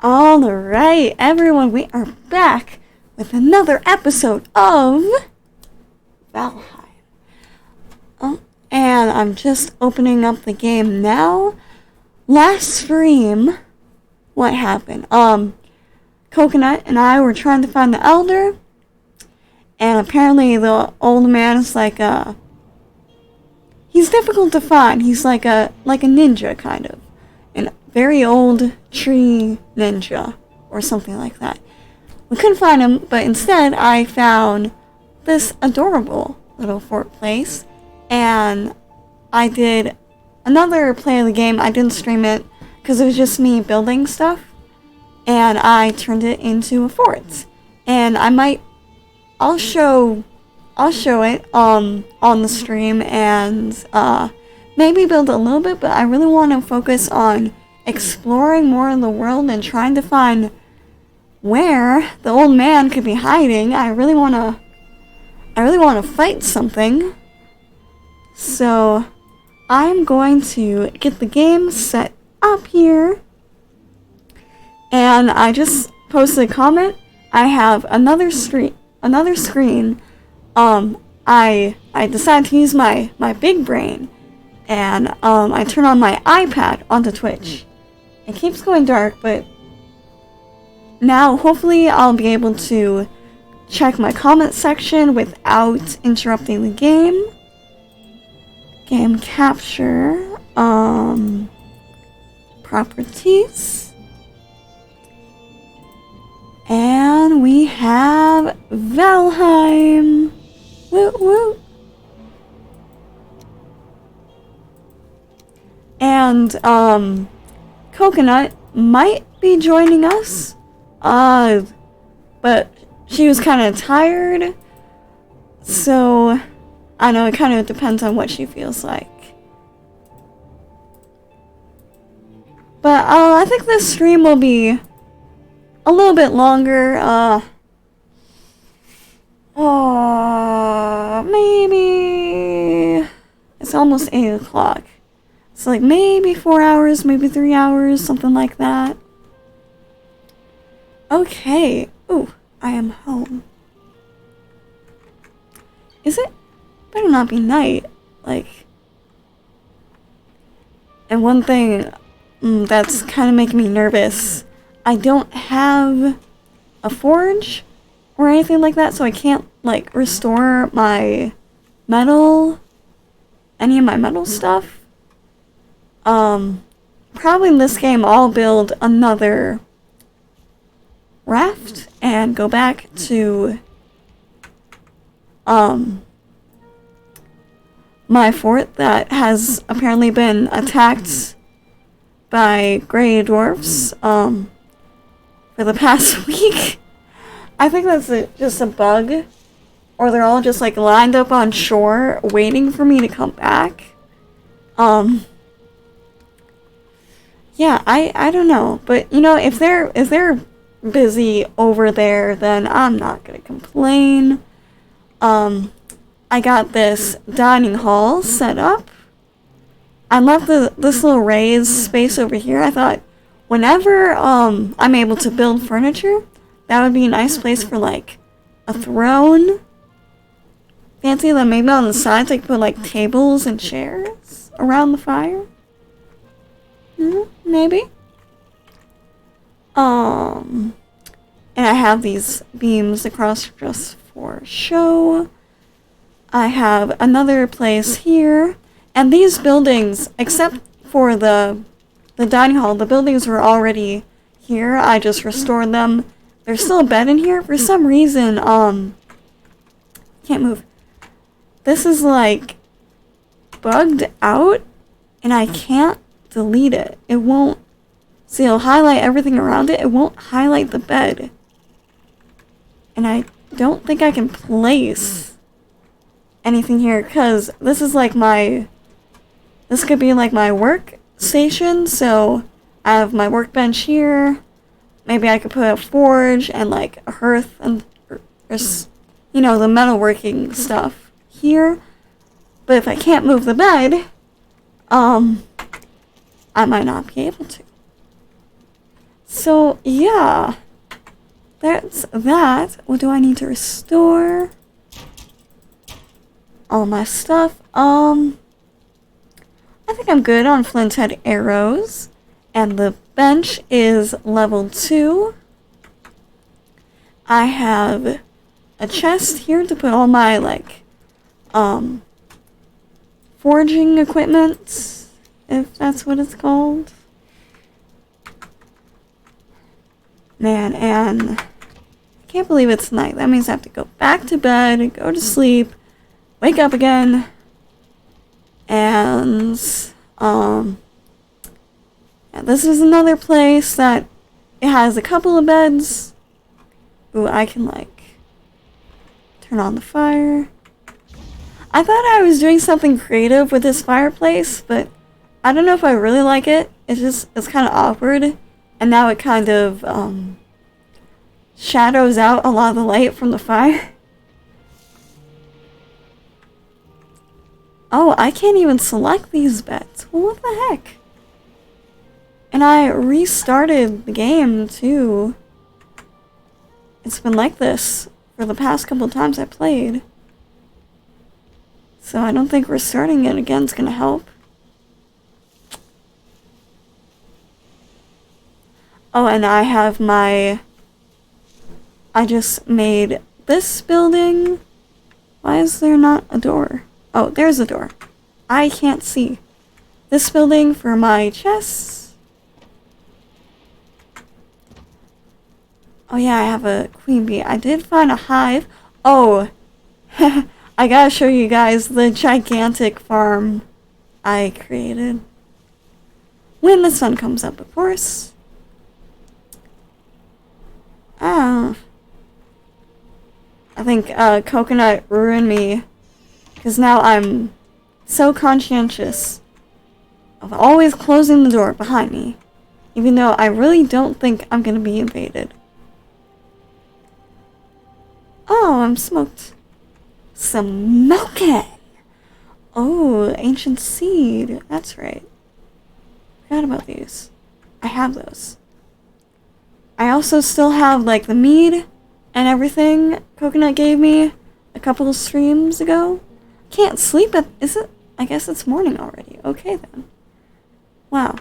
Alright, everyone, we are back with another episode of Valheim. And I'm just opening up the game now. Last stream, what happened? Coconut and I were trying to find the Elder, and apparently the old man is like he's difficult to find. He's like a ninja, kind of. An very old tree ninja, or something like that. We couldn't find him, but instead I found this adorable little fort place, and I did another play of the game. I didn't stream it, because it was just me building stuff, and I turned it into a fort. And I'll show it on the stream, and maybe build a little bit, but I really want to focus on exploring more of the world and trying to find where the old man could be hiding. I really want to fight something. So I'm going to get the game set up here. And I just posted a comment. I have another screen. I decided to use my big brain. And I turn on my iPad onto Twitch. It keeps going dark, but now hopefully I'll be able to check my comment section without interrupting the game. Game capture, properties. And we have Valheim. Woot woot. And, Coconut might be joining us, but she was kind of tired, so, I know it kind of depends on what she feels like. But, I think this stream will be a little bit longer, maybe, it's almost 8 o'clock. It's like maybe 4 hours, maybe 3 hours, something like that. Okay. Ooh, I am home. Is it? Better not be night. Like. And one thing that's kind of making me nervous. I don't have a forge or anything like that, so I can't, like, restore my metal, any of my metal stuff. Probably in this game I'll build another raft and go back to, my fort that has apparently been attacked by gray dwarfs, for the past week. I think that's just a bug, or they're all just, like, lined up on shore waiting for me to come back. Yeah, I don't know, but you know, if they're busy over there, then I'm not gonna complain. I got this dining hall set up. I love this little raised space over here. I thought whenever I'm able to build furniture, that would be a nice place for, like, a throne. Fancy that maybe on the sides I could put, like, tables and chairs around the fire. Maybe. And I have these beams across just for show. I have another place here. And these buildings, except for the dining hall, the buildings were already here. I just restored them. There's still a bed in here. For some reason, can't move. This is, like, bugged out, and I can't delete it. It won't. See, it'll highlight everything around it. It won't highlight the bed. And I don't think I can place anything here, because this is like this could be like my workstation, so I have my workbench here. Maybe I could put a forge and, like, a hearth and, you know, the metalworking stuff here. But if I can't move the bed, I might not be able to. So, yeah. That's that. What do I need to restore? All my stuff. I think I'm good on flint head arrows. And the bench is level 2. I have a chest here to put all my, like, forging equipment, if that's what it's called. Man, and I can't believe it's night. That means I have to go back to bed, go to sleep, wake up again, and, yeah, this is another place that it has a couple of beds. Ooh, I can, like, turn on the fire. I thought I was doing something creative with this fireplace, but I don't know if I really like it. It's kind of awkward. And now it kind of, shadows out a lot of the light from the fire. Oh, I can't even select these beds. Well, what the heck? And I restarted the game, too. It's been like this for the past couple times I played. So I don't think restarting it again is going to help. Oh, and I have my... I just made this building. Why is there not a door? Oh, there's a door. I can't see. This building for my chests. Oh yeah, I have a queen bee. I did find a hive. Oh, I gotta show you guys the gigantic farm I created. When the sun comes up, of course. Oh. I think coconut ruined me. Because now I'm so conscientious of always closing the door behind me. Even though I really don't think I'm gonna be invaded. Oh, I'm smoked. Smoking! Oh, ancient seed. That's right. Forgot about these. I have those. I also still have, like, the mead and everything Coconut gave me a couple of streams ago. Can't sleep at... Is it? I guess it's morning already. Okay, then. Wow.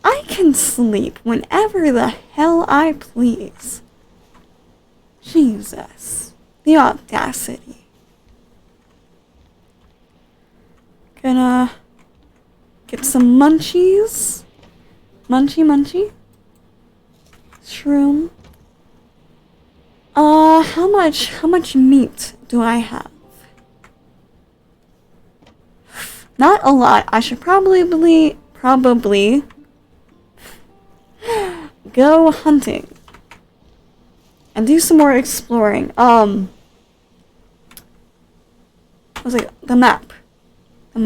I can sleep whenever the hell I please. Jesus. The audacity. Gonna get some munchies. Munchy. Shroom. How much meat do I have? Not a lot. I should probably go hunting. And do some more exploring. I was like, the map. I'm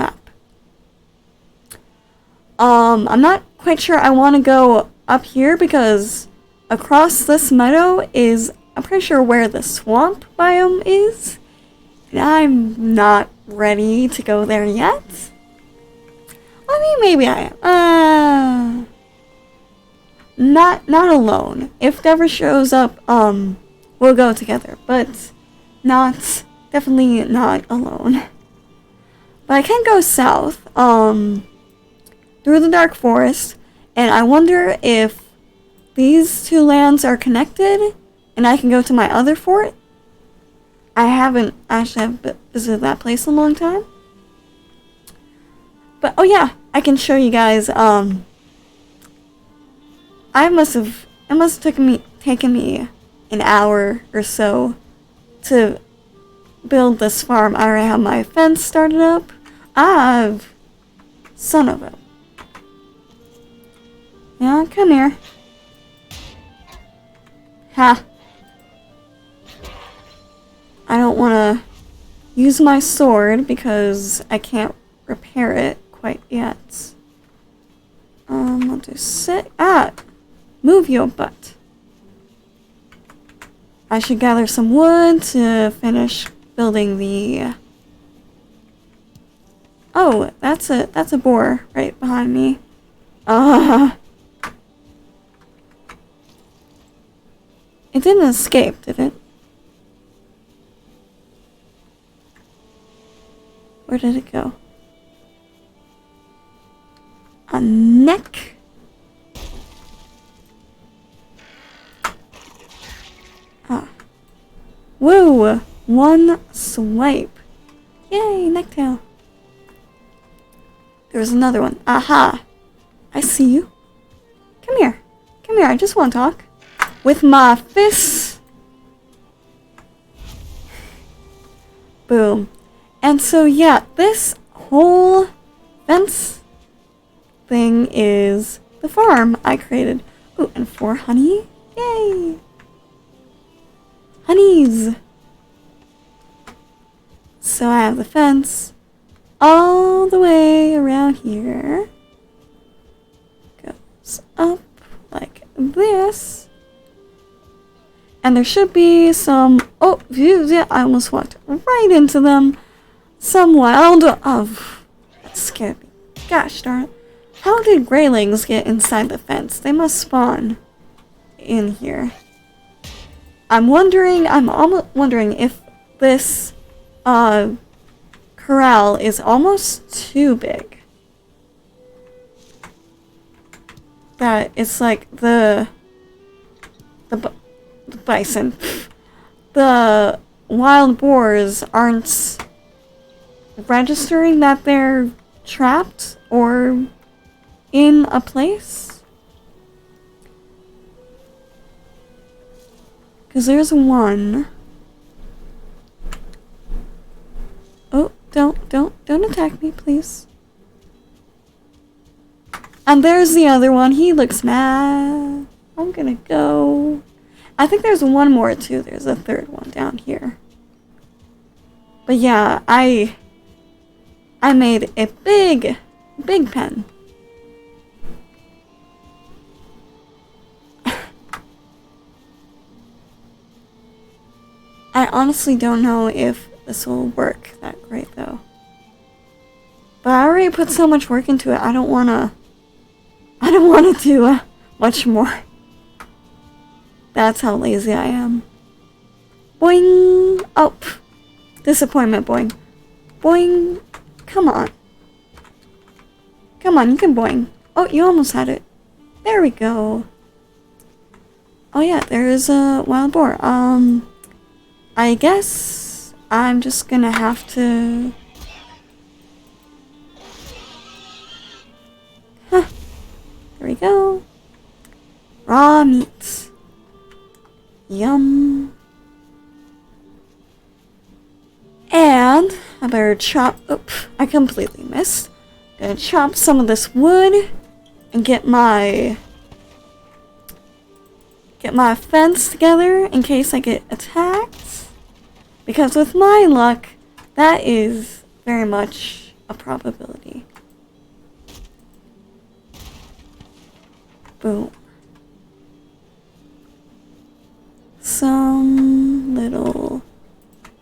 not quite sure I want to go up here because across this meadow is, I'm pretty sure where the swamp biome is. And I'm not ready to go there yet. I mean, maybe I am. Not alone. If Deborah shows up, we'll go together. But definitely not alone. But I can go south, through the dark forest, and I wonder if these two lands are connected, and I can go to my other fort. I haven't actually visited that place in a long time. But, oh yeah, I can show you guys, it must have taken me an hour or so to build this farm. I already have my fence started up. Son of a... Yeah, come here. Ha. I don't want to use my sword because I can't repair it quite yet. I'll just sit... Move your butt. I should gather some wood to finish building the... Oh, that's a boar right behind me. It didn't escape, did it? Where did it go? A neck? Ah. Woo! One swipe. Yay, necktail. There's another one. Aha! I see you. Come here. Come here, I just want to talk. With my fists. Boom. And so, yeah, this whole fence thing is the farm I created. Ooh, and 4 honey. Yay! Honeys! So I have the fence all the way around here. Goes up like this. And there should be some... Oh, yeah, I almost walked right into them. Some wild... Oh, that scared me. Gosh darn it. How did greylings get inside the fence? They must spawn in here. I'm almost wondering if this corral is almost too big. That it's like the bison. The wild boars aren't registering that they're trapped or in a place. Because there's one. Oh, don't attack me, please. And there's the other one. He looks mad. I'm gonna go. I think there's one more too. There's a third one down here. But yeah, I made a big pen. I honestly don't know if this will work that great though. But I already put so much work into it. I don't wanna do much more. That's how lazy I am. Boing! Oh, disappointment, boing. Boing! Come on. Come on, you can boing. Oh, you almost had it. There we go. Oh yeah, there is a wild boar. I guess I'm just gonna have to... Huh. There we go. Raw meat. Yum. And I better chop... Oop, I completely missed. Gonna chop some of this wood and get my fence together in case I get attacked. Because with my luck, that is very much a probability. Boom. Some little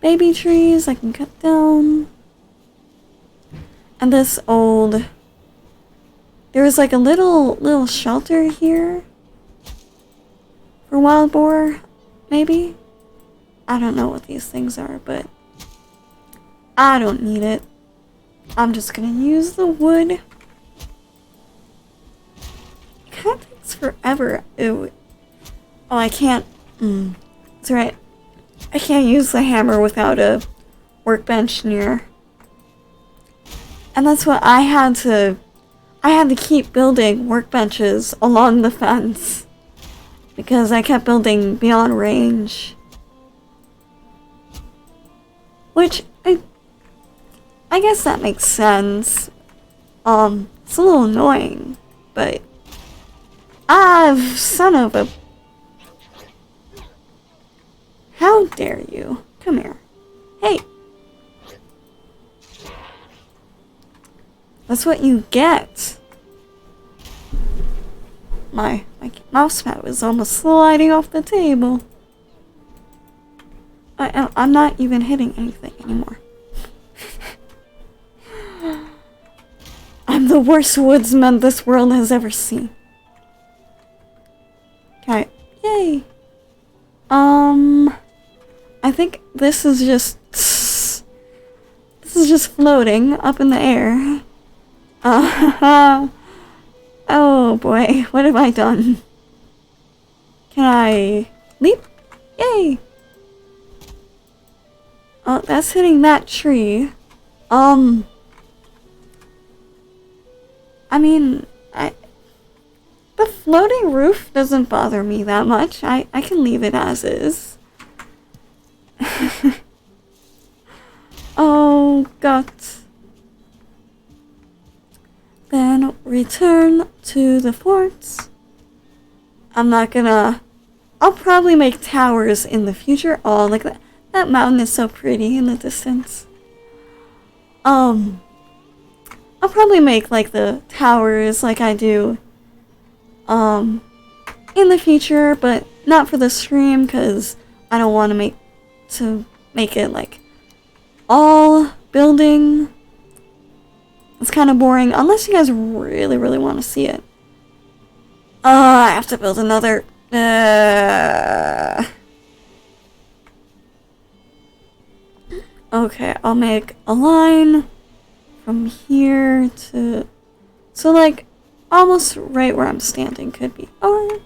baby trees I can cut down. And this old... There was like a little shelter here. For wild boar, maybe? I don't know what these things are, but I don't need it. I'm just gonna use the wood. It kind of takes forever. Ew. Oh, I can't. That's right. I can't use the hammer without a workbench near. And that's what I had to keep building workbenches along the fence. Because I kept building beyond range. Which, I guess that makes sense. It's a little annoying, but... son of a... How dare you? Come here. Hey! That's what you get. My mouse pad was almost sliding off the table. I'm not even hitting anything anymore. I'm the worst woodsman this world has ever seen. Okay, yay. this is just floating up in the air. Oh boy, what have I done? Can I leap? Yay! Oh, that's hitting that tree. I mean, the floating roof doesn't bother me that much. I can leave it as is. Oh, guts. Then return to the forts. I'll probably make towers in the future. Oh, like that mountain is so pretty in the distance. I'll probably make like the towers like I do in the future, but not for the stream because I don't want to make it like all building. It's kind of boring unless you guys really, really want to see it. I have to build another. Okay, I'll make a line from here to, so like almost right where I'm standing could be. Oh,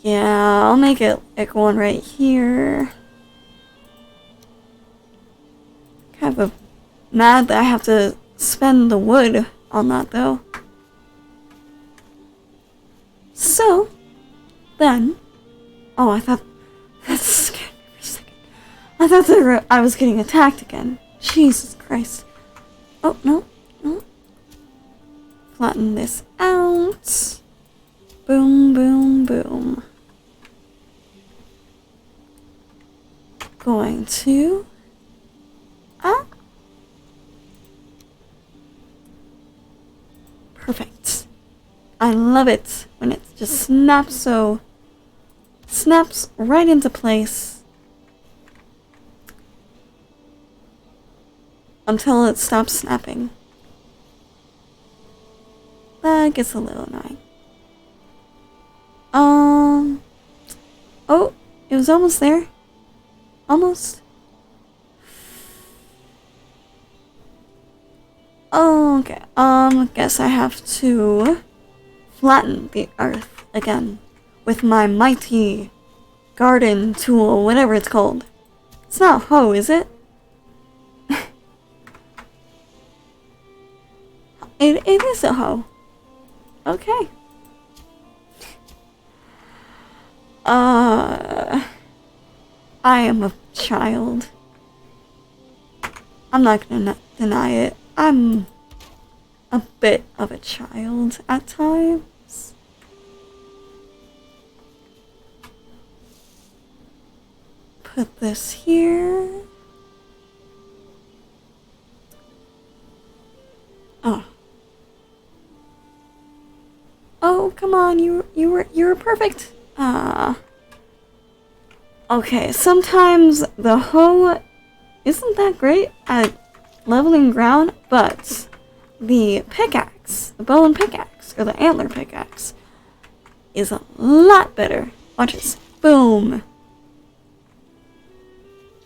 yeah, I'll make it like one right here. Kind of mad that I have to spend the wood on that though. So, then, oh, I thought, that scared me for a second. I thought I was getting attacked again. Jesus Christ. Oh, no, no. Flatten this out. Boom, boom, boom. Going to, perfect. I love it when it just snaps right into place until it stops snapping. That gets a little annoying. Oh, it was almost there. Almost. Oh, okay. Guess I have to flatten the earth again with my mighty garden tool, whatever it's called. It's not a hoe, is it? It is a hoe. Okay. I am a child. I'm not gonna deny it. I'm a bit of a child at times. Put this here. Oh. Oh, come on, you were perfect. Okay, sometimes the hoe isn't that great at leveling ground, but the pickaxe, the bow and pickaxe, or the antler pickaxe, is a lot better. Watch this. Boom.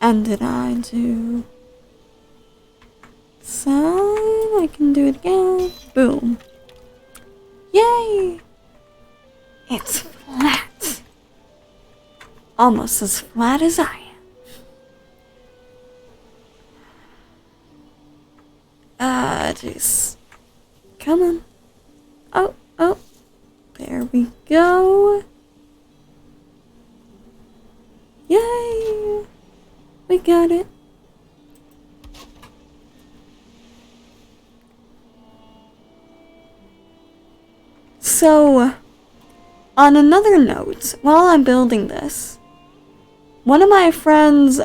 And did I do side? I can do it again. Boom. Yay! It's flat. Almost as flat as I am. Jeez. Come on. Oh, oh. There we go. Yay! We got it. So, on another note, while I'm building this, one of my friends,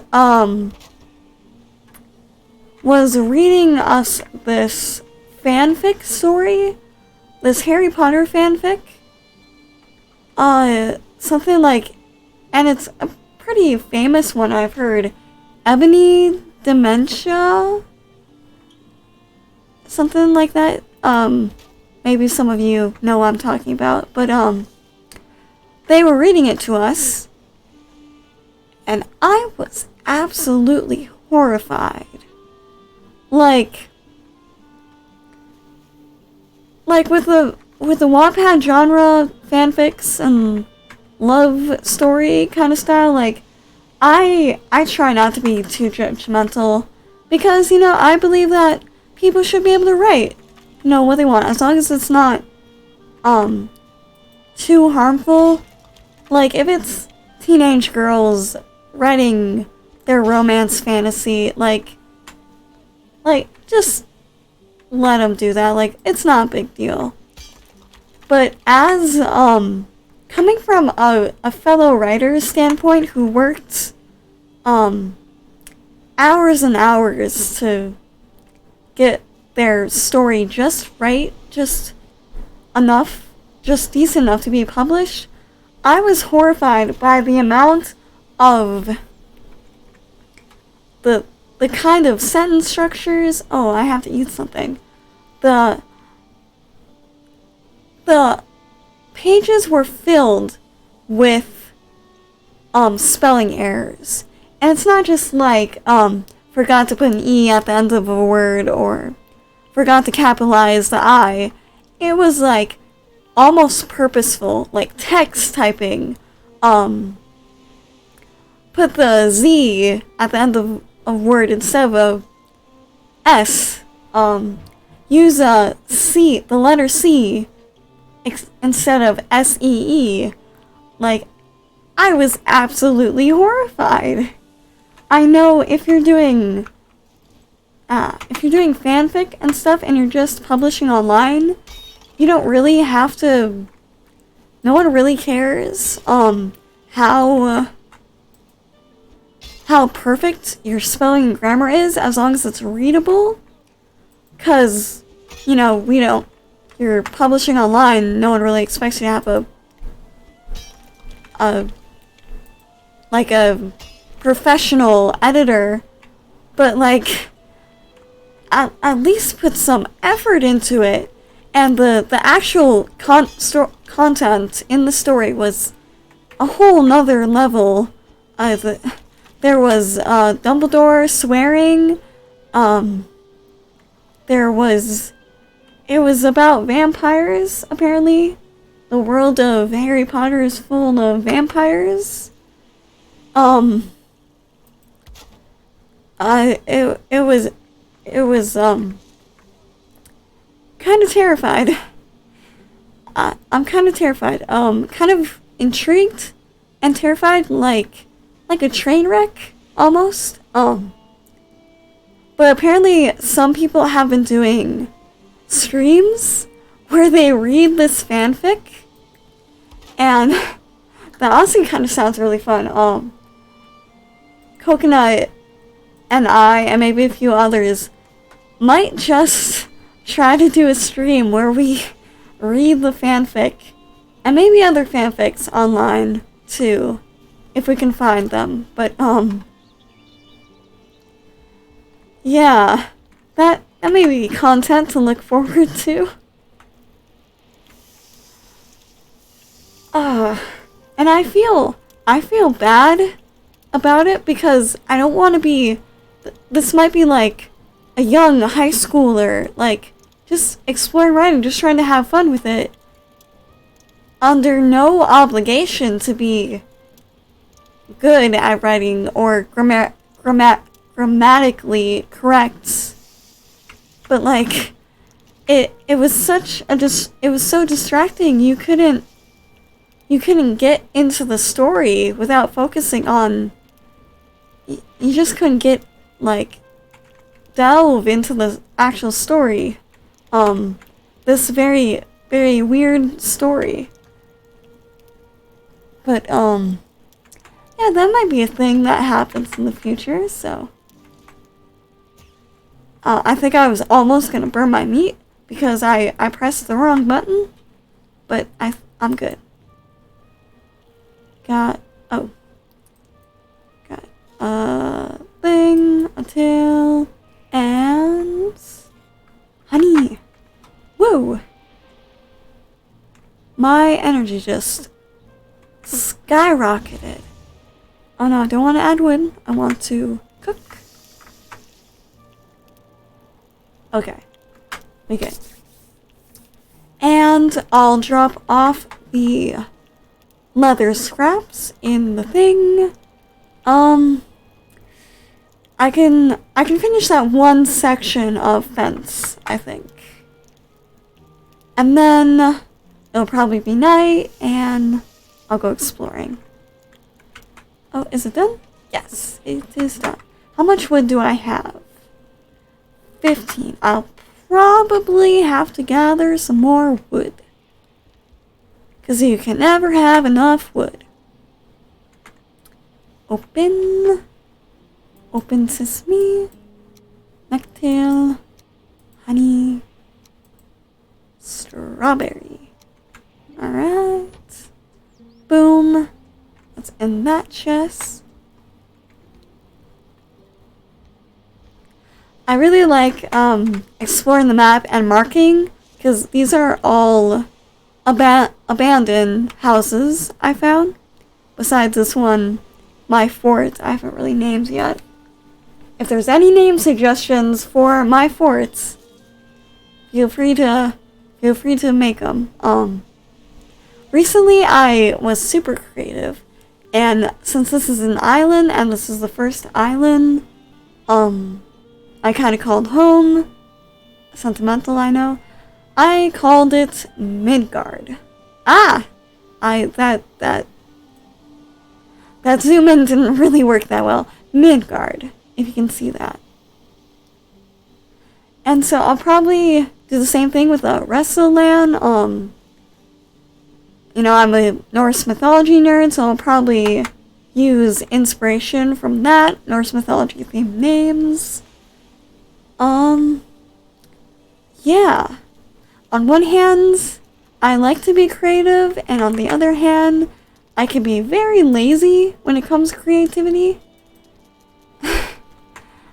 was reading us this fanfic story, this Harry Potter fanfic. Something like, and it's a pretty famous one I've heard, Ebony Dementia? Something like that. Maybe some of you know what I'm talking about, but, they were reading it to us. And I was absolutely horrified. Like with the Wattpad genre fanfics and love story kind of style, like I try not to be too judgmental because, I believe that people should be able to write, what they want as long as it's not too harmful. Like if it's teenage girls writing their romance fantasy, like just let them do that. Like it's not a big deal. But as coming from a fellow writer's standpoint who worked hours and hours to get their story just right, just enough, just decent enough to be published, I was horrified by the amount of the kind of sentence structures. Oh, I have to eat something. The pages were filled with spelling errors. And it's not just like forgot to put an E at the end of a word or forgot to capitalize the I. It was like almost purposeful, like text typing. Put the Z at the end of a word instead of a S. Use a C, the letter C, instead of SEE. Like, I was absolutely horrified. I know if you're doing fanfic and stuff and you're just publishing online, you don't really have to. No one really cares how perfect your spelling and grammar is as long as it's readable. 'Cause you're publishing online, no one really expects you to have a professional editor, but at least put some effort into it. And the actual content in the story was a whole nother level. There was Dumbledore swearing. It was about vampires, apparently. The world of Harry Potter is full of vampires. It was kind of terrified. I'm kind of terrified. Kind of intrigued and terrified, like a train wreck, almost. But apparently some people have been doing streams where they read this fanfic, and that honestly kind of sounds really fun. Coconut and I, and maybe a few others, might just try to do a stream where we read the fanfic, and maybe other fanfics online too, if we can find them. But yeah, that may be content to look forward to. And I feel bad about it because I don't want to be. This might be like a young high schooler, like just exploring writing, just trying to have fun with it, under no obligation to be good at writing or grammatically correct. But it was such a it was so distracting. You couldn't get into the story without focusing on. You just couldn't get delve into the actual story. This very, very weird story. But yeah, that might be a thing that happens in the future. So I think I was almost gonna burn my meat because I pressed the wrong button, but I'm good. Got thing, a tail, and honey. Woo! My energy just skyrocketed. Oh no, I don't want to add wood. I want to cook. Okay. We good. And I'll drop off the leather scraps in the thing. I can finish that one section of fence, I think. And then it'll probably be night and I'll go exploring. Oh, is it done? Yes, it is done. How much wood do I have? 15. I'll probably have to gather some more wood. Because you can never have enough wood. Open. Open sesame. Nectar. Honey. Strawberry. Alright. Boom. Let's end that chest. I really like exploring the map and marking, because these are all abandoned houses I found. Besides this one, my fort, I haven't really named yet. If there's any name suggestions for my forts, feel free to make them. Recently I was super creative, and since this is an island and this is the first island, I kind of called home. Sentimental, I know. I called it Midgard. That zoom in didn't really work that well. Midgard, if you can see that. And so I'll probably do the same thing with the rest of the land. You know, I'm a Norse mythology nerd, so I'll probably use inspiration from that, Norse mythology themed names. Yeah. On one hand, I like to be creative, and on the other hand, I can be very lazy when it comes to creativity.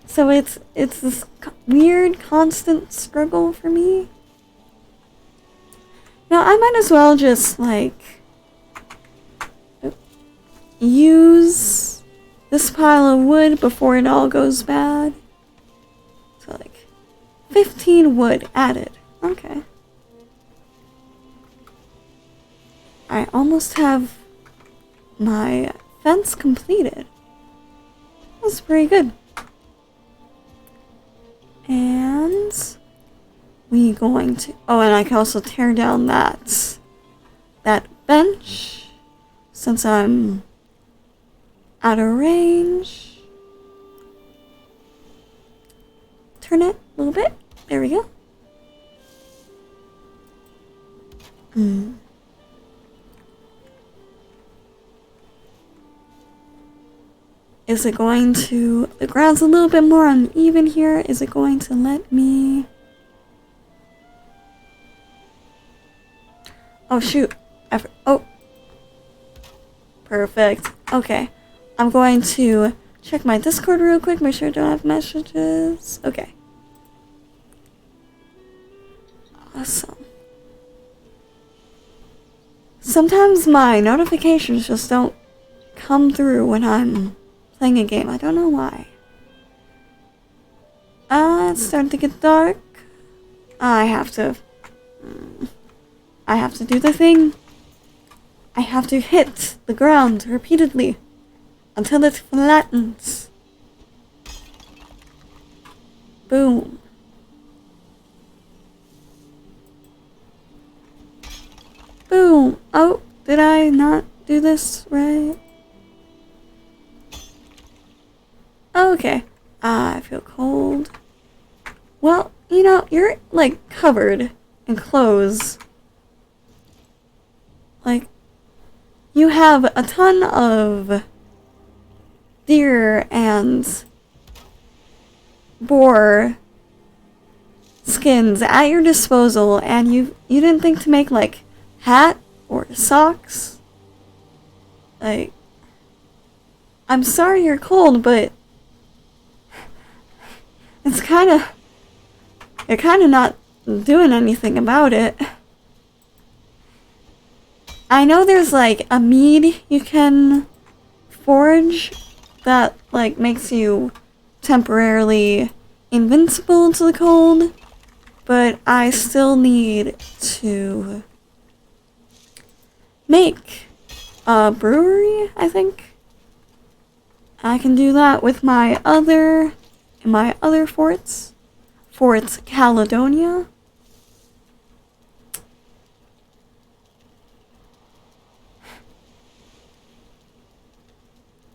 So it's this weird, constant struggle for me. Now, I might as well just, like, use this pile of wood before it all goes bad. So, like, 15 wood added. Okay. I almost have my fence completed. That's pretty good. And we going to... Oh, and I can also tear down that bench since I'm out of range. Turn it a little bit. There we go. Is it going to... The ground's a little bit more uneven here. Is it going to let me... Oh, shoot. Oh. Perfect. Okay. I'm going to check my Discord real quick. Make sure I don't have messages. Okay. Awesome. Sometimes my notifications just don't come through when I'm playing a game. I don't know why. It's starting to get dark. I have to do the thing. I have to hit the ground repeatedly until it flattens. Boom. Boom. Oh, did I not do this right? Okay. I feel cold. Well, you know, you're, like, covered in clothes. Like, you have a ton of deer and boar skins at your disposal, and you didn't think to make, like, hat or socks? Like, I'm sorry you're cold, but it's you're kind of not doing anything about it. I know there's, like, a mead you can forge that, like, makes you temporarily invincible to the cold, but I still need to make a brewery, I think. I can do that with my other forts. Fort Caledonia.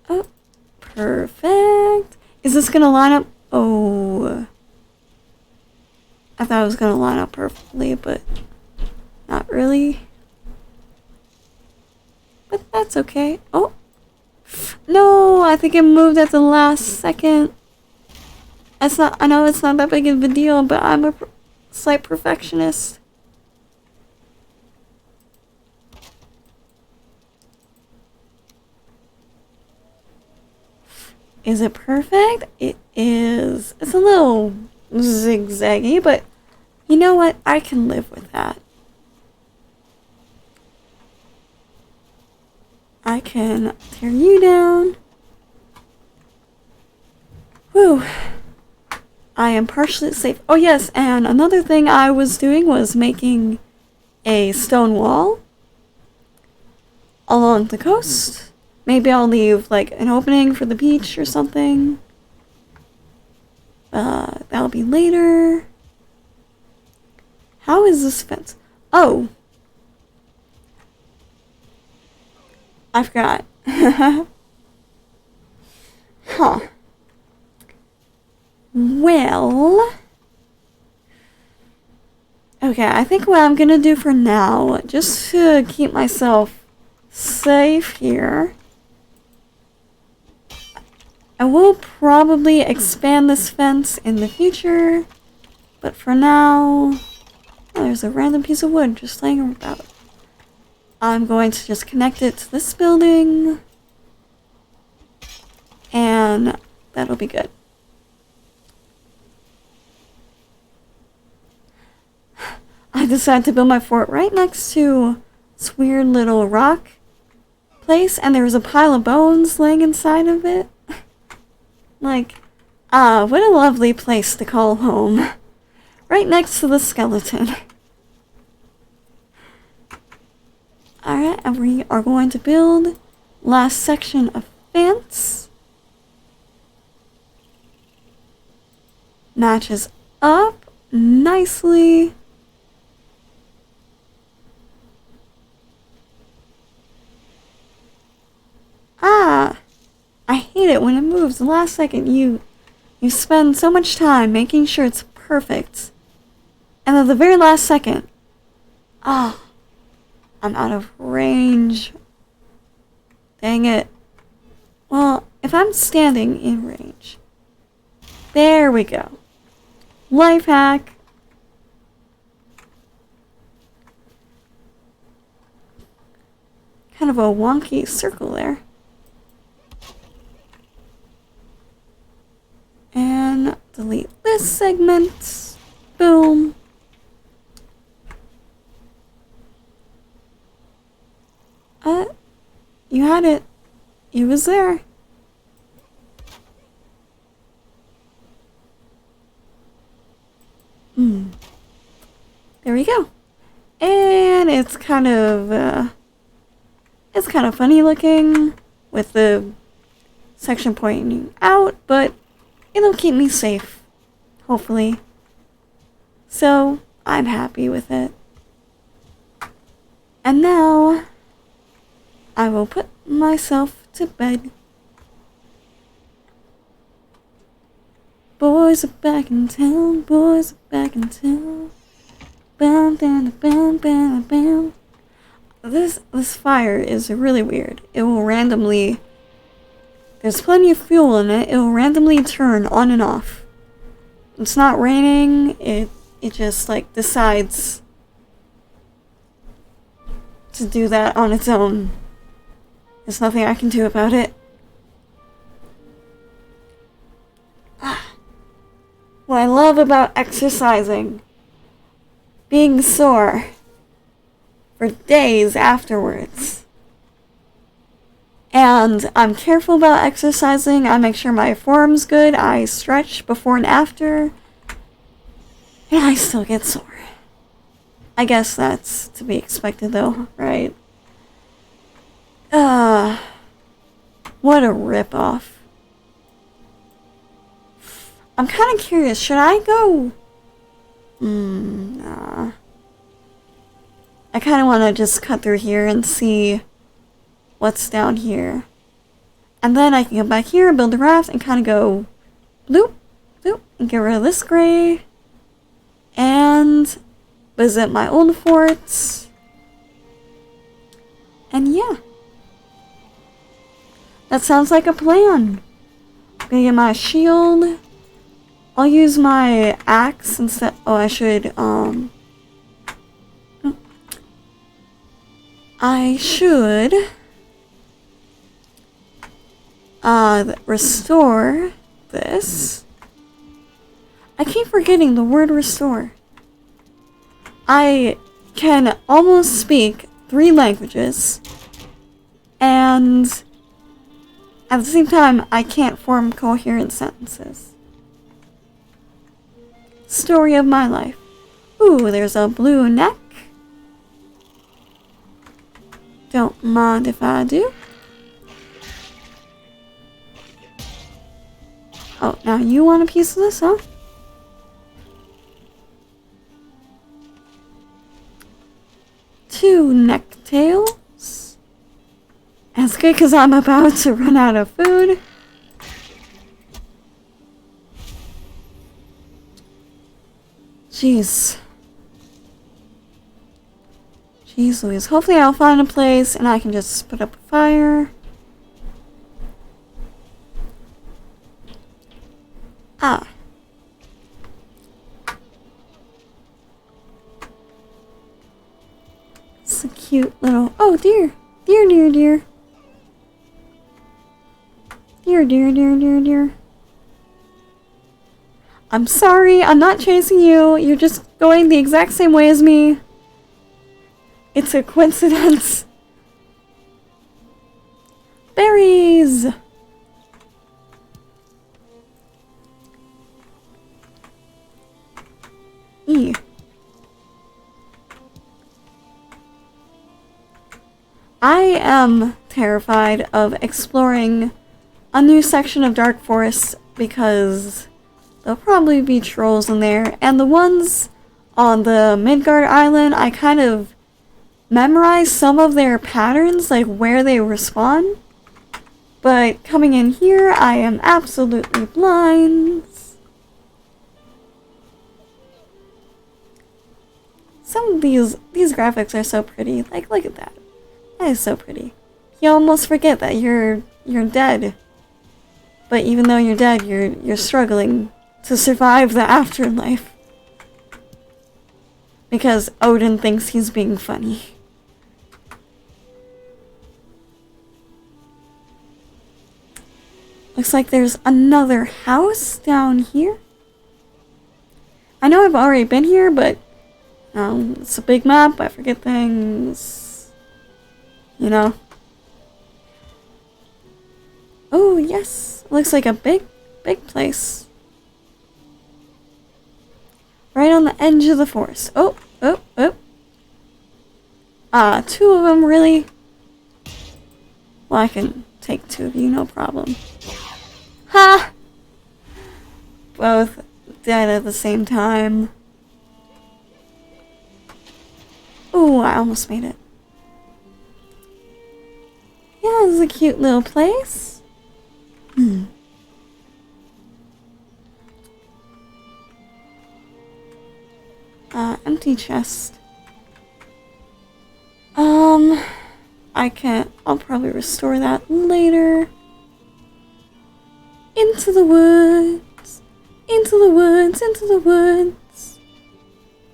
Oh, perfect. Is this gonna line up? Oh. I thought it was gonna line up perfectly, but not really. But that's okay. Oh. No, I think it moved at the last second. I know it's not that big of a deal, but I'm a slight perfectionist. Is it perfect? It is. It's a little zigzaggy, but you know what? I can live with that. I can tear you down. Whew. I am partially safe. Oh yes, and another thing I was doing was making a stone wall along the coast. Maybe I'll leave like an opening for the beach or something. That'll be later. How is this fence? Oh. I forgot. Huh. Well, okay, I think what I'm gonna do for now, just to keep myself safe here, I will probably expand this fence in the future, but for now, oh, there's a random piece of wood just laying about. I'm going to just connect it to this building, and that'll be good. I decided to build my fort right next to this weird little rock place, and there was a pile of bones laying inside of it. Like, what a lovely place to call home. Right next to the skeleton. Alright, and we are going to build last section of fence. Matches up nicely. Ah, I hate it when it moves the last second. You spend so much time making sure it's perfect, and at the very last second, ah, I'm out of range. Dang it. Well, if I'm standing in range, there we go. Life hack. Kind of a wonky circle there. And delete this segment. Boom. You had it. It was there. There we go. And it's kind of funny looking with the section pointing out, but it'll keep me safe, hopefully. So, I'm happy with it. And now, I will put myself to bed. Boys are back in town, boys are back in town. Bam, bam, bam, bam, bam. This fire is really weird. It will randomly... There's plenty of fuel in it. It will randomly turn on and off. It's not raining. It just like decides to do that on its own. There's nothing I can do about it. What I love about exercising, being sore for days afterwards, And I'm careful about exercising. I make sure my form's good. I stretch before and after. And I still get sore. I guess that's to be expected though, right? What a ripoff. I'm kind of curious. Should I go? Nah. I kind of want to just cut through here and see what's down here. And then I can go back here, build a raft, and kind of go bloop, bloop, and get rid of this gray. And visit my old forts. And yeah. That sounds like a plan. I'm gonna get my shield. I'll use my axe instead. Oh, I should, restore this. I keep forgetting the word restore. I can almost speak 3 languages, and at the same time, I can't form coherent sentences. Story of my life. Ooh, there's a blue neck. Don't mind if I do. Oh, now you want a piece of this, huh? Two necktails. That's good because I'm about to run out of food. Jeez. Jeez Louise. Hopefully I'll find a place and I can just put up a fire. Ah. It's a cute little... Oh, dear. Dear, dear, dear. Dear, dear, dear, dear, dear. I'm sorry, I'm not chasing you. You're just going the exact same way as me. It's a coincidence. Berries! E. I am terrified of exploring a new section of Dark Forest because there'll probably be trolls in there, and the ones on the Midgard island, I kind of memorized some of their patterns, like where they respawn, but coming in here, I am absolutely blind. Some of these graphics are so pretty. Like, look at that. That is so pretty. You almost forget that you're dead. But even though you're dead, you're struggling to survive the afterlife. Because Odin thinks he's being funny. Looks like there's another house down here. I know I've already been here, but it's a big map. I forget things. You know. Oh, yes. Looks like a big place. Right on the edge of the forest. Oh. Two of them, really? Well, I can take 2 of you, no problem. Ha! Both dead at the same time. Ooh, I almost made it. Yeah, this is a cute little place. Empty chest. I can't. I'll probably restore that later. Into the woods. Into the woods. Into the woods.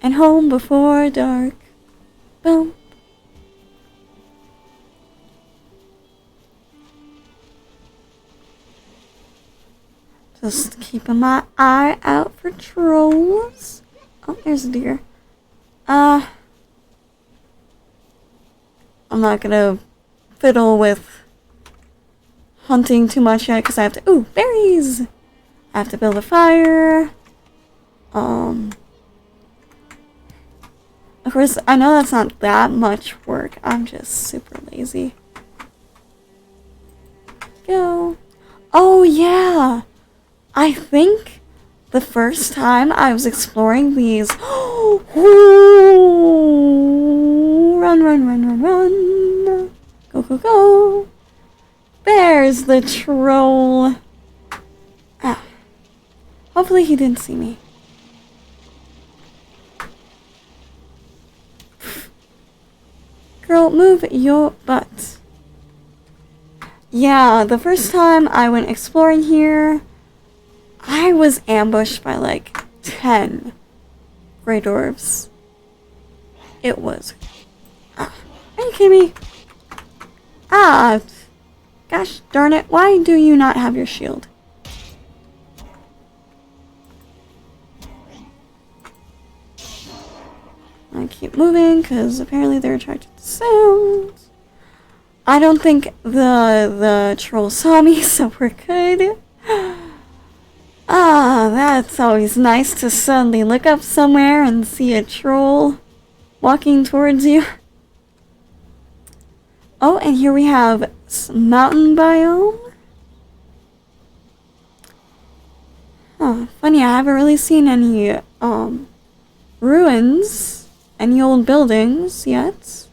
And home before dark. Boom. Just keeping my eye out for trolls. Oh, there's a deer. I'm not gonna fiddle with hunting too much yet because I have to... Ooh, berries! I have to build a fire. Of course, I know that's not that much work. I'm just super lazy. Go. Oh, yeah! I think the first time I was exploring these... Run, run, run, run, run! Go, go, go! There's the troll! Ah. Hopefully he didn't see me. Girl, move your butt. Yeah, the first time I went exploring here, I was ambushed by like 10 gray dwarves. It was... Ah, are you kidding me? Ah, gosh darn it, why do you not have your shield? I keep moving because apparently they're attracted to sounds. I don't think the troll saw me, so we're good. Ah, that's always nice to suddenly look up somewhere and see a troll walking towards you. Oh, and here we have some mountain biome. Huh, funny, I haven't really seen any ruins, any old buildings yet.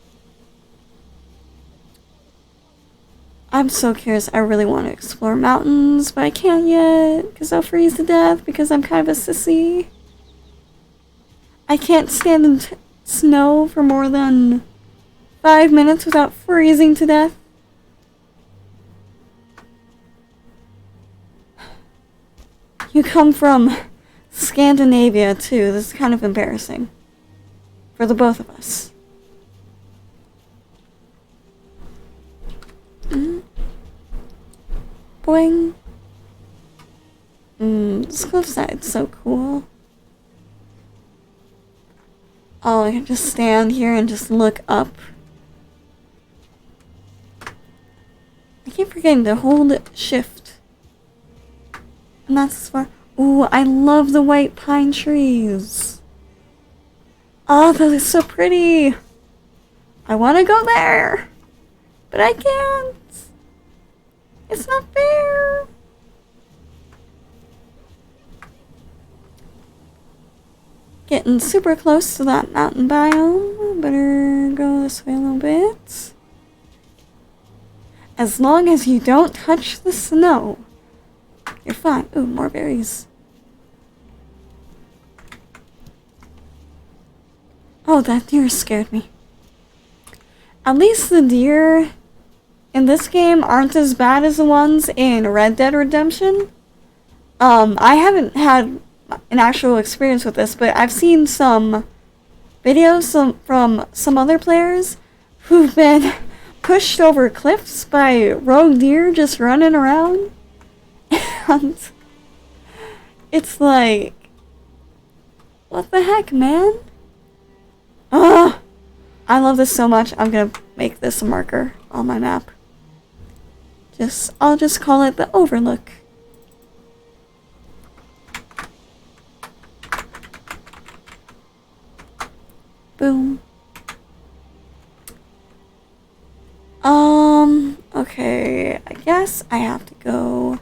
I'm so curious. I really want to explore mountains, but I can't yet because I'll freeze to death because I'm kind of a sissy. I can't stand in snow for more than 5 minutes without freezing to death. You come from Scandinavia too. This is kind of embarrassing for the both of us. Boing. This cliffside's so cool. Oh, I can just stand here and just look up. I keep forgetting to hold shift. And that's as far. Ooh, I love the white pine trees. Oh, that is so pretty. I want to go there, but I can't. It's not fair. Getting super close to that mountain biome. Better go this way a little bit. As long as you don't touch the snow, you're fine. Ooh, more berries. Oh, that deer scared me. At least the deer in this game aren't as bad as the ones in Red Dead Redemption. I haven't had an actual experience with this, but I've seen some videos from some other players who've been pushed over cliffs by rogue deer just running around. And it's like, what the heck, man? Ugh! I love this so much, I'm gonna make this a marker on my map. I'll just call it the Overlook. Boom. Okay, I guess I have to go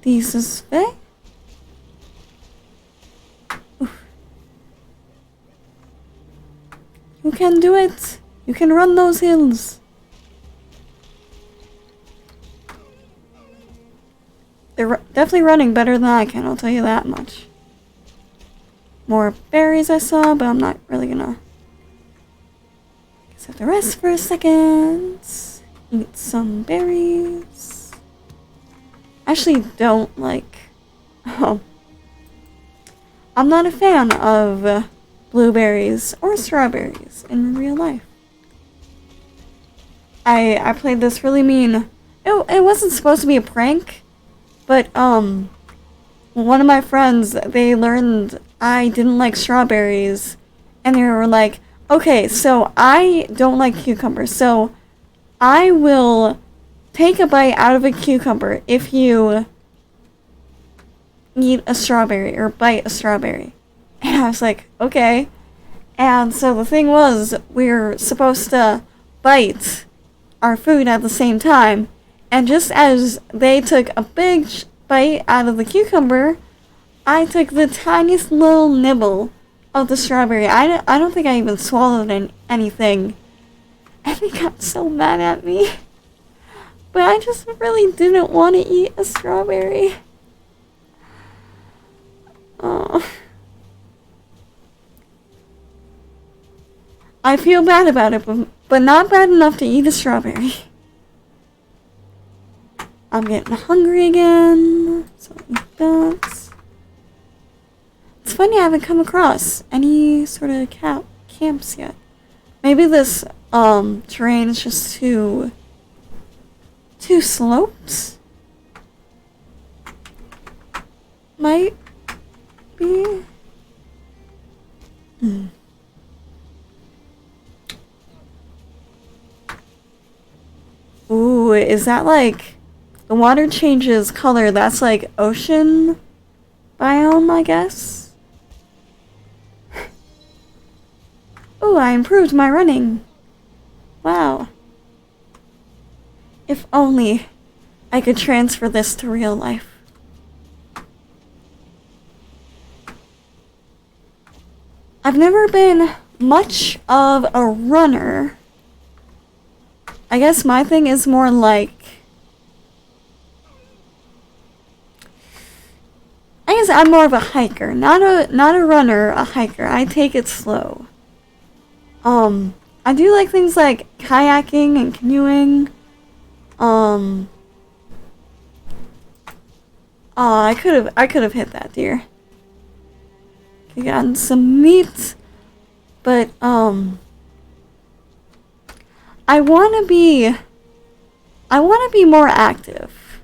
this way. Oof. You can do it! You can run those hills! They're definitely running better than I can, I'll tell you that much. More berries I saw, but I'm not really gonna... Guess I have to rest for a second. Eat some berries. I actually don't like... Oh. I'm not a fan of blueberries or strawberries in real life. I played this really mean... It wasn't supposed to be a prank. But, one of my friends, they learned I didn't like strawberries, and they were like, okay, so I don't like cucumbers, so I will take a bite out of a cucumber if you eat a strawberry or bite a strawberry. And I was like, okay. And so the thing was, we're supposed to bite our food at the same time. And just as they took a big bite out of the cucumber, I took the tiniest little nibble of the strawberry. I don't think I even swallowed anything. And they got so mad at me. But I just really didn't want to eat a strawberry. Oh. I feel bad about it, but not bad enough to eat a strawberry. I'm getting hungry again, so I'll eat that. It's funny I haven't come across any sort of camps yet. Maybe this terrain is just too sloped. Might be. Ooh, is that like the water changes color? That's like ocean biome, I guess. Ooh, I improved my running. Wow. If only I could transfer this to real life. I've never been much of a runner. I guess my thing is more like, I guess I'm more of a hiker, not a runner, a hiker. I take it slow. I do like things like kayaking and canoeing. I could have hit that deer. Could have gotten some meat, but I wanna be more active,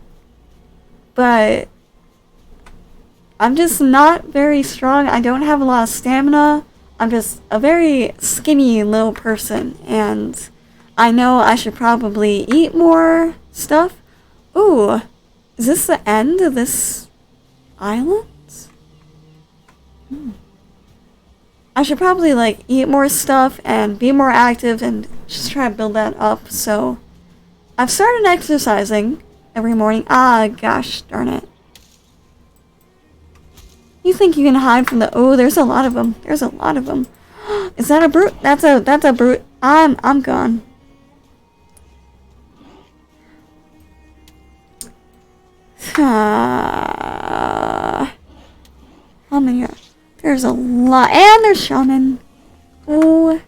but I'm just not very strong. I don't have a lot of stamina. I'm just a very skinny little person, and I know I should probably eat more stuff. Ooh, is this the end of this island? I should probably like eat more stuff and be more active and just try to build that up. So I've started exercising every morning. Ah, gosh darn it. You think you can hide from the... Oh, there's a lot of them. There's a lot of them. Is that a brute? That's a brute. I'm gone. How many are... There's a lot. And there's shaman. Oh,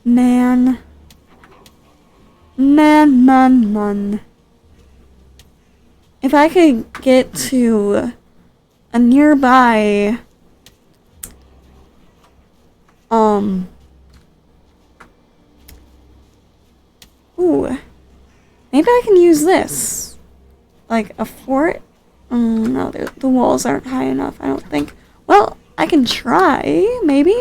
man. Man. If I could get to a nearby ooh, maybe I can use this like a fort. No, the walls aren't high enough, I don't think. Well, I can try, maybe.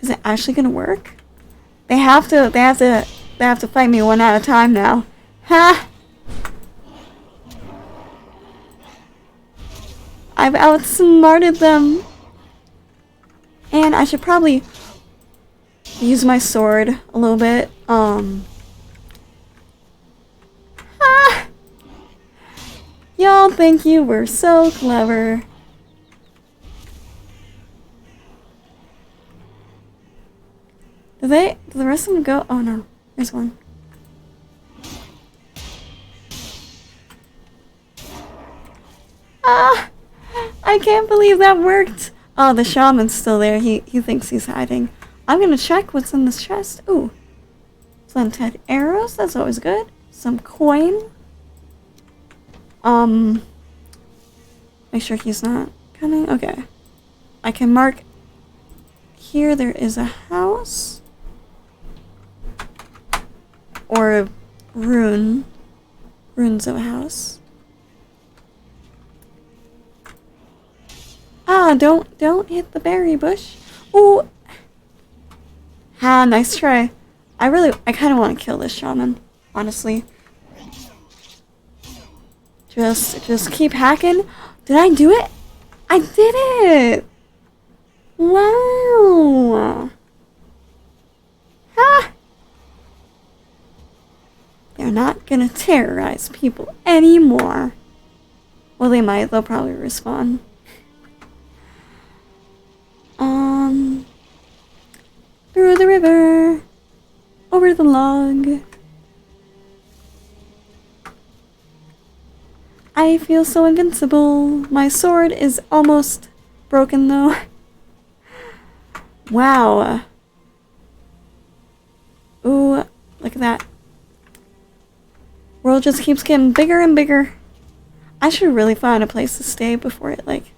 Is it actually gonna work? They have to fight me one at a time now. Ha! I've outsmarted them. And I should probably use my sword a little bit. Y'all think you were so clever. Do the rest of them go? Oh no, there's one. I can't believe that worked. Oh, the shaman's still there. He thinks he's hiding. I'm gonna check what's in this chest. Ooh. Splinted arrows, that's always good. Some coin. Make sure he's not coming. Okay. I can mark here there is a house. Or a ruins of a house. Ah, don't hit the berry bush. Ooh. Ha, nice try. I kind of want to kill this shaman, honestly. Just keep hacking. Did I do it? I did it! Wow! Ha! They're not gonna terrorize people anymore. Well, they might. They'll probably respawn. Through the river. Over the log. I feel so invincible. My sword is almost broken though. Wow. Ooh, look at that. World just keeps getting bigger and bigger. I should really find a place to stay before it, like,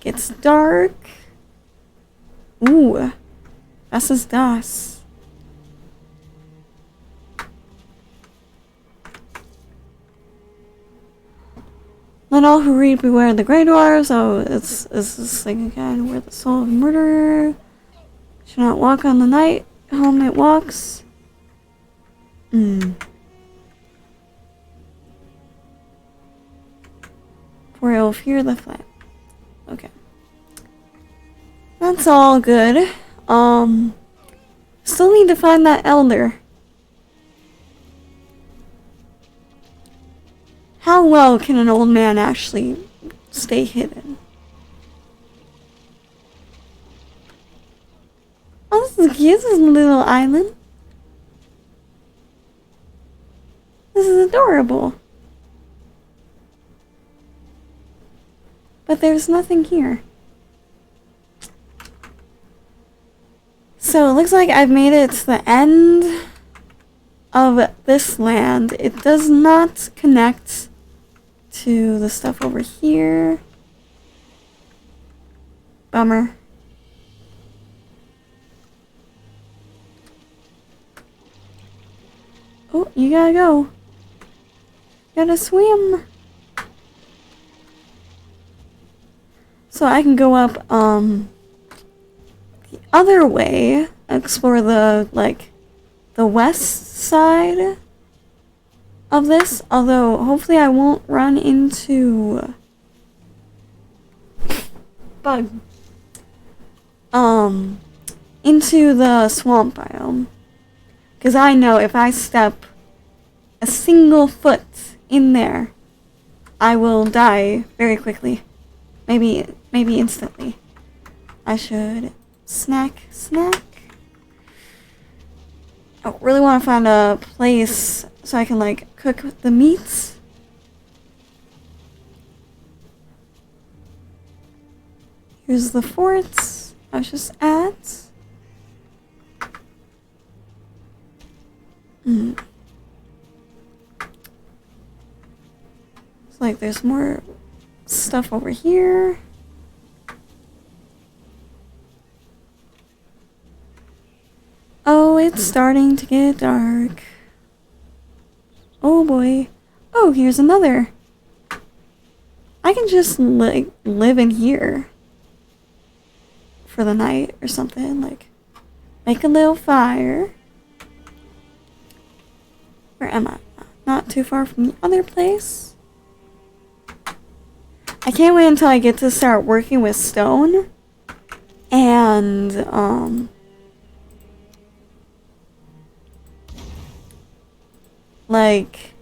gets dark. Ooh. Was ist das? Let all who read beware the Grey Dwarves. Oh, it's this thing again. Where the soul of murderer should not walk on the night. Home it walks. For it will fear the flame. Okay. That's all good. Still need to find that elder. How well can an old man actually stay hidden? Oh, this is cute. This is a little island. This is adorable. But there's nothing here. So it looks like I've made it to the end of this land. It does not connect to the stuff over here. Bummer. Oh, you gotta go. Gotta swim. So I can go up, the other way, explore the, like, the west side of this, although hopefully I won't run into bug. Into the swamp biome. Because I know if I step a single foot in there, I will die very quickly. Maybe instantly. I should snack. I really want to find a place so I can, like, cook the meats. Here's the fort I was just at. It's like there's more stuff over here. Oh, it's starting to get dark. Oh boy. Oh, here's another. I can just like live in here for the night or something. Like, make a little fire. Where am I? Not too far from the other place. I can't wait until I get to start working with stone. And, like,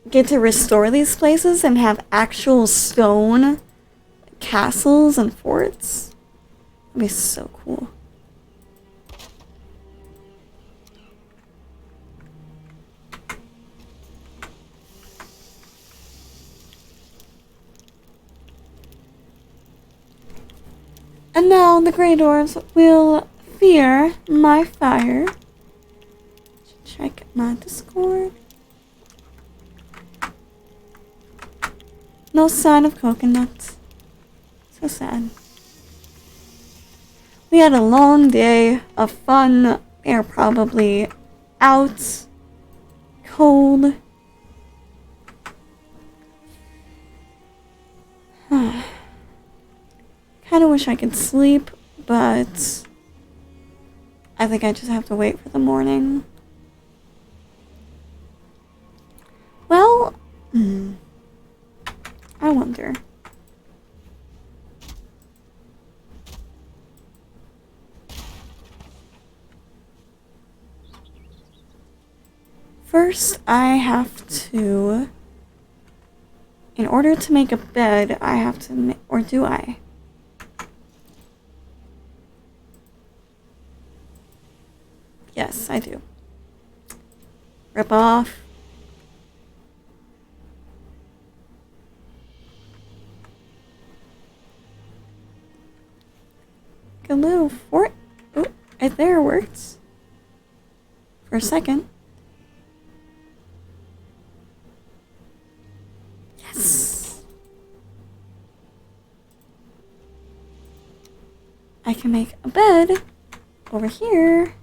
get to restore these places and have actual stone castles and forts. That'd be so cool. And now the Grey Dwarves will fear my fire. Check my Discord. No sign of coconut. So sad. We had a long day of fun. They're probably out. Cold. Kinda wish I could sleep, but I think I just have to wait for the morning. Well, I wonder. First, I have to... In order to make a bed, I have to or do I? Yes, I do. Rip off. A little fort. Oh, right there works. For a second. Yes. I can make a bed over here.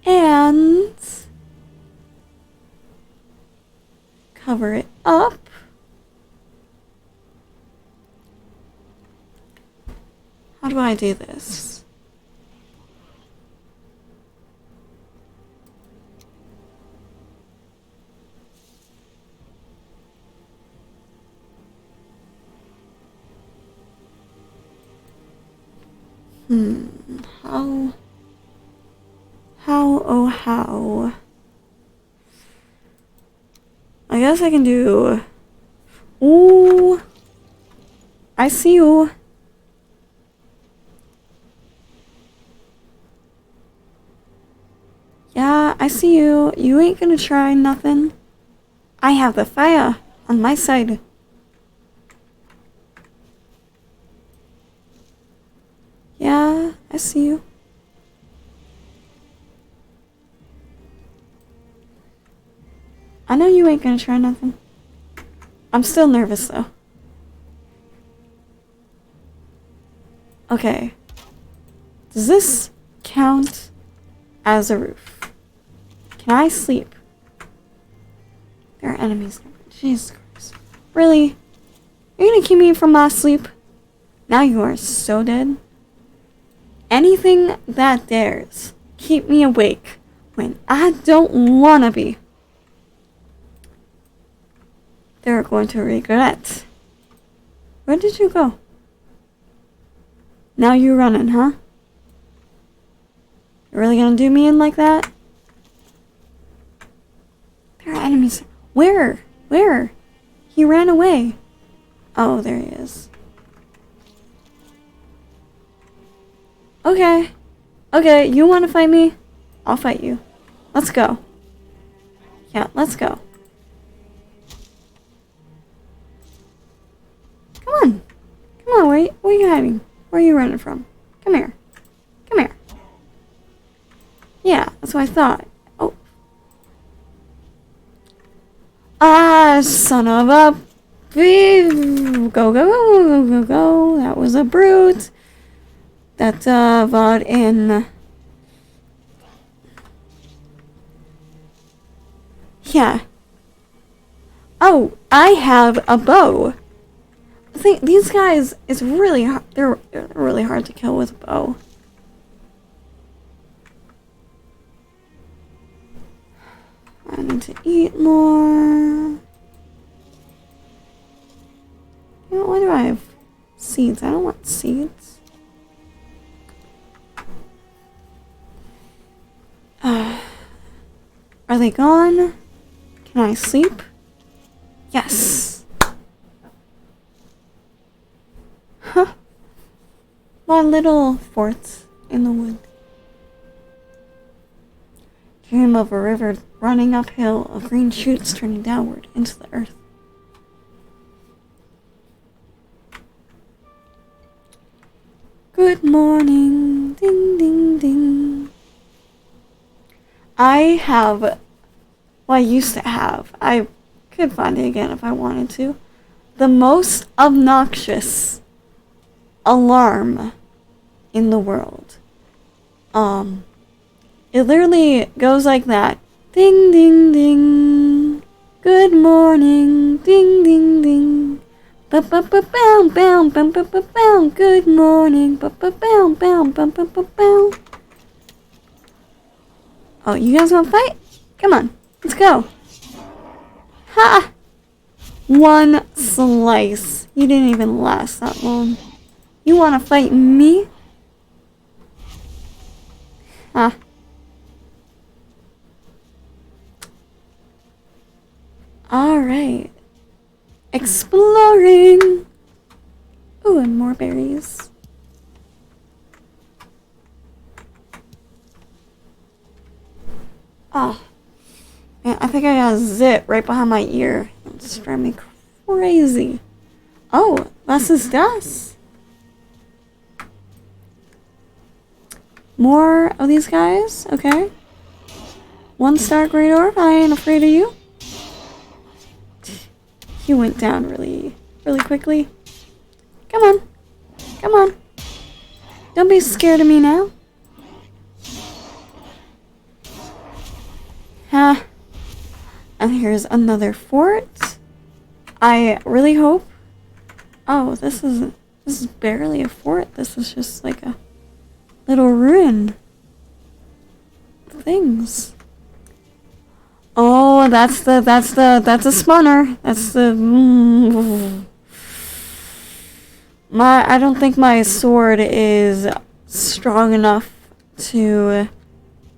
And cover it up. How do I do this? How? I guess I can do... Ooh. I see you. Yeah, I see you. You ain't gonna try nothing. I have the fire on my side. Yeah, I see you. I know you ain't gonna try nothing. I'm still nervous though. Okay. Does this count as a roof? Can I sleep? There are enemies. Jesus Christ. Really? You're gonna keep me from my sleep? Now you are so dead. Anything that dares keep me awake when I don't wanna be, they're going to regret. Where did you go? Now you're running, huh? You're really gonna do me in like that? There are enemies. Where? Where? He ran away. Oh, there he is. Okay. Okay, you want to fight me? I'll fight you. Let's go. Yeah, let's go. Come on. Come on, where are you hiding? Where are you running from? Come here. Come here. Yeah, that's what I thought. Oh. Ah, son of a... Go, go, go, go, go, go. That was a brute. That, var in... Yeah. Oh, I have a bow. I think these guys is really hard. They're really hard to kill with a bow. I need to eat more. You know, why do I have seeds? I don't want seeds. Are they gone? Can I sleep? Yes. Huh. My little fort in the wood. Dream of a river running uphill, of green shoots turning downward into the earth. Good morning, ding ding ding. I have, well, I used to have, I could find it again if I wanted to, the most obnoxious alarm in the world. It literally goes like that. Ding ding ding. Good morning. Ding ding ding. Good morning. Oh, you guys want to fight? Come on, let's go. Ha! One slice. You didn't even last that long. You want to fight me? Ha. Alright. Exploring. Ooh, and more berries. Oh. Man, I think I got a zit right behind my ear. It's driving me crazy. Oh, was ist das? More of these guys? Okay. 1-star Great Orb, I ain't afraid of you. He went down really quickly. Come on. Come on. Don't be scared of me now. Ha. And here's another fort. I really hope... Oh, this is barely a fort. This is just like a little ruin. Things. Oh, that's a spawner. That's the... I don't think my sword is strong enough to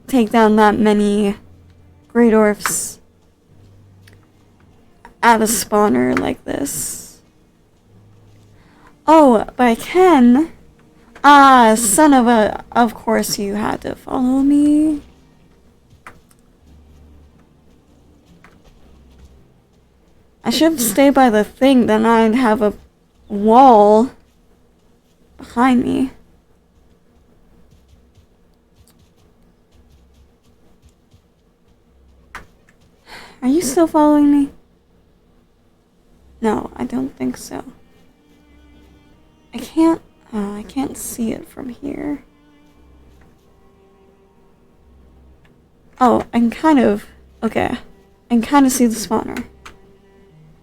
take down that many Great Orcs at a spawner like this. Oh, but I can. Ah, son of a... Of course you had to follow me. I should stay by the thing, then I'd have a wall behind me. Are you still following me? No, I don't think so. I can't see it from here. Oh, I can kind of... Okay. I can kind of see the spawner.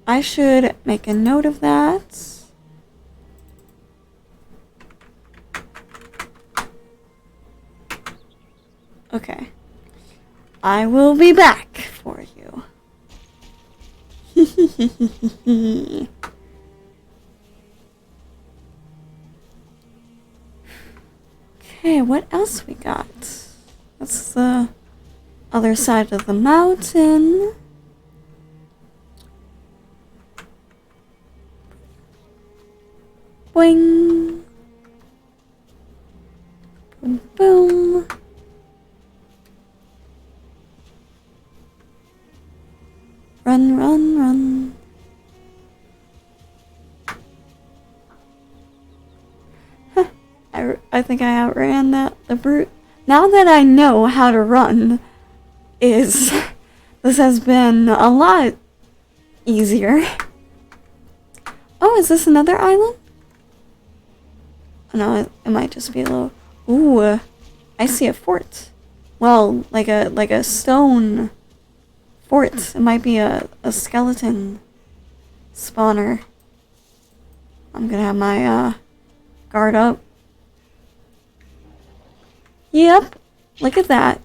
I should make a note of that. Okay. I will be back for you. Okay, what else we got? That's the other side of the mountain. Boing. Boom, boom. Run, run, run. Huh. I think I outran the brute. Now that I know how to run, this has been a lot easier. Oh, is this another island? Oh, no, it might just be a little... Ooh, I see a fort. Well, like a stone fort. It might be a skeleton spawner. I'm gonna have my guard up. Yep, look at that.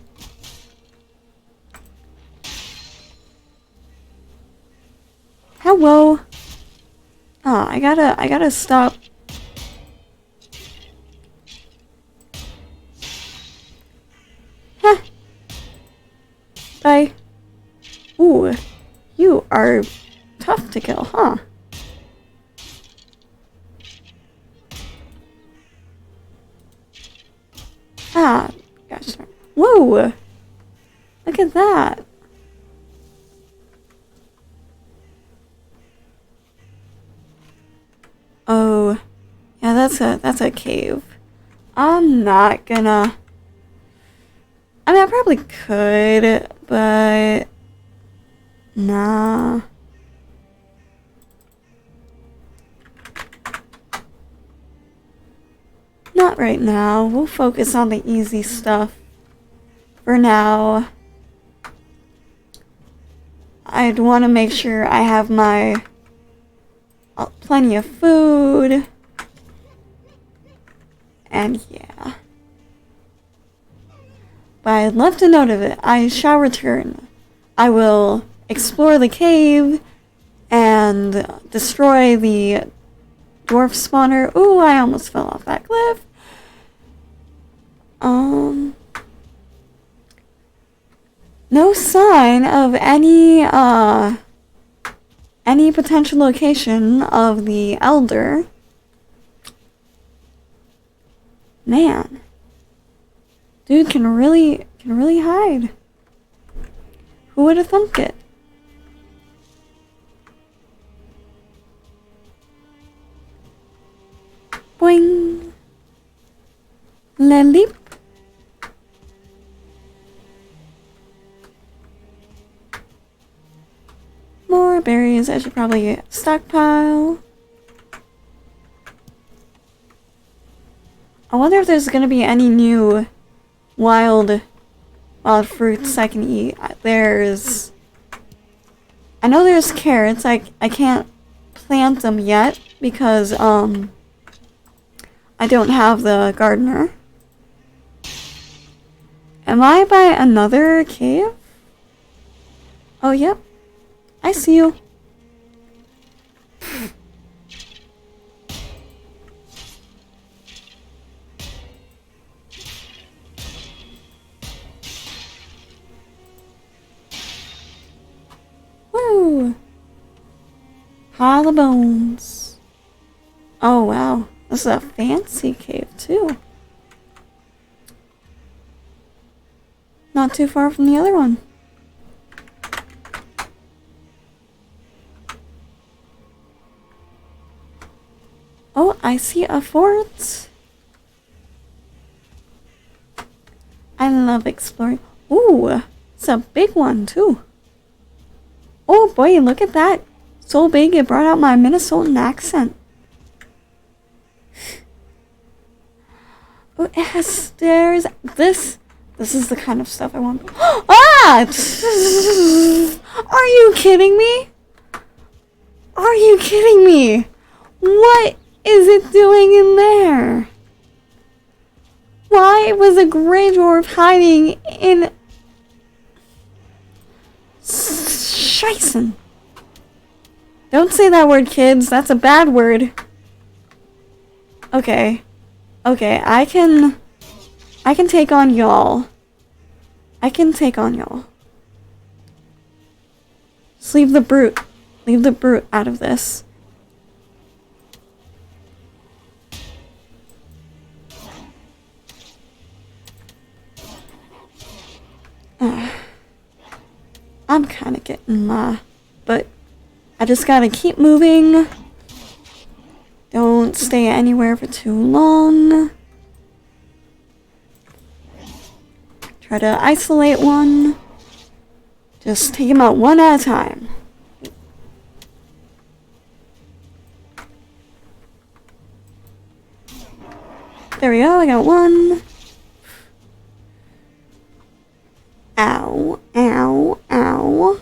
Hello. Oh, I gotta stop. Huh. Bye. Ooh, you are tough to kill, huh? Ah, gosh. Whoa! Look at that. Oh, yeah, that's a cave. I'm not gonna... I mean, I probably could, but... Nah. Not right now. We'll focus on the easy stuff for now. I'd want to make sure I have my plenty of food. And yeah. But I'd love to note of it. I shall return. I will explore the cave and destroy the dwarf spawner. Ooh, I almost fell off that cliff. No sign of any potential location of the elder. Man. Dude can really hide. Who would have thunk it? Boing. Leap. More berries. I should probably stockpile. I wonder if there's gonna be any new wild fruits I can eat. I know there's carrots. I can't plant them yet because I don't have the gardener. Am I by another cave? Oh, yep. I see you. Woo! Hollow bones. Oh, wow. This is a fancy cave, too. Not too far from the other one. Oh, I see a fort. I love exploring. Ooh, it's a big one, too. Oh boy, look at that. So big it brought out my Minnesotan accent. Oh, it has stairs. This is the kind of stuff I want. Ah! Are you kidding me? Are you kidding me? What is it doing in there? Why was a gray dwarf hiding in... Scheisse. Don't say that word, kids. That's a bad word. Okay. Okay, I can take on y'all. I can take on y'all. Just leave the brute. Leave the brute out of this. I'm kind of getting but I just gotta keep moving. Don't stay anywhere for too long. Try to isolate one. Just take him out one at a time. There we go, I got one. Ow, ow, ow.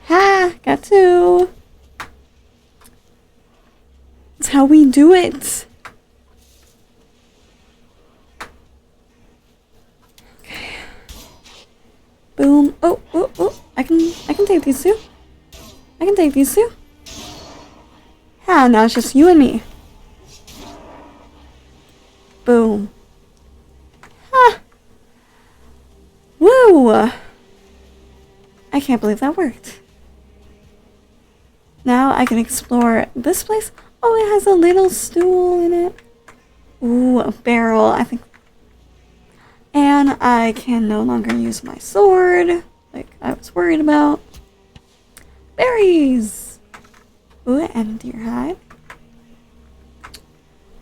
Ha! Got two. That's how we do it. Okay. Boom. Oh, oh, oh. I can take these two. I can take these two. Ah, now it's just you and me. Boom. Ha! Woo! I can't believe that worked. Now I can explore this place. Oh, it has a little stool in it. Ooh, a barrel, I think. And I can no longer use my sword, like I was worried about. Berries! Ooh, and a deer hide.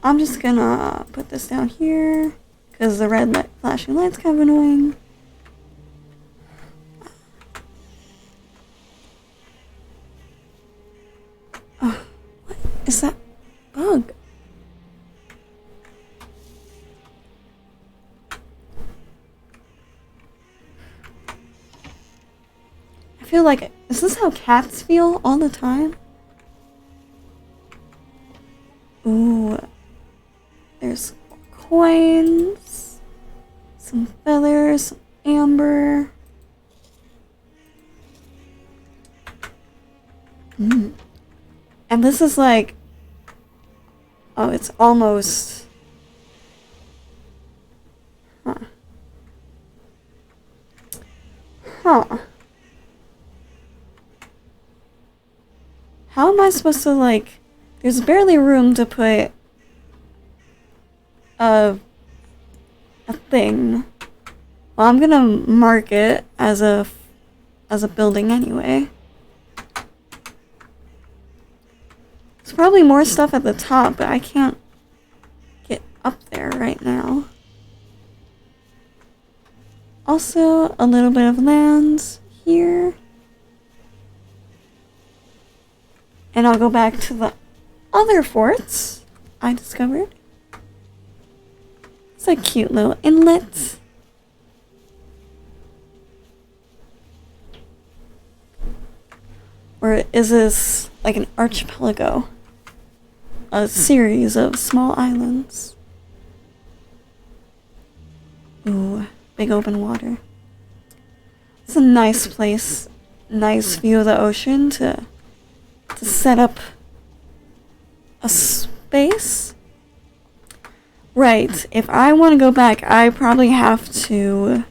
I'm just gonna put this down here, because the red light, flashing light's kind of annoying. Oh, what is that bug? feel like... Is this how cats feel all the time? Ooh. There's coins. Some feathers. Some amber. And this is like... Oh, it's almost... Huh. How am I supposed to, like... There's barely room to put... a thing. Well, I'm gonna mark it as a building anyway. There's probably more stuff at the top, but I can't get up there right now. Also, a little bit of land here. And I'll go back to the other forts I discovered. It's a cute little inlet. Or is this like an archipelago? A series of small islands. Ooh, big open water. It's a nice place. Nice view of the ocean to set up a space. Right, if I want to go back, I probably have to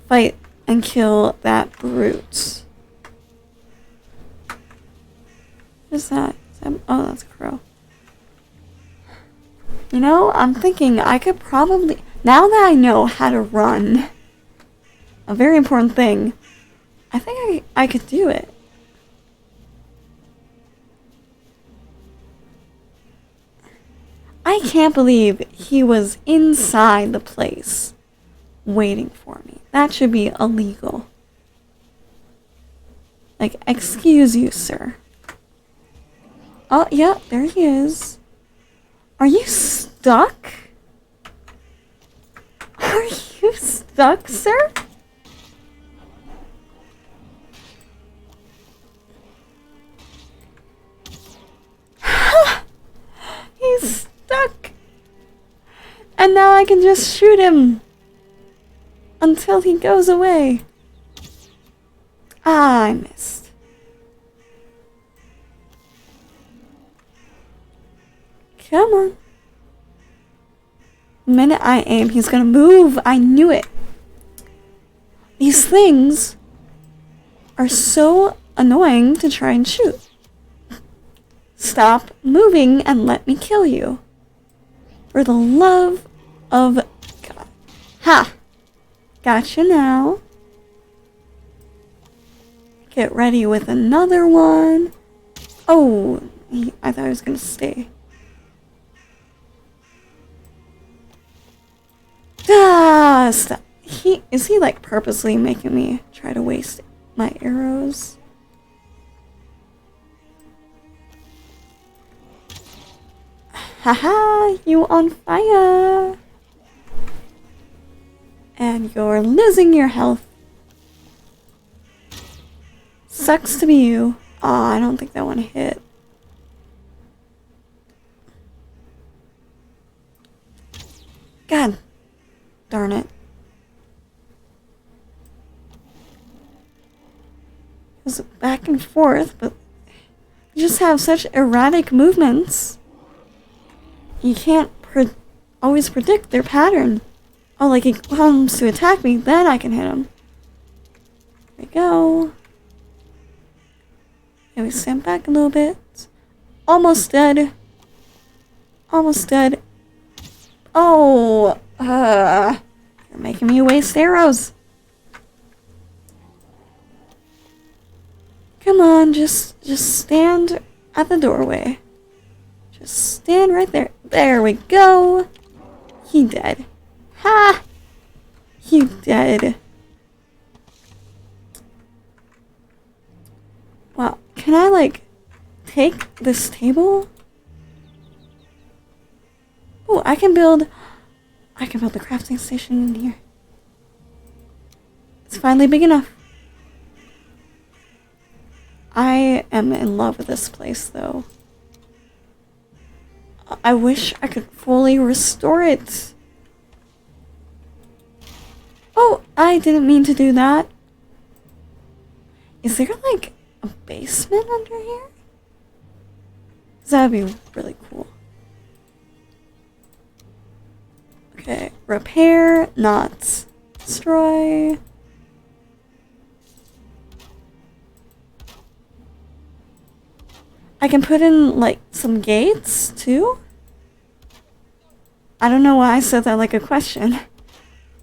fight and kill that brute. What is that? Oh, that's a crow. You know, I'm thinking I could probably... Now that I know how to run, a very important thing, I think I could do it. I can't believe he was inside the place waiting for me. That should be illegal. Like, excuse you, sir. Oh, yeah, there he is. Are you stuck? Are you stuck, sir? He's stuck. And now I can just shoot him until he goes away. Ah, I missed. Come on. The minute I aim, he's gonna move. I knew it. These things are so annoying to try and shoot. Stop moving and let me kill you. For the love of God. Ha! Gotcha now. Get ready with another one. Oh, I thought I was gonna stay. Ah, stop. Is he like purposely making me try to waste my arrows? Haha, you on fire. And you're losing your health. Sucks to be you. Aw, I don't think that one hit. God darn it. It was back and forth, but you just have such erratic movements. You can't always predict their pattern. Oh, like he comes to attack me, then I can hit him. There we go. Okay, we stand back a little bit. Almost dead. Almost dead. Oh, you're making me waste arrows. Come on, just stand at the doorway. Just stand right there. There we go. He dead. Ha! He dead. Wow, can I like take this table? Oh, I can build the crafting station in here. It's finally big enough. I am in love with this place, though. I wish I could fully restore it. Oh, I didn't mean to do that. Is there, like, a basement under here? 'Cause that'd be really cool. Okay, repair, not destroy. I can put in, like, some gates, too? I don't know why I said that like a question.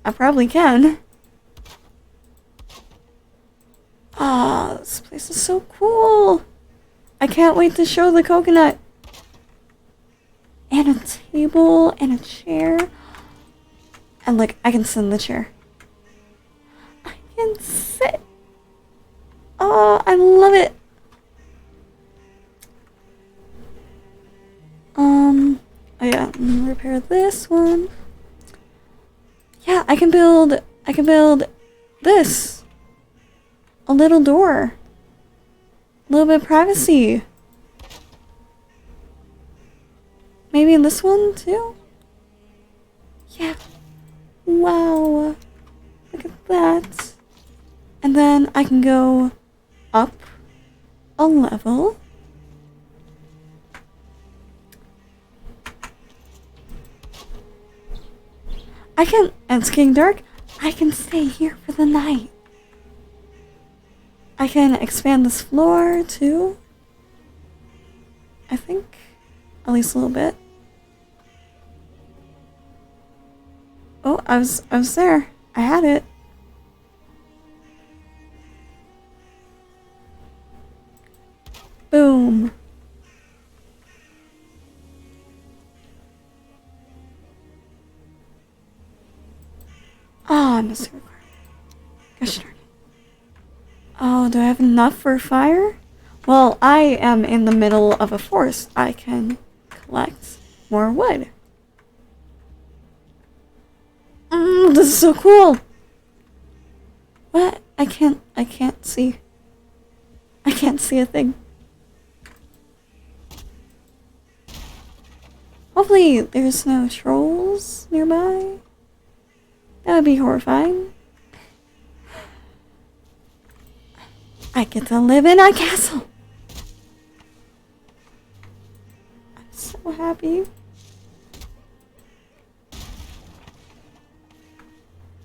I probably can. Ah, this place is so cool. I can't wait to show the coconut. And a table and a chair. And, like, I can sit in the chair. I can sit. Oh, I love it. Oh yeah, repair this one. Yeah, I can build this. A little door. A little bit of privacy. Maybe this one too? Yeah. Wow. Look at that. And then I can go up a level. And it's getting dark, I can stay here for the night. I can expand this floor too. I think, at least a little bit. Oh, I was there. I had it. Boom. Oh, I missed the record. Gosh darn it. Oh, do I have enough for fire? Well, I am in the middle of a forest. I can collect more wood. This is so cool. What? I can't see. I can't see a thing. Hopefully there's no trolls nearby. That would be horrifying. I get to live in a castle. I'm so happy.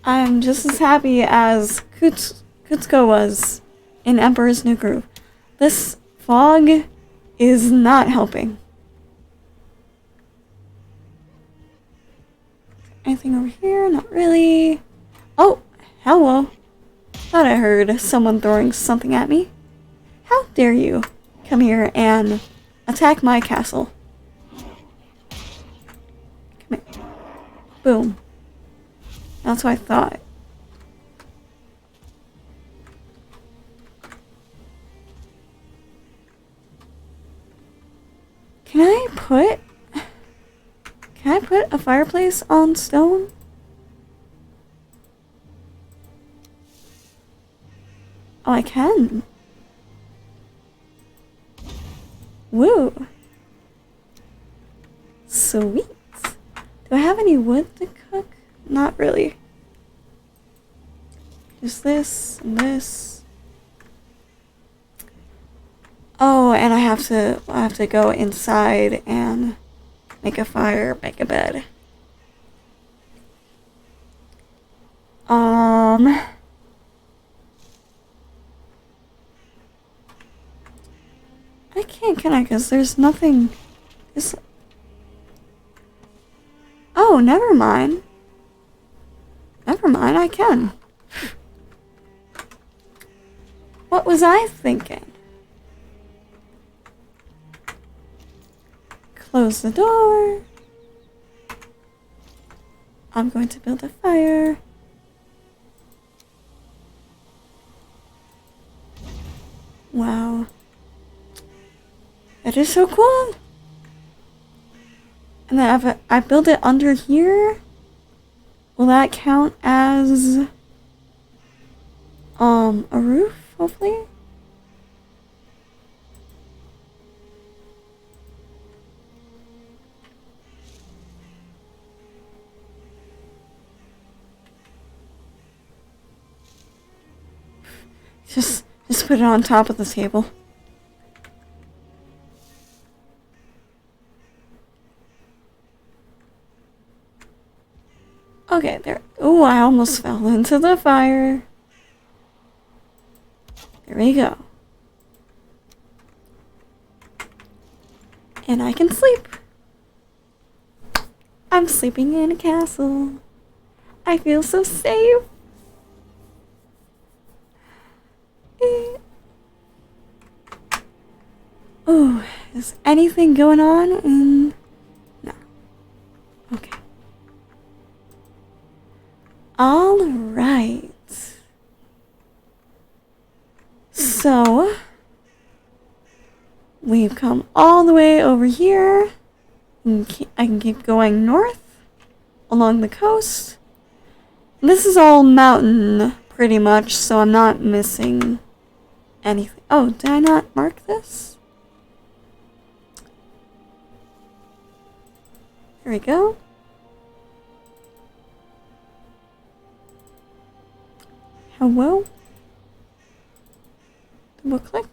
I'm just as happy as Kutsuko was in Emperor's New Groove. This fog is not helping. Anything over here? Not really. Oh, hello. Thought I heard someone throwing something at me. How dare you come here and attack my castle? Come here. Boom. That's what I thought. Can I put a fireplace on stone? Oh, I can. Woo. Sweet. Do I have any wood to cook? Not really. Just this and this. Oh, and I have to go inside and make a fire, make a bed. I can't, can I? Because there's nothing. Oh, never mind. Never mind, I can. What was I thinking? Close the door. I'm going to build a fire. Wow. That is so cool. And then I built it under here. Will that count as a roof, hopefully? Just put it on top of the table. Okay, there. Oh, I almost fell into the fire. There we go. And I can sleep. I'm sleeping in a castle. I feel so safe. Oh, is anything going on? No. Okay. All right. So, we've come all the way over here. And I can keep going north along the coast. And this is all mountain, pretty much, so I'm not missing anything. Oh, did I not mark this? There we go. Hello? Double click.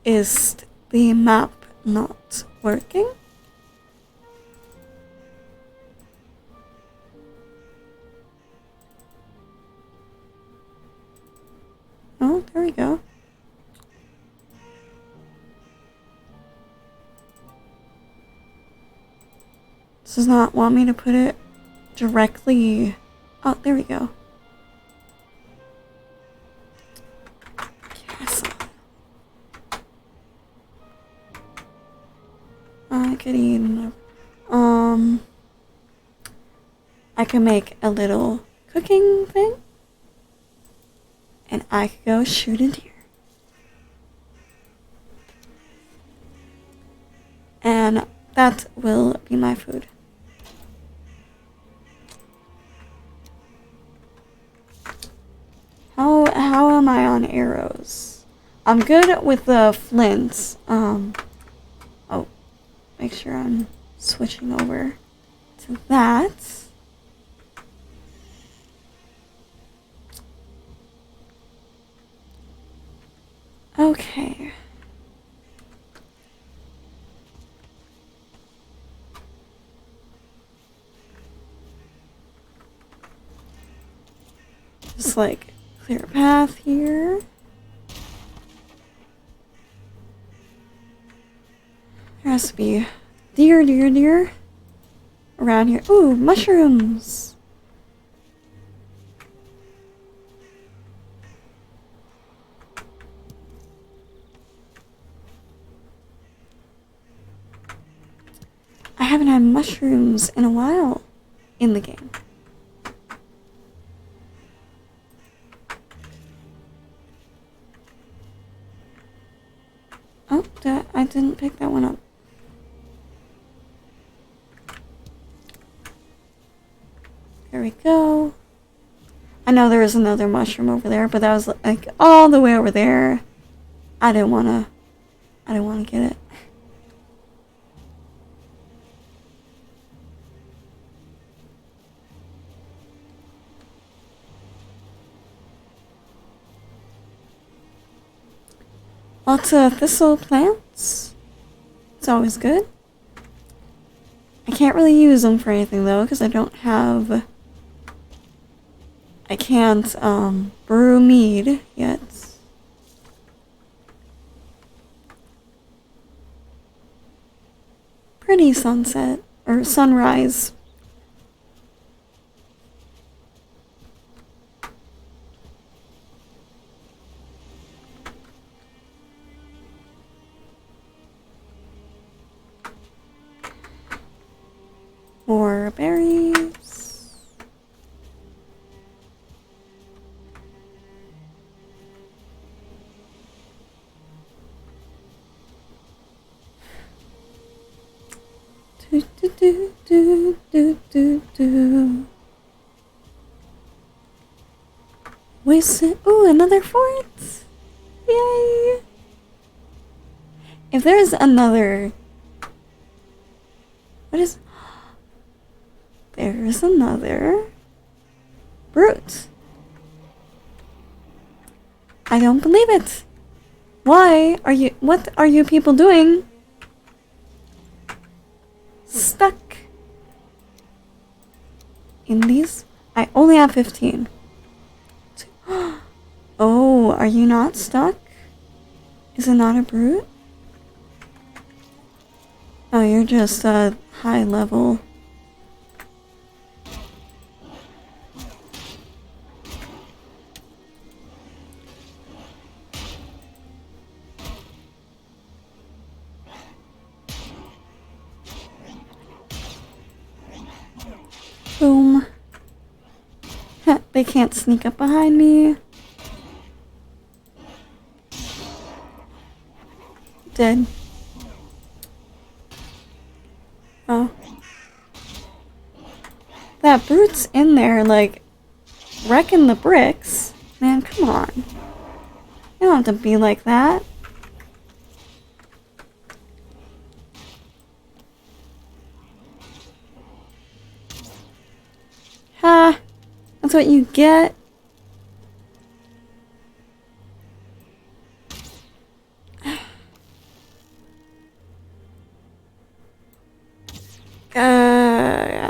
Is the map not working? Oh, there we go. Does not want me to put it directly. Oh, there we go. Castle. I could eat another. I can make a little cooking thing. And I could go shoot a deer. And that will be my food. How am I on arrows? I'm good with the flints. Oh, make sure I'm switching over to that. Okay. Just like clear a path here. There has to be deer around here. Ooh, mushrooms. I haven't had mushrooms in a while in the game. Oh, I didn't pick that one up. There we go. I know there is another mushroom over there, but that was like all the way over there. I didn't wanna get it. Lots of thistle plants. It's always good. I can't really use them for anything though, because I don't have... I can't brew mead yet. Pretty sunset, or sunrise. More berries. Do do do do do do do. Ooh, another fort! Yay! If there's another What is... There's another brute. I don't believe it. Why are you... What are you people doing? Stuck. In these... I only have 15. Oh, are you not stuck? Is it not a brute? Oh, you're just a high level. Boom. They can't sneak up behind me. Dead. Oh. That brute's in there, like, wrecking the bricks. Man, come on. You don't have to be like that. Ha! That's what you get.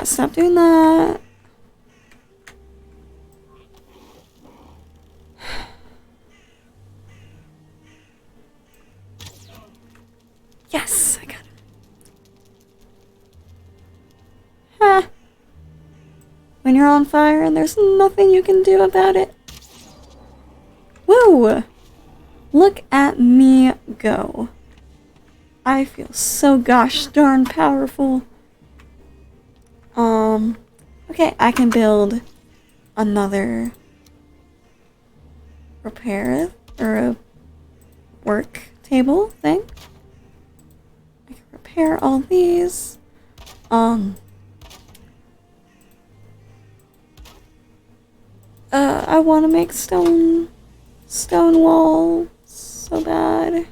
Stop doing that. Yes, I got it. Ha! When you're on fire, there's nothing you can do about it. Woo! Look at me go. I feel so gosh darn powerful. Okay, I can build another repair or a work table thing. I can repair all these. I want to make stone wall so bad.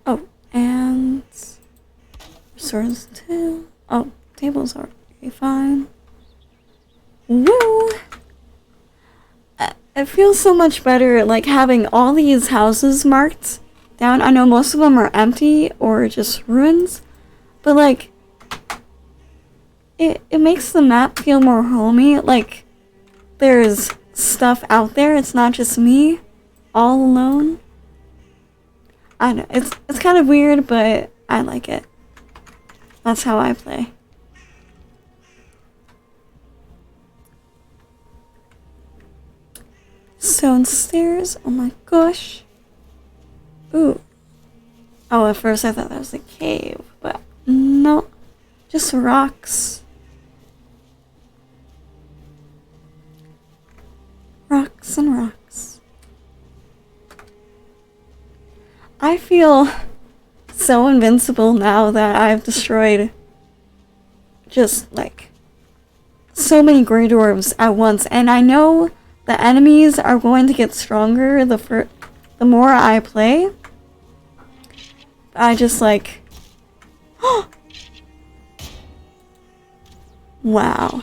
Oh, and resource too. Oh, tables are very fine. Woo! It feels so much better, like, having all these houses marked down. I know most of them are empty or just ruins, but, like, it makes the map feel more homey. Like, there's stuff out there. It's not just me all alone. I know, it's kind of weird, but I like it. That's how I play. Stone stairs, oh my gosh. Ooh. Oh, at first I thought that was a cave, but no. Just rocks. Rocks and rocks. I feel so invincible now that I've destroyed just, like, so many Grey Dwarves at once. And I know the enemies are going to get stronger the more I play. I just, like... Wow.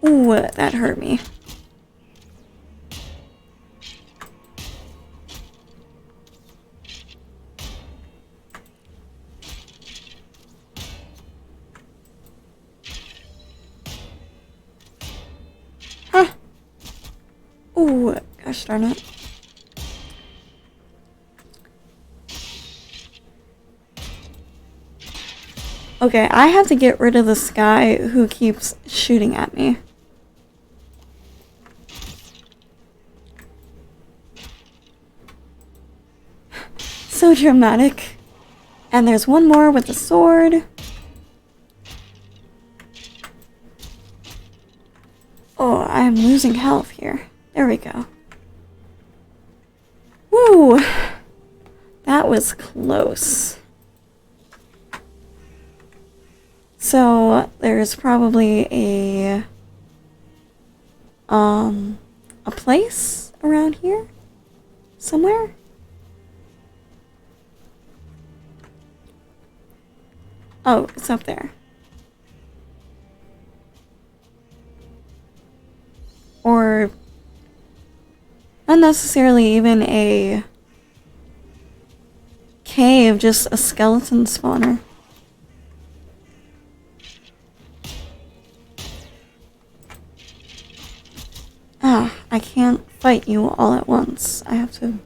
Ooh, that hurt me. Huh. Ooh, gosh darn it. Okay, I have to get rid of this guy who keeps shooting at me. So dramatic. And there's one more with the sword. Oh, I'm losing health here. There we go. Woo! That was close. So there's probably a place around here somewhere. Oh, it's up there. Or not necessarily even a cave, just a skeleton spawner. Ah, I can't fight you all at once. I have to...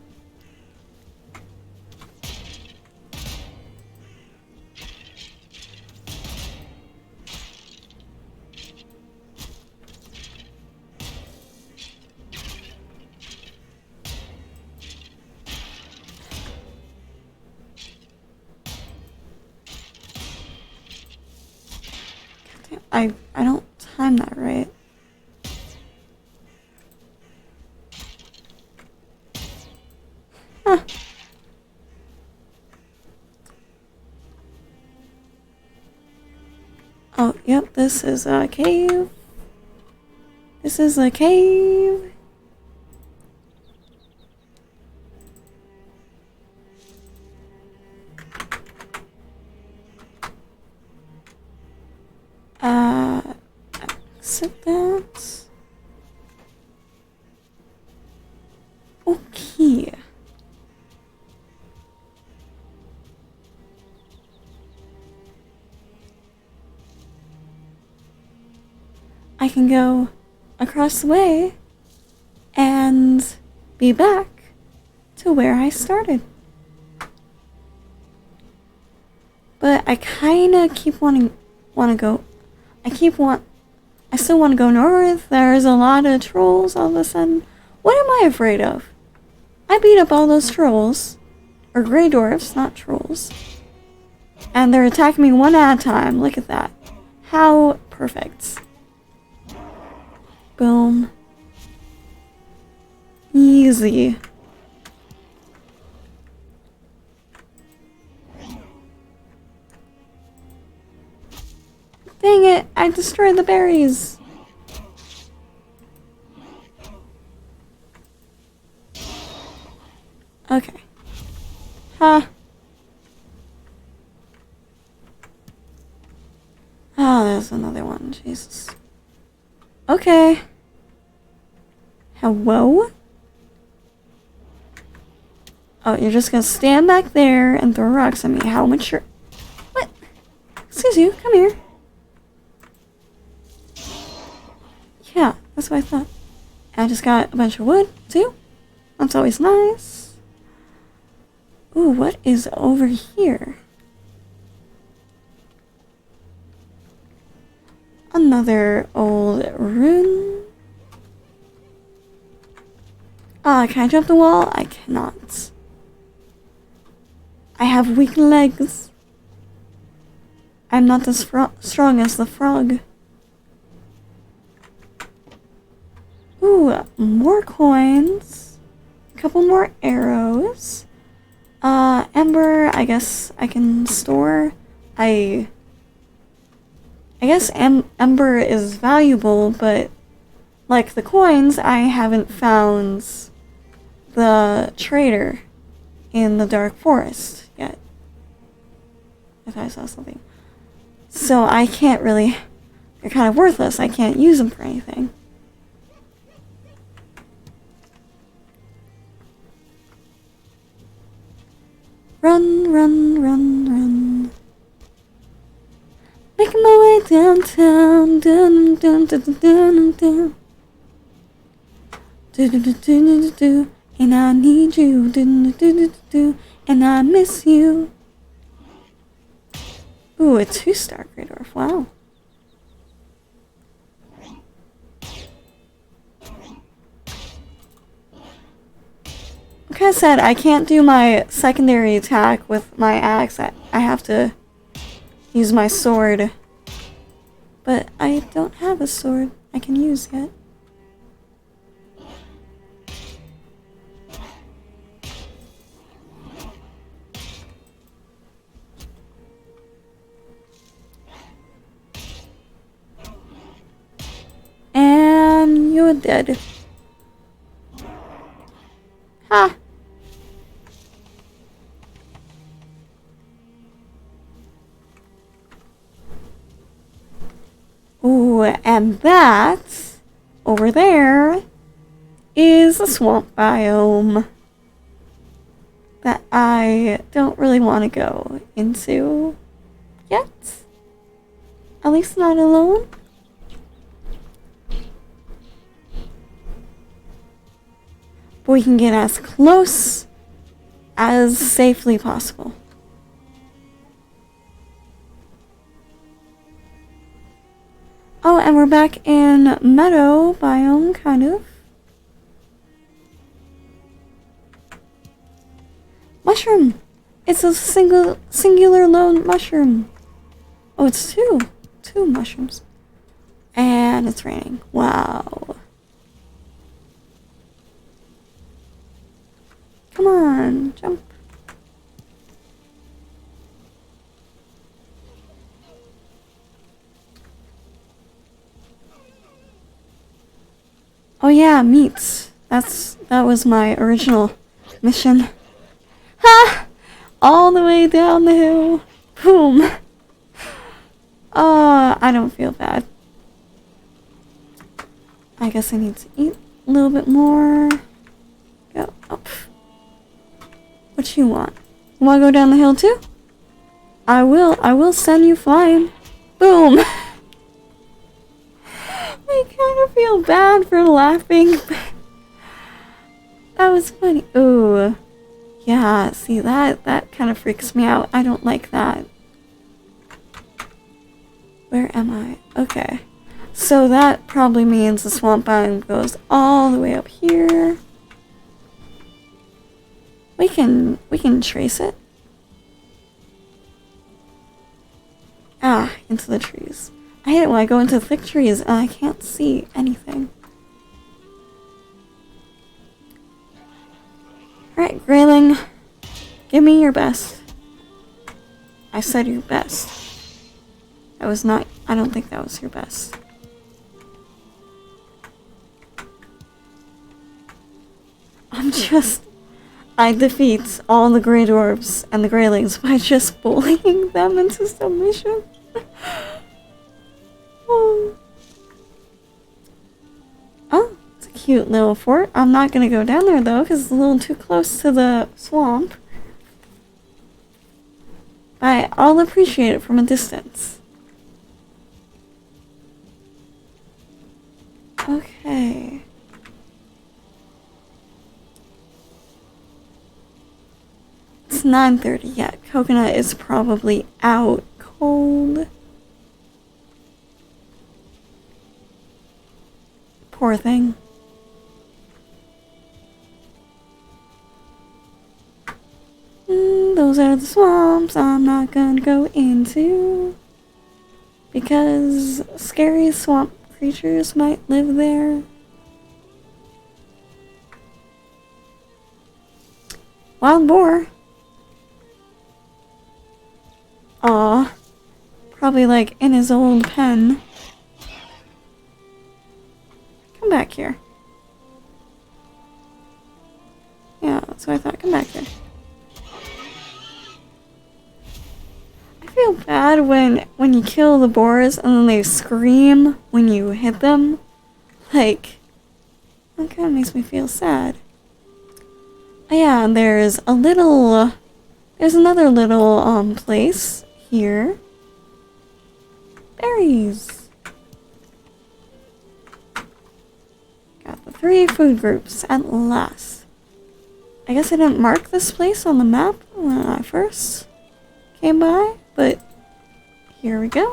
I don't time that right. Huh. Oh, yep, this is a cave. This is a cave. Exit that. Okay. I can go across the way and be back to where I started. But I kinda keep wanna go. I still want to go north. There's a lot of trolls all of a sudden. What am I afraid of? I beat up all those trolls. Or grey dwarfs, not trolls. And they're attacking me one at a time. Look at that. How perfect. Boom. Easy. Dang it, I destroyed the berries. Okay. Huh. Oh, there's another one. Jesus. Okay. Hello? Oh, you're just gonna stand back there and throw rocks at me. How mature? What? Excuse you, come here. Yeah, that's what I thought. I just got a bunch of wood, too. That's always nice. Ooh, what is over here? Another old rune. Can I jump the wall? I cannot. I have weak legs. I'm not as strong as the frog. Ooh, more coins. A couple more arrows. Ember, I guess I can store. I guess Ember is valuable, but like the coins, I haven't found the trader in the Dark Forest yet. If I saw something. So I can't really... They're kind of worthless. I can't use them for anything. Run, run, run, run. Making my way downtown. Dun, dun, dun, dun, dun, dun. Do, do, do, do, do, do. And I need you. Do, do, do, do, do. And I miss you. Ooh, a 2-star Grey Dwarf. Wow. Like I said, I can't do my secondary attack with my axe. I have to use my sword. But I don't have a sword I can use yet. dead. Ha! Ooh, and that over there is a swamp biome that I don't really want to go into yet. At least not alone. But we can get as close as safely possible. Oh, and we're back in meadow biome, kind of. Mushroom! It's a singular lone mushroom. Oh, it's two. Two mushrooms. And it's raining. Wow. Come on, jump. Oh yeah, meats. That was my original mission. Ha! All the way down the hill. Boom. I don't feel bad. I guess I need to eat a little bit more. Go up. What you want? You wanna go down the hill too? I will send you flying. Boom! I kind of feel bad for laughing, but that was funny. Ooh. Yeah, see that kind of freaks me out. I don't like that. Where am I? Okay. So that probably means the swamp biome goes all the way up here. We can trace it. Ah, into the trees. I hate it when I go into thick trees and I can't see anything. Alright, Grayling. Give me your best. I said your best. That was not... I don't think that was your best. I defeat all the Grey Dwarves and the Greylings by just bullying them into submission. Oh, it's a cute little fort. I'm not gonna go down there though, because it's a little too close to the swamp. But I'll appreciate it from a distance. Okay. It's 9:30 yet. Coconut is probably out cold. Poor thing. Those are the swamps I'm not gonna go into. Because scary swamp creatures might live there. Wild boar. Aw. Probably like in his old pen. Come back here. Yeah, that's what I thought. Come back here. I feel bad when you kill the boars and then they scream when you hit them. Like, that kind of makes me feel sad. Oh yeah, and there's another little place here. Berries. Got the 3 food groups at last. I guess I didn't mark this place on the map when I first came by, but here we go.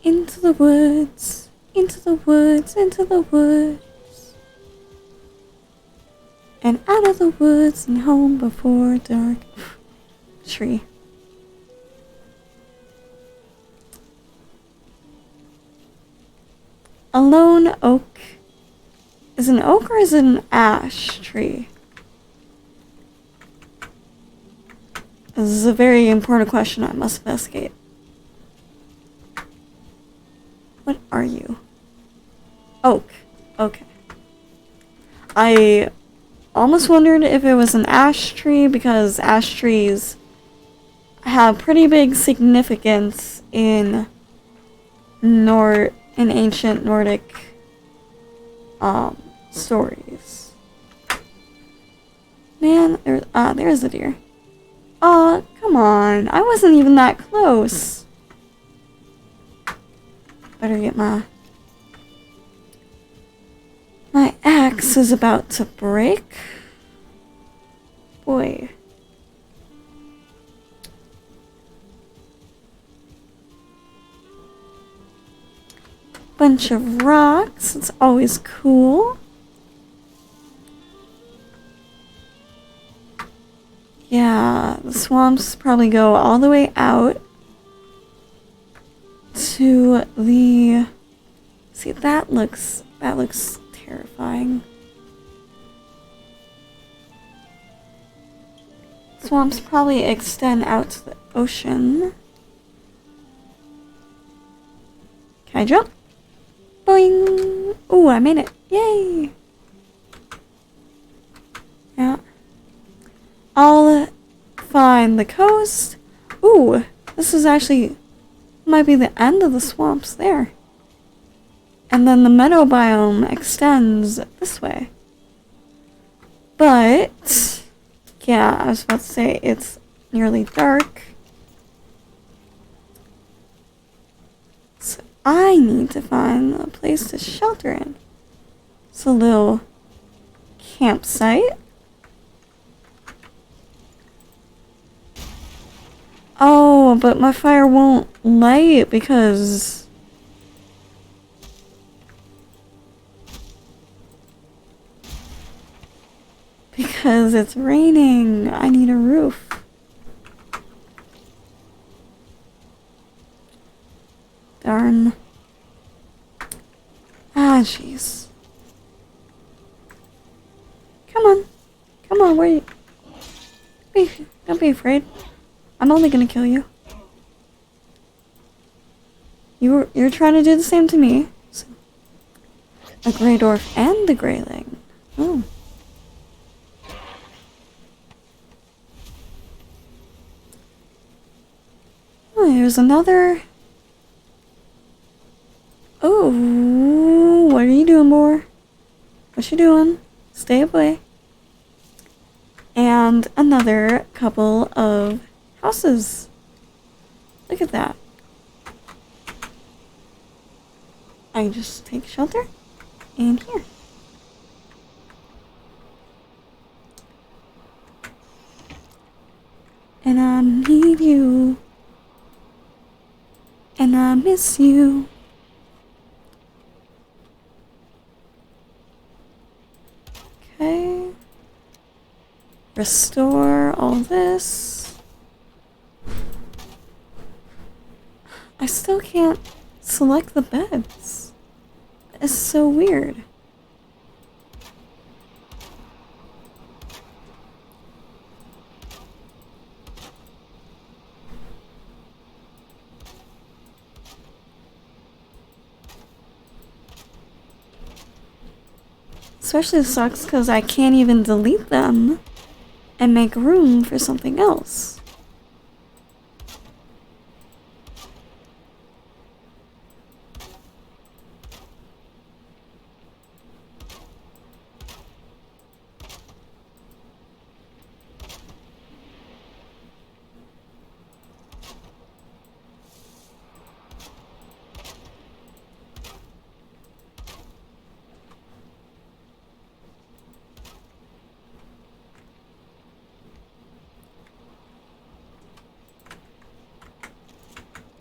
Into the woods, into the woods, into the woods. And out of the woods and home before dark. Tree. A lone oak Is it an oak or is it an ash tree? This is a very important question I must investigate. What are you? Oak. Okay. I almost wondered if it was an ash tree because ash trees have pretty big significance in ancient Nordic stories. Man, there's a deer. Oh, come on. I wasn't even that close. Better get my axe is about to break. Boy. Bunch of rocks. It's always cool. Yeah, the swamps probably go all the way out to the... See, that looks terrifying. Swamps probably extend out to the ocean. Can I jump? Boing! Ooh, I made it. Yay! Yeah. I'll find the coast. Ooh, this is actually... might be the end of the swamps there. And then the meadow biome extends this way. But... yeah, I was about to say it's nearly dark. So I need to find a place to shelter in. It's a little campsite. Oh, but my fire won't light because... because it's raining. I need a roof. Darn. Ah, jeez. Come on. Come on, wait. Don't be afraid. I'm only gonna kill you. You're trying to do the same to me. So. A grey dwarf and the greyling. Oh. Oh, here's another. Oh, what are you doing, boy? What you doing? Stay away. And another couple of houses. Look at that. I can just take shelter in here. And I need you. And I miss you. Okay. Restore all this. I still can't select the beds. It's so weird. Especially sucks because I can't even delete them and make room for something else.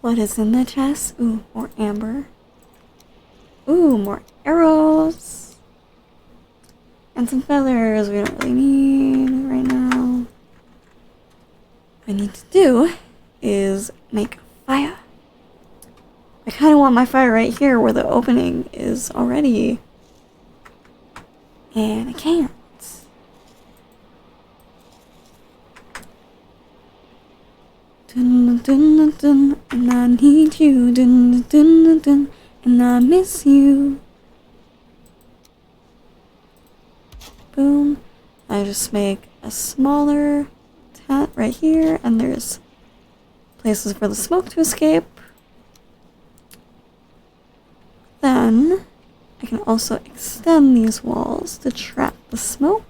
What is in the chest? Ooh, more amber. Ooh, more arrows. And some feathers we don't really need right now. What I need to do is make a fire. I kind of want my fire right here where the opening is already And I can't. Dun, dun, dun, dun, and I need you. Dun, dun, dun, dun, and I miss you. Boom. I just make a smaller tent right here, and there's places for the smoke to escape. Then I can also extend these walls to trap the smoke.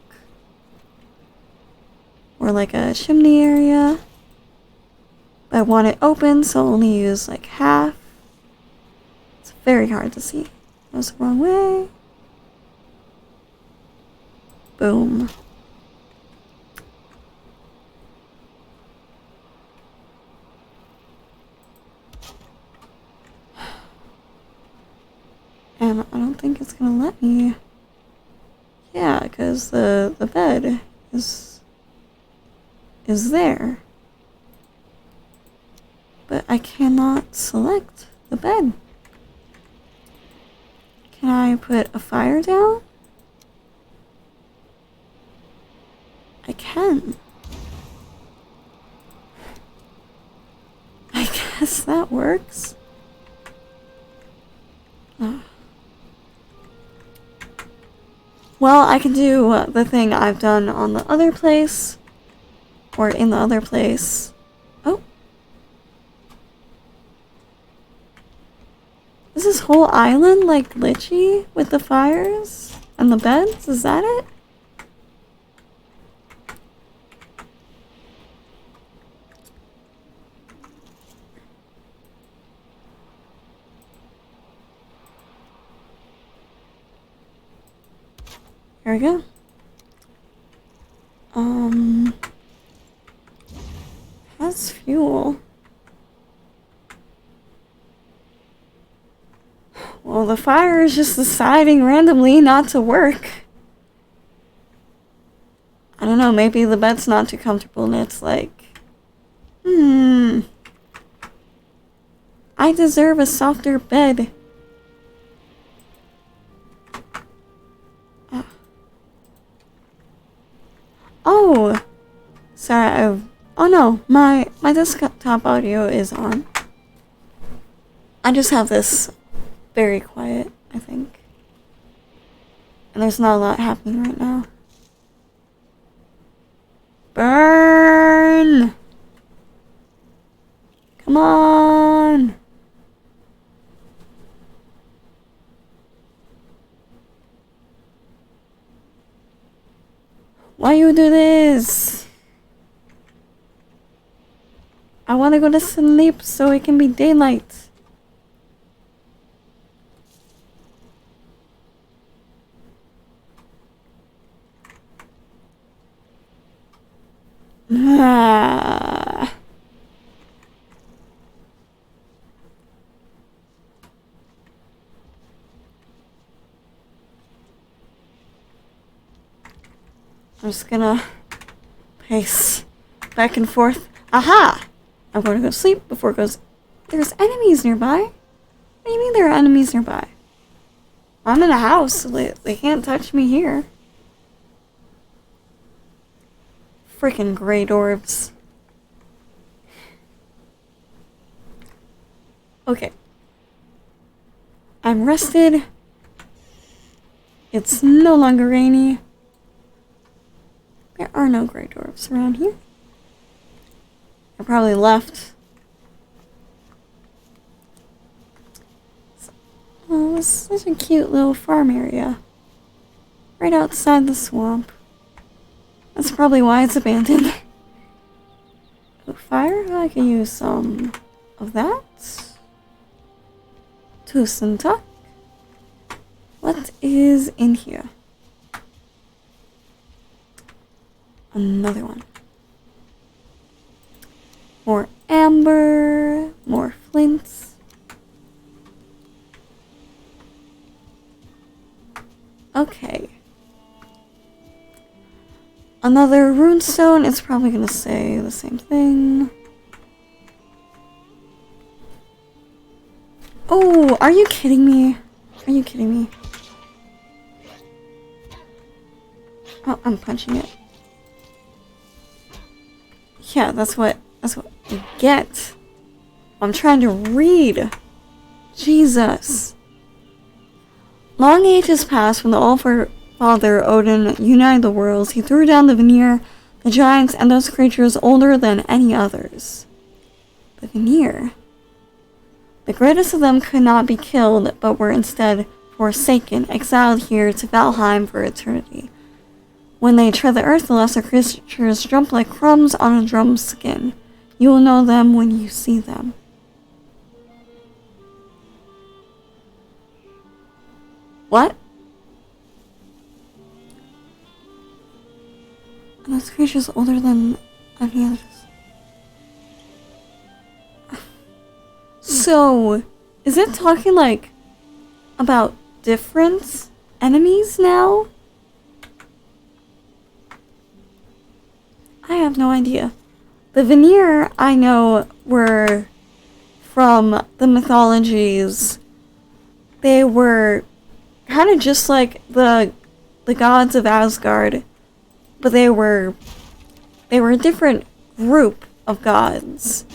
Or like a chimney area. I want it open, so I'll only use like half. It's very hard to see. Goes the wrong way. Boom. And I don't think it's gonna let me. Yeah, because the bed is there. But I cannot select the bed. Can I put a fire down? I can. I guess that works. Well, I can do the thing I've done on the other place. Or in the other place. Oh. Is this whole island like glitchy with the fires and the beds? Is that it? Here we go. Has fuel. Well, the fire is just deciding randomly not to work. I don't know, maybe the bed's not too comfortable and it's like, I deserve a softer bed. Oh! Sorry, oh no, my desktop audio is on. I just have this very quiet, I think. And there's not a lot happening right now. Burn! Come on! Why you do this? I want to go to sleep so it can be daylight. Ah. I'm just gonna pace back and forth. Aha! I'm going to go to sleep before it goes. There's enemies nearby? What do you mean there are enemies nearby? I'm in a house. So they can't touch me here. Freaking gray dwarves. Okay. I'm rested. It's no longer rainy. There are no gray dwarves around here. I probably left. Oh, this is such a cute little farm area. Right outside the swamp. That's probably why it's abandoned. Oh, fire? I can use some of that. Tusen tak. What is in here? Another one. More amber, more flints. Okay. Another runestone. It's probably gonna say the same thing. Oh, are you kidding me? Are you kidding me? Oh, I'm punching it. Yeah, that's what you get. I'm trying to read. Jesus. Long ages passed when the All-Father Odin united the worlds. He threw down the Vanir, the giants, and those creatures older than any others. The Vanir. The greatest of them could not be killed, but were instead forsaken, exiled here to Valheim for eternity. When they tread the earth, the lesser creatures jump like crumbs on a drum skin. You will know them when you see them. What? And those creatures older than any others. So, is it talking like about different enemies now? I have no idea. The Vanir, I know, were from the mythologies. They were kind of just like the gods of Asgard, but they were a different group of gods.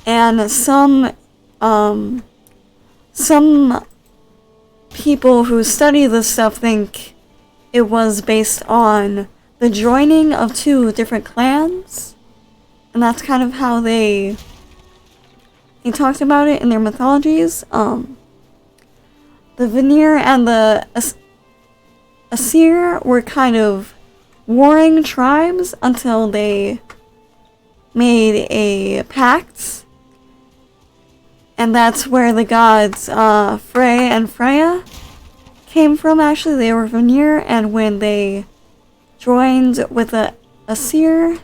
And some people who study this stuff think it was based on the joining of two different clans, and that's kind of how they talked about it in their mythologies. The Vanir and the Aesir were kind of warring tribes until they made a pact, and that's where the gods Frey and Freya came from. Actually, they were Vanir, and when they joined with the Aesir,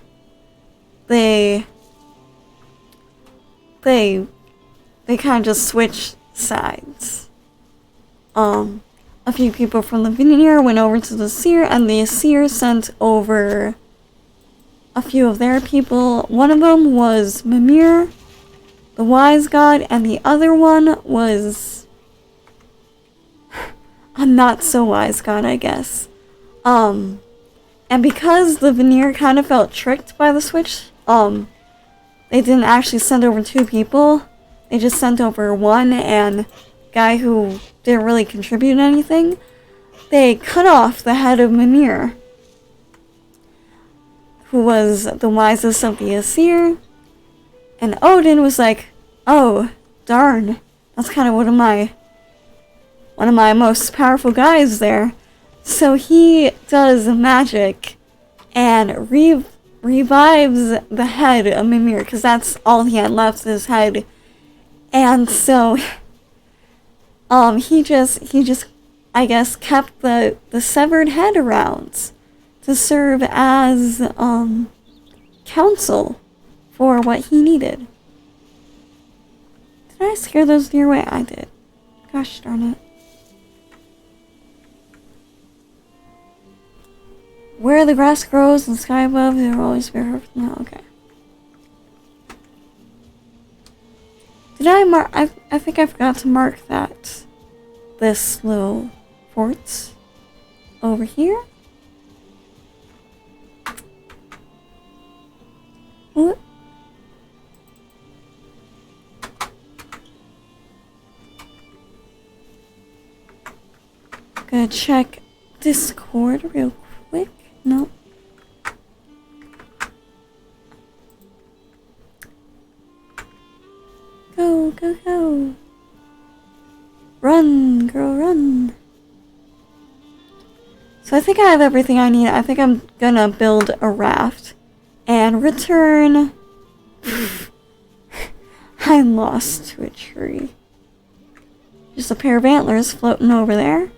they kind of just switched sides. A few people from the Vanir went over to the Aesir, and the Aesir sent over a few of their people. One of them was Mimir, the wise god, and the other one was a not so wise god, I guess. And because the Vanir kind of felt tricked by the switch, they didn't actually send over two people. They just sent over one, and guy who didn't really contribute anything. They cut off the head of Mimir, who was the wisest of the Aesir. And Odin was like, oh, darn, that's kind of one of my most powerful guys there. So he does magic and revives the head of Mimir, because that's all he had left, his head. And so he just I guess kept the severed head around to serve as counsel for what he needed. Did I scare those deer away? I did. Gosh darn it. Where the grass grows and the sky above, there will always be a no, okay. Did I mark? I think I forgot to mark that. This little fort over here. What? Gonna check Discord real quick. No. Go, go, go. Run, girl, run. So I think I have everything I need. I think I'm gonna build a raft and return. I'm lost to a tree. Just a pair of antlers floating over there.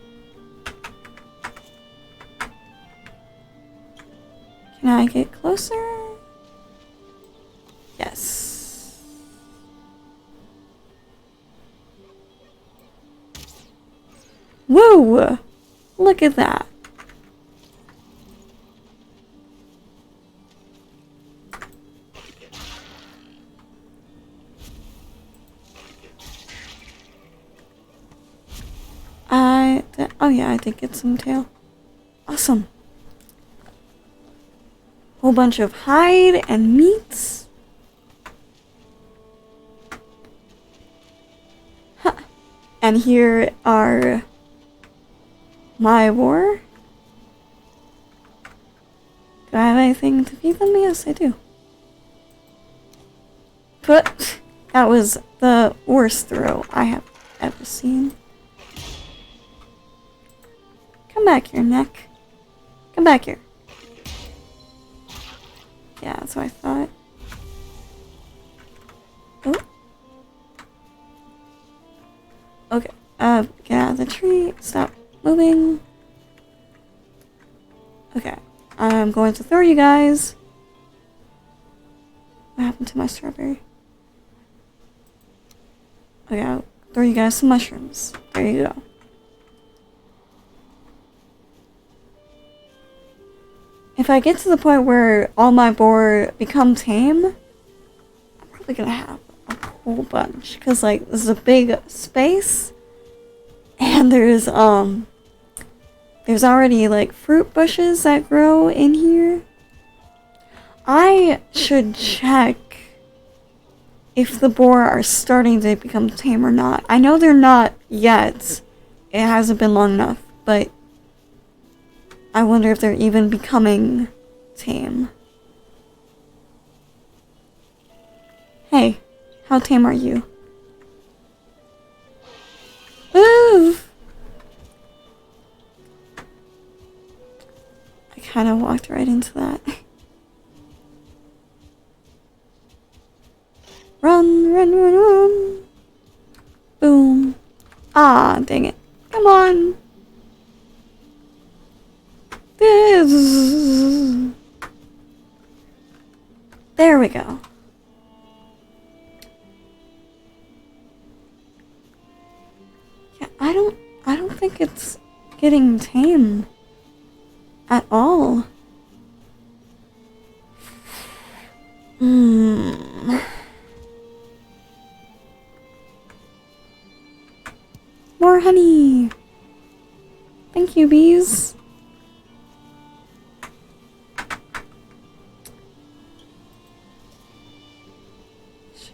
Can I get closer? Yes. Whoa! Look at that. Oh yeah, I did get some tail. Awesome. whole bunch of hide and meats. Huh. And here are my boar. Do I have anything to feed them? Yes, I do. But that was the worst throw I have ever seen. Come back here, Neck. Come back here. Yeah, that's what I thought. Oh. Okay. Get out of the tree. Stop moving. Okay. I'm going to throw you guys. What happened to my strawberry? Okay, I'll throw you guys some mushrooms. There you go. If I get to the point where all my boar become tame, I'm probably gonna have a whole bunch. Because, like, this is a big space. And there's already, like, fruit bushes that grow in here. I should check if the boar are starting to become tame or not. I know they're not yet. It hasn't been long enough, but I wonder if they're even becoming tame. Hey, how tame are you? Move! I kind of walked right into that. Run, run, run, run. Boom. Ah, dang it. Come on. There we go. Yeah, I don't think it's getting tame at all. More honey. Thank you, bees.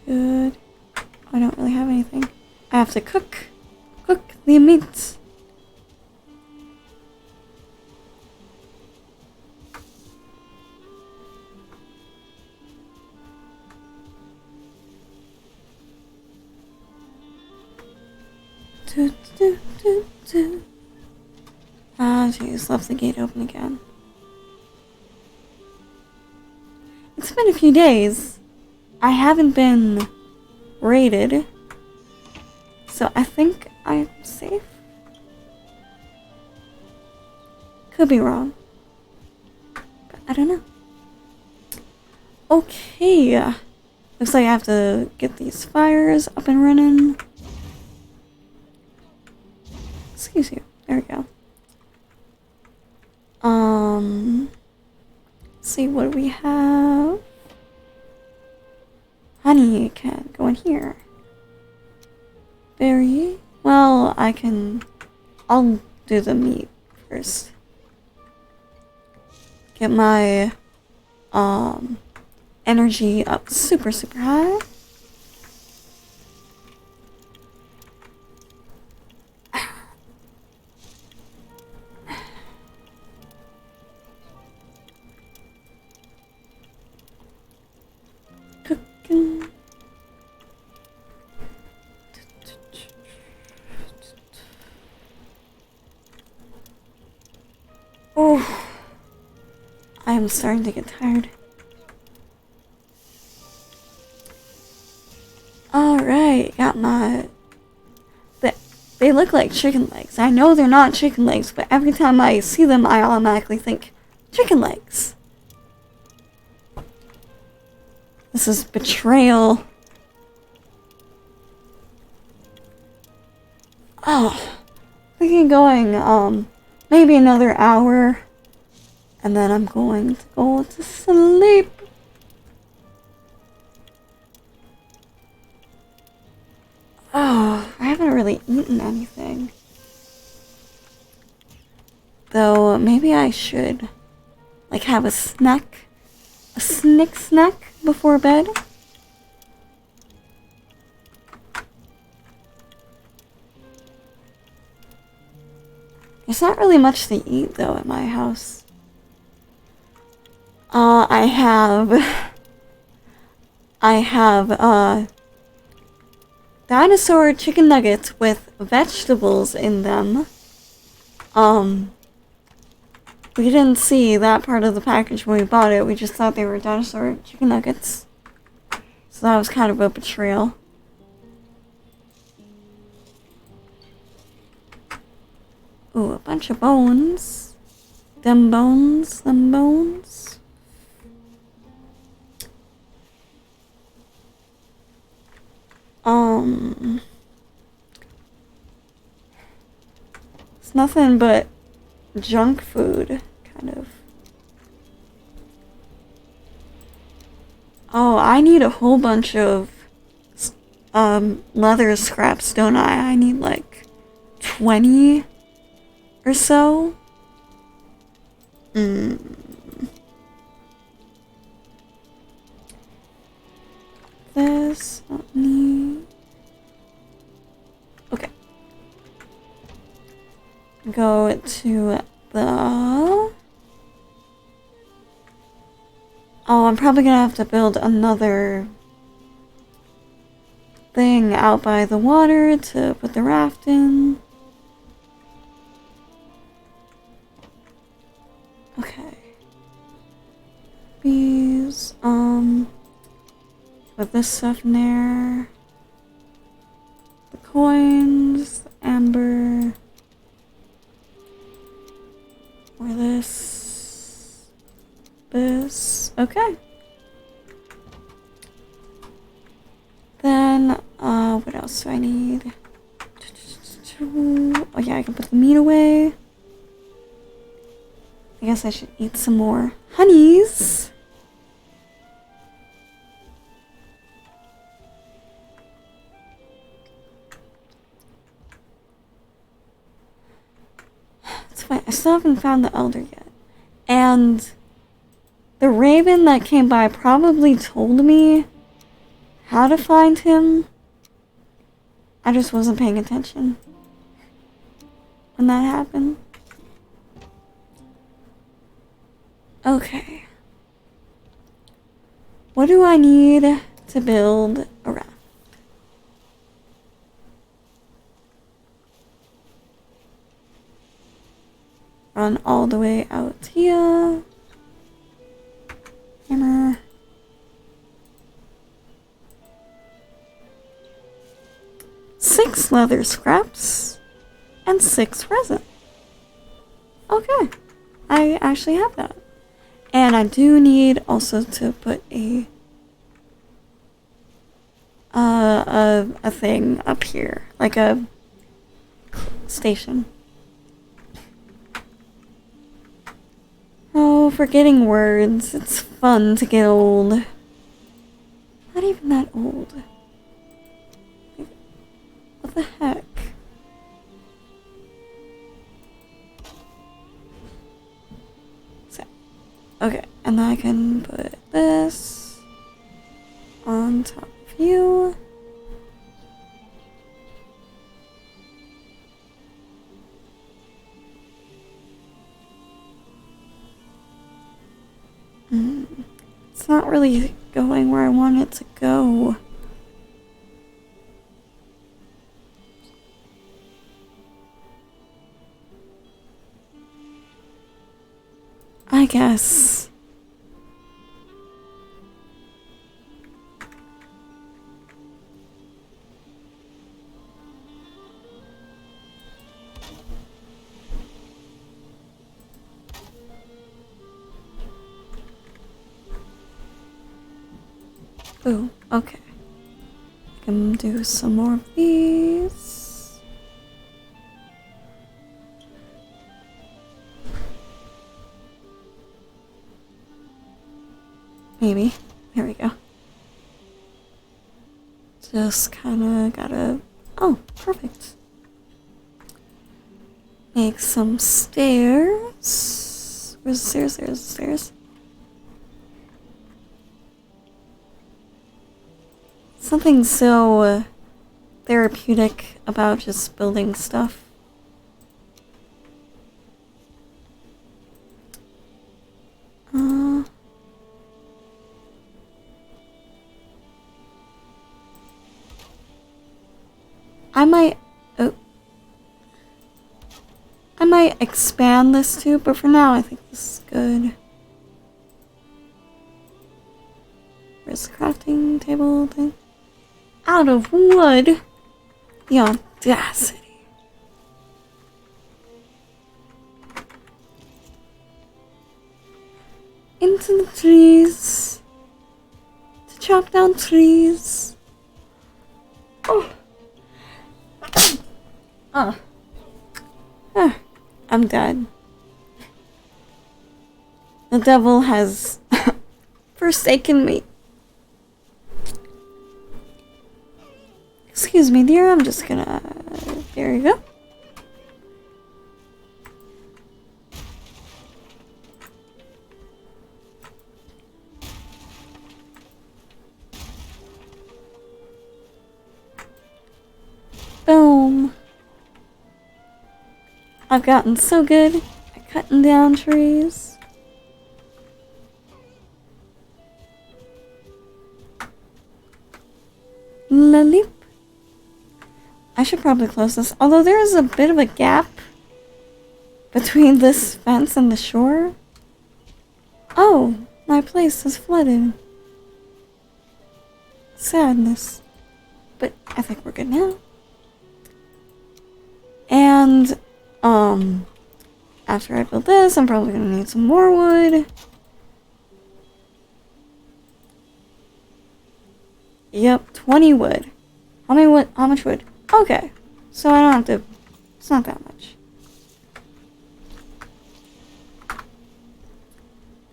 I don't really have anything. I have to cook the meat. Ah, jeez, left the gate open again. It's been a few days. I haven't been raided, so I think I'm safe. Could be wrong, but I don't know. Okay, looks like I have to get these fires up and running. Excuse you. There we go. Let's see what we have. Honey can go in here. Berry. Well, I'll do the meat first. Get my energy up super high. Cooking. Oh, I am starting to get tired. Alright, got my... They look like chicken legs. I know they're not chicken legs, but every time I see them, I automatically think, chicken legs. This is betrayal. Oh, thinking going, maybe another hour, and then I'm going to go to sleep. Oh, I haven't really eaten anything. Though, maybe I should, like, have a snack a snack before bed. There's not really much to eat though at my house. I have dinosaur chicken nuggets with vegetables in them. We didn't see that part of the package when we bought it. We just thought they were dinosaur chicken nuggets. So that was kind of a betrayal. Ooh, a bunch of bones. Them bones, them bones. It's nothing but junk food, kind of. Oh, I need a whole bunch of leather scraps, don't I? I need like 20 or so. This, not need. Okay. Go to the... Oh, I'm probably gonna have to build another thing out by the water to put the raft in. Okay. Bees, put this stuff in there. The coins, the amber. Or this. This. Okay. Then, what else do I need? Oh yeah, I can put the meat away. I guess I should eat some more honeys. It's fine. I still haven't found the elder yet. And the raven that came by probably told me how to find him. I just wasn't paying attention when that happened. Okay. What do I need to build a raft? Run all the way out here. Hammer. Six leather scraps and 6 resin. Okay, I actually have that. And I do need also to put a thing up here, like a station. Oh, forgetting words. It's fun to get old. Not even that old. What the heck? So, okay, and I can put this on top of you. It's not really going where I want it to go. I guess. Ooh, okay. I can do some more of these. Maybe. There we go. Just kinda gotta... Oh, perfect. Make some stairs. Where's the stairs? There's the stairs. something so therapeutic about just building stuff. I might expand this too, but for now I think this is good. Where's the crafting table thing? Out of wood? The audacity. Into the trees. To chop down trees. Oh. I'm dead. The devil has forsaken me. Excuse me, dear, I'm just gonna... There you go. Boom. I've gotten so good at cutting down trees. Lalip. I should probably close this, although there is a bit of a gap between this fence and the shore. Oh, my place is flooded. Sadness. But I think we're good now. And, after I build this, I'm probably gonna need some more wood. Yep, 20 wood. How much wood? Okay. So I don't have to... It's not that much.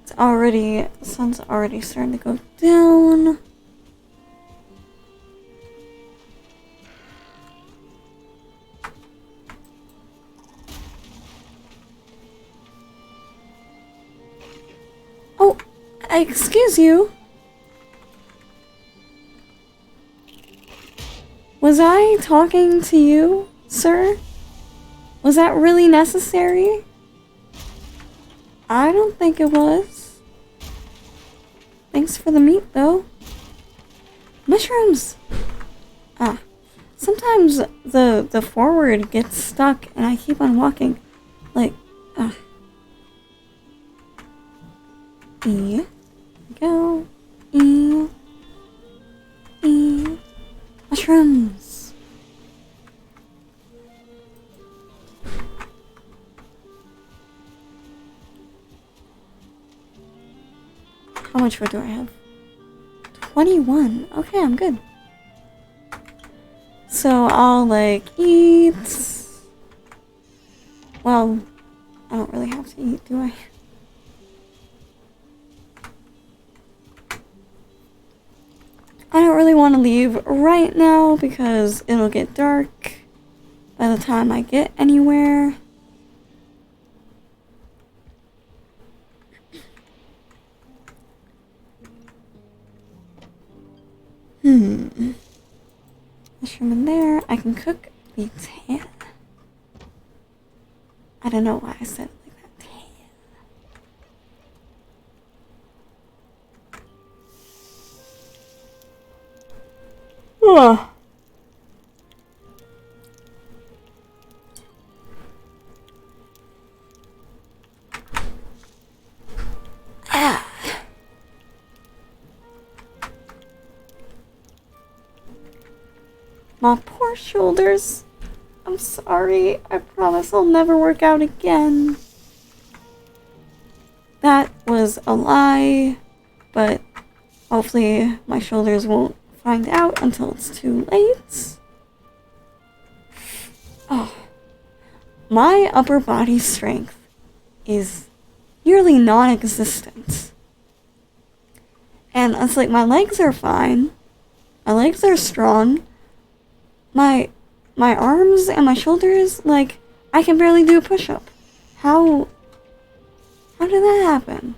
It's already... The sun's already starting to go down. Oh, excuse you. Was I talking to you, sir? Was that really necessary? I don't think it was. Thanks for the meat, though. Mushrooms! Ah. Sometimes the forward gets stuck and I keep on walking. Like, E. Go. E. E. Mushrooms. How much wood do I have? 21. Okay, I'm good. So I'll like eat. Well, I don't really have to eat, do I? I don't really want to leave right now because it'll get dark by the time I get anywhere. Mushroom in there. I can cook the tan. I don't know why I said it like that. Tan. Oh. Ah. My poor shoulders. I'm sorry. I promise I'll never work out again. That was a lie, but hopefully my shoulders won't find out until it's too late. Oh. My upper body strength is nearly non-existent. And it's like my legs are fine. My legs are strong. My arms and my shoulders, like, I can barely do a push-up. How did that happen?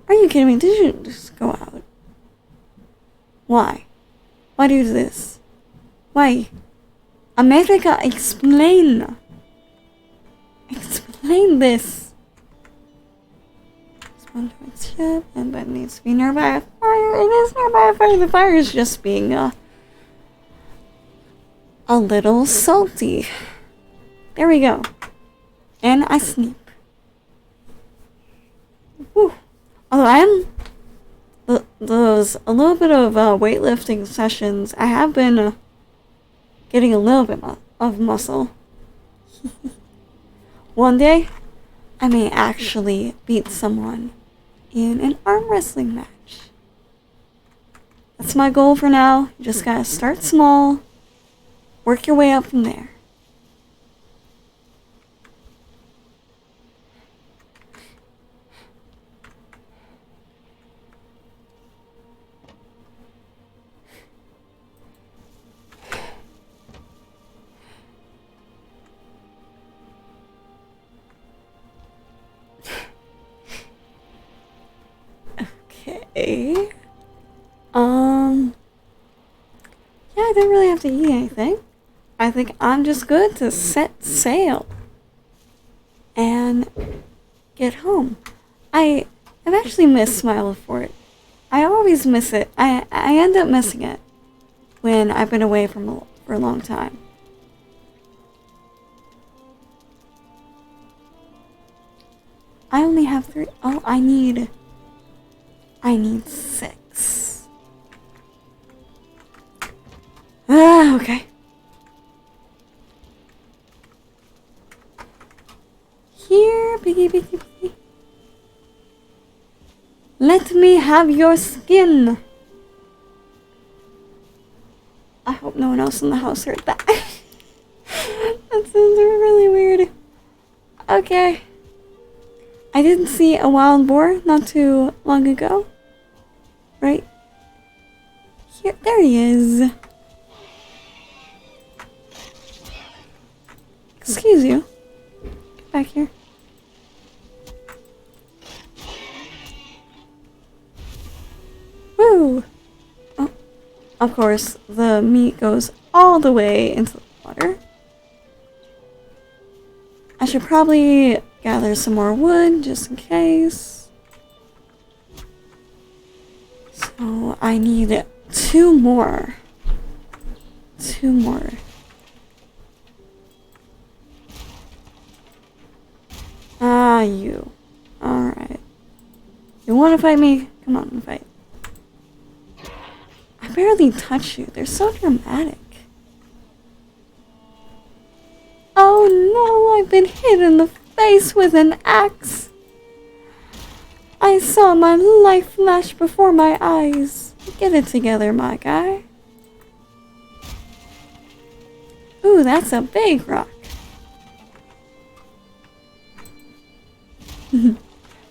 Are you kidding me? Did you just go out? Why? Why do you do this? Why? America, explain! Explain this! Spawn towards ship, and but needs to be nearby a fire. It is nearby a fire. The fire is just being, a little salty. There we go. And I sleep. Whew. Although I am... Those a little bit of weightlifting sessions, I have been getting a little bit of muscle. One day, I may actually beat someone in an arm wrestling match. That's my goal for now. You just gotta start small, work your way up from there. Okay. Yeah, I didn't really have to eat anything. I think I'm just good to set sail and get home. I've actually missed Smile Fort. I always miss it. I end up missing it when I've been away for a long time. I only have 3. Oh, I need 6. Okay. Here, piggy, piggy, piggy. Let me have your skin. I hope no one else in the house heard that. That sounds really weird. Okay. I didn't see a wild boar not too long ago. Right? Here, there he is. Excuse you. Get back here. Woo! Oh, of course, the meat goes all the way into the water. I should probably gather some more wood just in case. So I need 2 more. 2 more. Ah, you. Alright. You wanna fight me? Come on, fight. I barely touch you. They're so dramatic. Oh no, I've been hit in the face with an axe. I saw my life flash before my eyes. Get it together, my guy. Ooh, that's a big rock.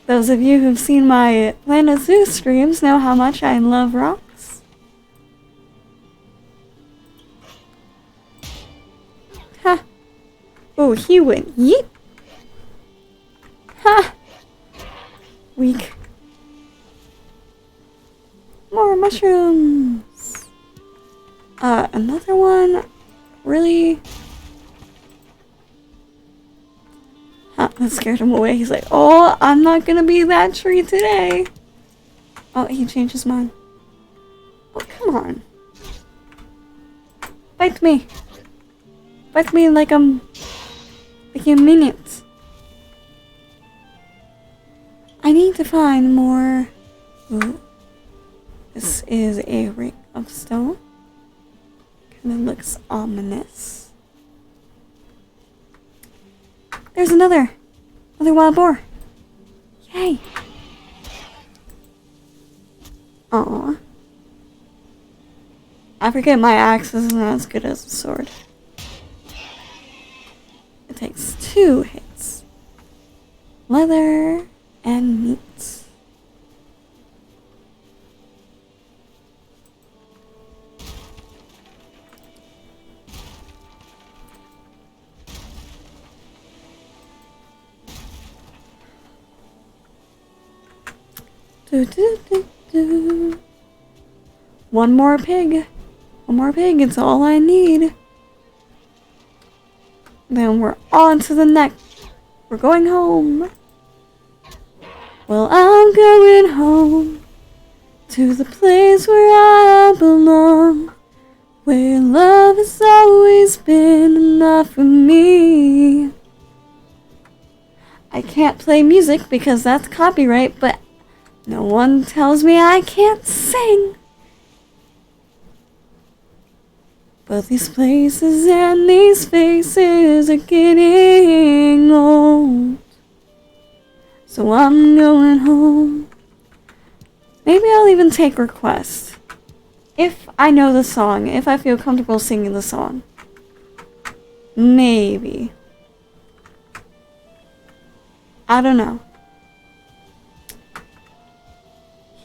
Those of you who've seen my Planet Zoo streams know how much I love rocks. Ha! Oh, he went yeet! Ha! Weak. More mushrooms! Another one? Really? That scared him away. He's like, oh, I'm not gonna be that tree today. Oh, he changed his mind. Oh, come on. Bite me. Bite me like I'm... like you mean it. I need to find more... Ooh. This is a ring of stone. Kinda looks ominous. There's another wild boar. Yay. Aw. I forget my axe isn't as good as a sword. It takes 2 hits. Leather and meat. Do, do, do, do. One more pig. One more pig, it's all I need. Then we're on to the next. We're going home. Well, I'm going home to the place where I belong, where love has always been enough for me. I can't play music because that's copyright, but no one tells me I can't sing. But these places and these faces are getting old, so I'm going home. Maybe I'll even take requests. If I know the song, if I feel comfortable singing the song. Maybe. I don't know.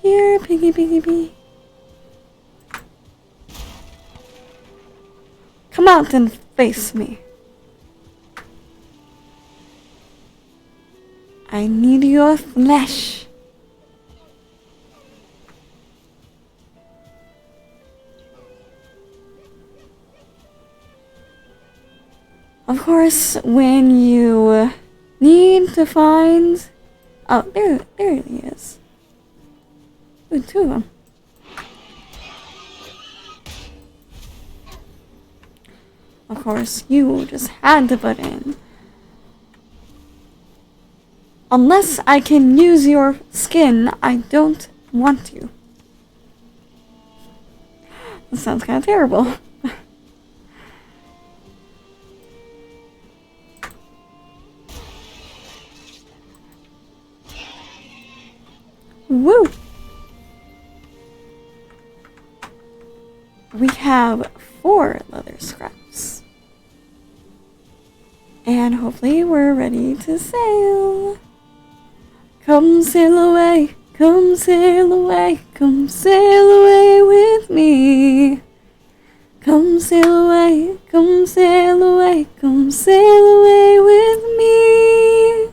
Here, piggy, piggy, piggy. Come out and face me. I need your flesh. Of course, when you need to find... Oh, there he is. Ooh, two of them. Of course, you just had to butt in. Unless I can use your skin, I don't want to. That sounds kind of terrible. Woo! We have 4 leather scraps. And hopefully we're ready to sail. Come sail away, come sail away, come sail away with me. Come sail away, come sail away, come sail away with me.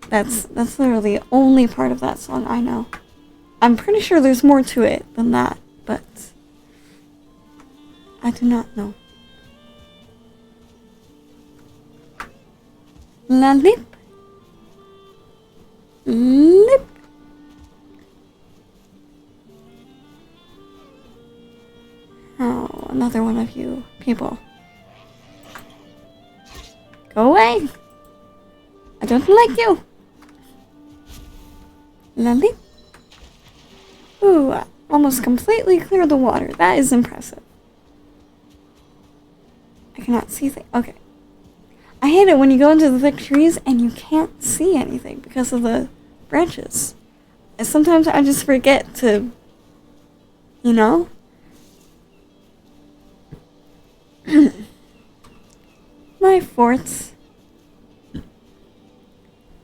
That's literally the only part of that song I know. I'm pretty sure there's more to it than that, but I do not know. La lip. Lip. Oh, another one of you people. Go away. I don't like you. Lily. Ooh, almost completely cleared the water. That is impressive. I cannot see things. Okay. I hate it when you go into the thick trees and you can't see anything because of the branches. And sometimes I just forget to, you know? My forts.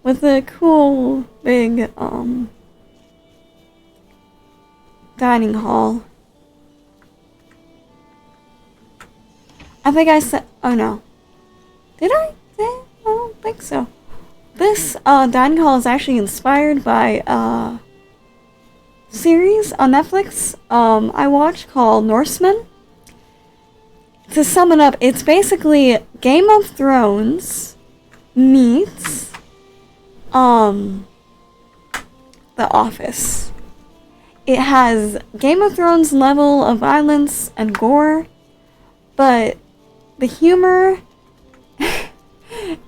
With a cool, big, dining hall. I think I said, oh no. Did I? I don't think so. This, dining hall is actually inspired by, a series on Netflix, I watched called Norsemen. To sum it up, it's basically Game of Thrones meets The Office. It has Game of Thrones level of violence and gore, but the humor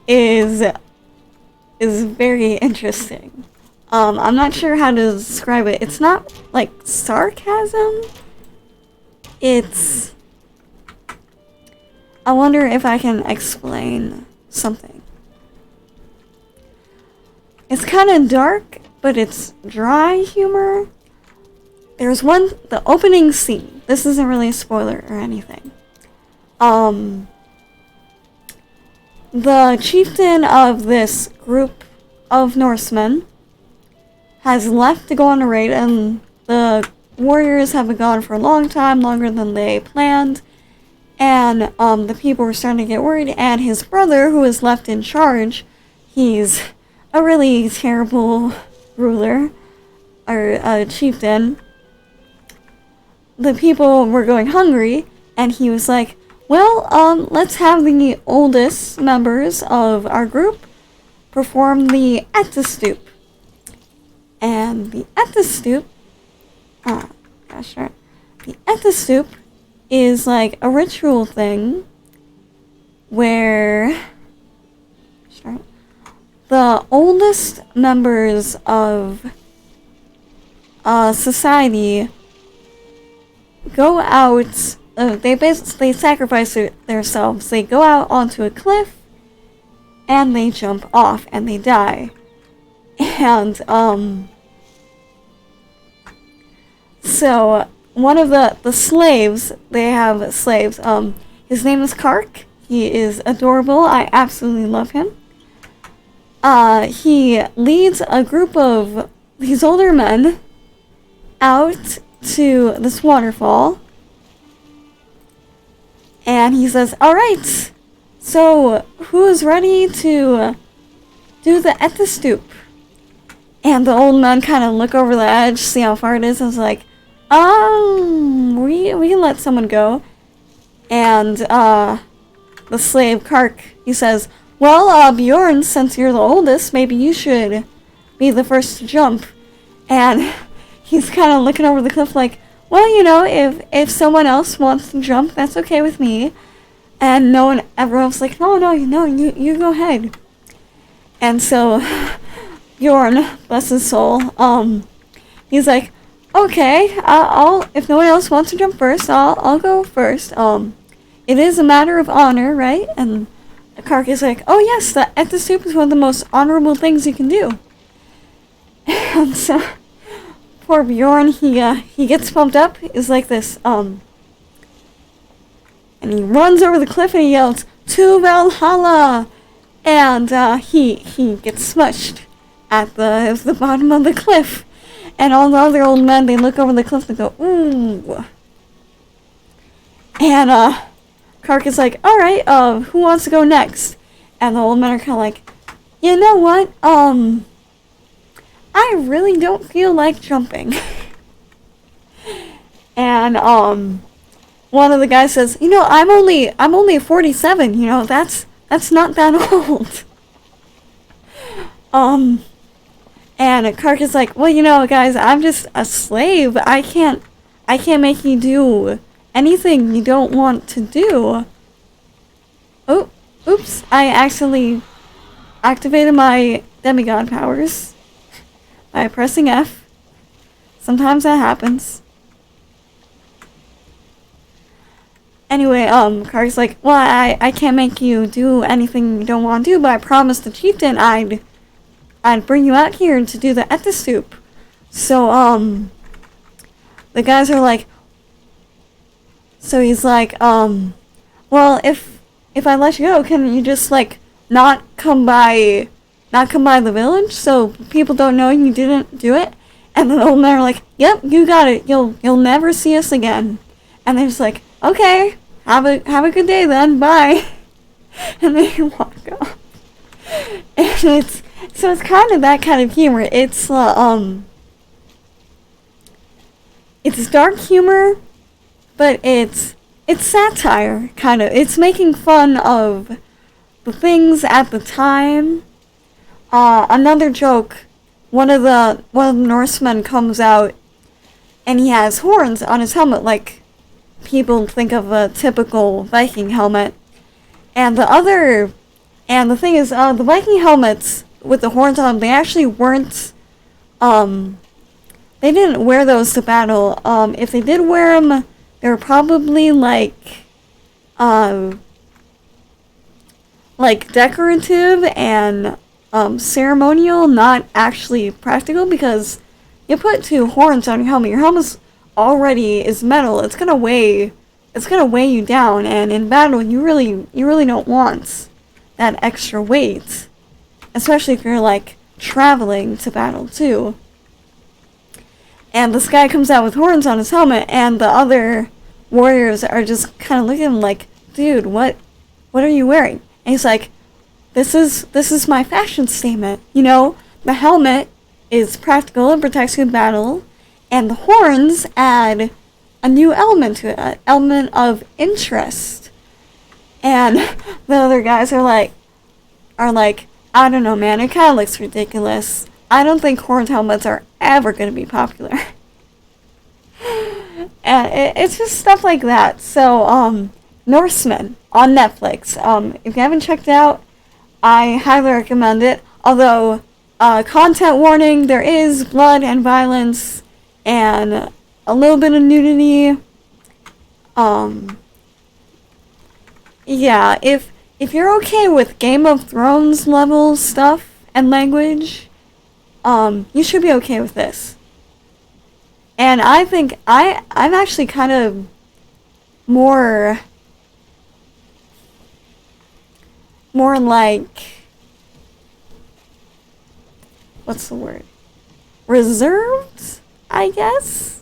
is very interesting. I'm not sure how to describe it. It's not like sarcasm. It's... I wonder if I can explain something. It's kind of dark, but it's dry humor. There's the opening scene. This isn't really a spoiler or anything. The chieftain of this group of Norsemen has left to go on a raid, and the warriors have been gone for a long time, longer than they planned. And the people were starting to get worried, and his brother, who is left in charge, he's a really terrible ruler, or chieftain. the people were going hungry, and he was like, well, let's have the oldest members of our group perform the Etastoop. And the Etastoop, the Etastoop is like a ritual thing where the oldest members of society go out. They sacrifice themselves. They go out onto a cliff, and they jump off, and they die. And so one of the slaves, they have slaves. His name is Kark. He is adorable. I absolutely love him. He leads a group of these older men out to this waterfall. And he says, alright, so who is ready to do the Etastoop? And the old men kind of look over the edge, see how far it is, and is like, we can let someone go. And the slave, Kark, he says, well, Bjorn, since you're the oldest, maybe you should be the first to jump. And he's kind of looking over the cliff like, well, you know, if someone else wants to jump, that's okay with me. And everyone's like, no, you go ahead. And so Bjorn, bless his soul, he's like, okay, I'll if no one else wants to jump first, I'll go first. It is a matter of honor, right? And Kark is like, oh yes, the Etastoop is one of the most honorable things you can do. And so poor Bjorn, he gets pumped up, is like this, and he runs over the cliff and he yells, to Valhalla! And he gets smushed at the bottom of the cliff. And all the other old men, they look over the cliff and go, ooh. And Kark is like, alright, who wants to go next? And the old men are kind of like, you know what, I really don't feel like jumping. And one of the guys says, you know, I'm only 47, you know, that's not that old. And Kark is like, well, you know, guys, I'm just a slave. I can't make you do anything you don't want to do. Oh, oops, I actually activated my demigod powers by pressing F. Sometimes that happens. Anyway, Kark's like, well, I can't make you do anything you don't want to do, but I promised the chieftain I'd bring you out here to do the Etastoop. So, the guys are like, so he's like, well, if I let you go, can you just, like, not come by the village so people don't know you didn't do it? And the old men are like, yep, you got it. You'll never see us again. And they're just like, okay, have a good day then, bye. And they walk off. And it's kind of that kind of humor. It's dark humor, but it's satire, kind of. It's making fun of the things at the time. Another joke, one of the Norsemen comes out, and he has horns on his helmet, like people think of a typical Viking helmet. And the thing is, the Viking helmets with the horns on them, they actually weren't, they didn't wear those to battle. If they did wear them, they were probably like decorative and ceremonial, not actually practical, because you put two horns on your helmet. Your helmet already is metal. It's gonna weigh you down, and in battle you really don't want that extra weight, especially if you're like traveling to battle too. And this guy comes out with horns on his helmet, and the other warriors are just kind of looking at him like, dude, what are you wearing? And he's like, this is my fashion statement. You know, the helmet is practical and protects you in battle, and the horns add a new element to it, an element of interest. And the other guys are like, I don't know, man, it kind of looks ridiculous. I don't think horned helmets are ever going to be popular. And it's just stuff like that. So, Norseman on Netflix. If you haven't checked it out, I highly recommend it. Although, content warning, there is blood and violence and a little bit of nudity. Yeah, if you're okay with Game of Thrones level stuff and language, you should be okay with this. And I think I'm actually kind of more like, what's the word? Reserved, I guess?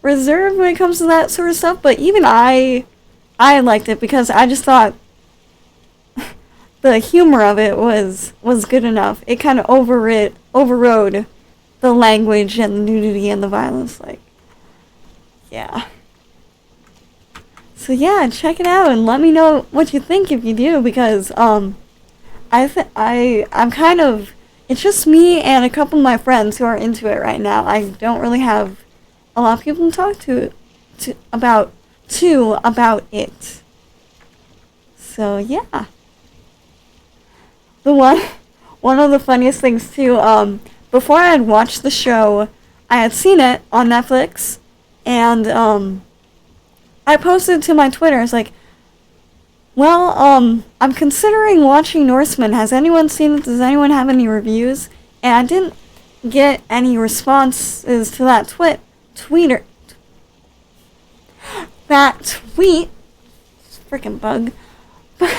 Reserved when it comes to that sort of stuff, but even I liked it because I just thought the humor of it was good enough. It kind of overrode the language and the nudity and the violence, like, yeah. So yeah, check it out and let me know what you think if you do, because I'm kind of, it's just me and a couple of my friends who are into it right now. I don't really have a lot of people to talk to about it. So yeah. One of the funniest things too, before I had watched the show, I had seen it on Netflix, and I posted to my Twitter. I was like, well, I'm considering watching Norseman. Has anyone seen it? Does anyone have any reviews? And I didn't get any responses to that tweet. Freaking bug. But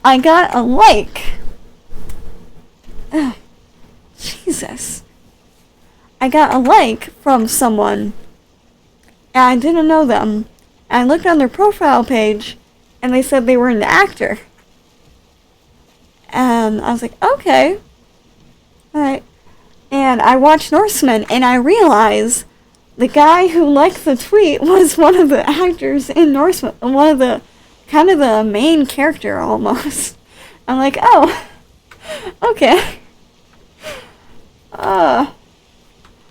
I got a like. Ugh, Jesus. I got a like from someone, and I didn't know them. And I looked on their profile page, and they said they were an actor. And I was like, okay. Alright. And I watched Norseman, and I realized the guy who liked the tweet was one of the actors in Norseman. One of the, kind of the main character, almost. I'm like, oh, okay.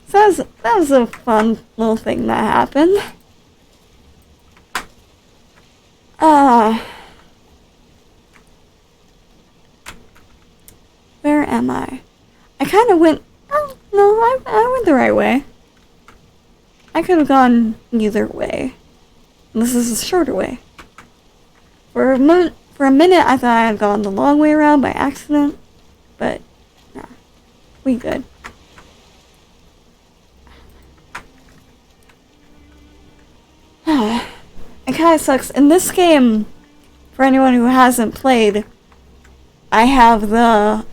So that was a fun little thing that happened. Where am I? I kind of went, oh, no, I went the right way. I could have gone either way. This is a shorter way. For a minute, I thought I had gone the long way around by accident, but nah, we good. It kind of sucks. In this game, for anyone who hasn't played, I have the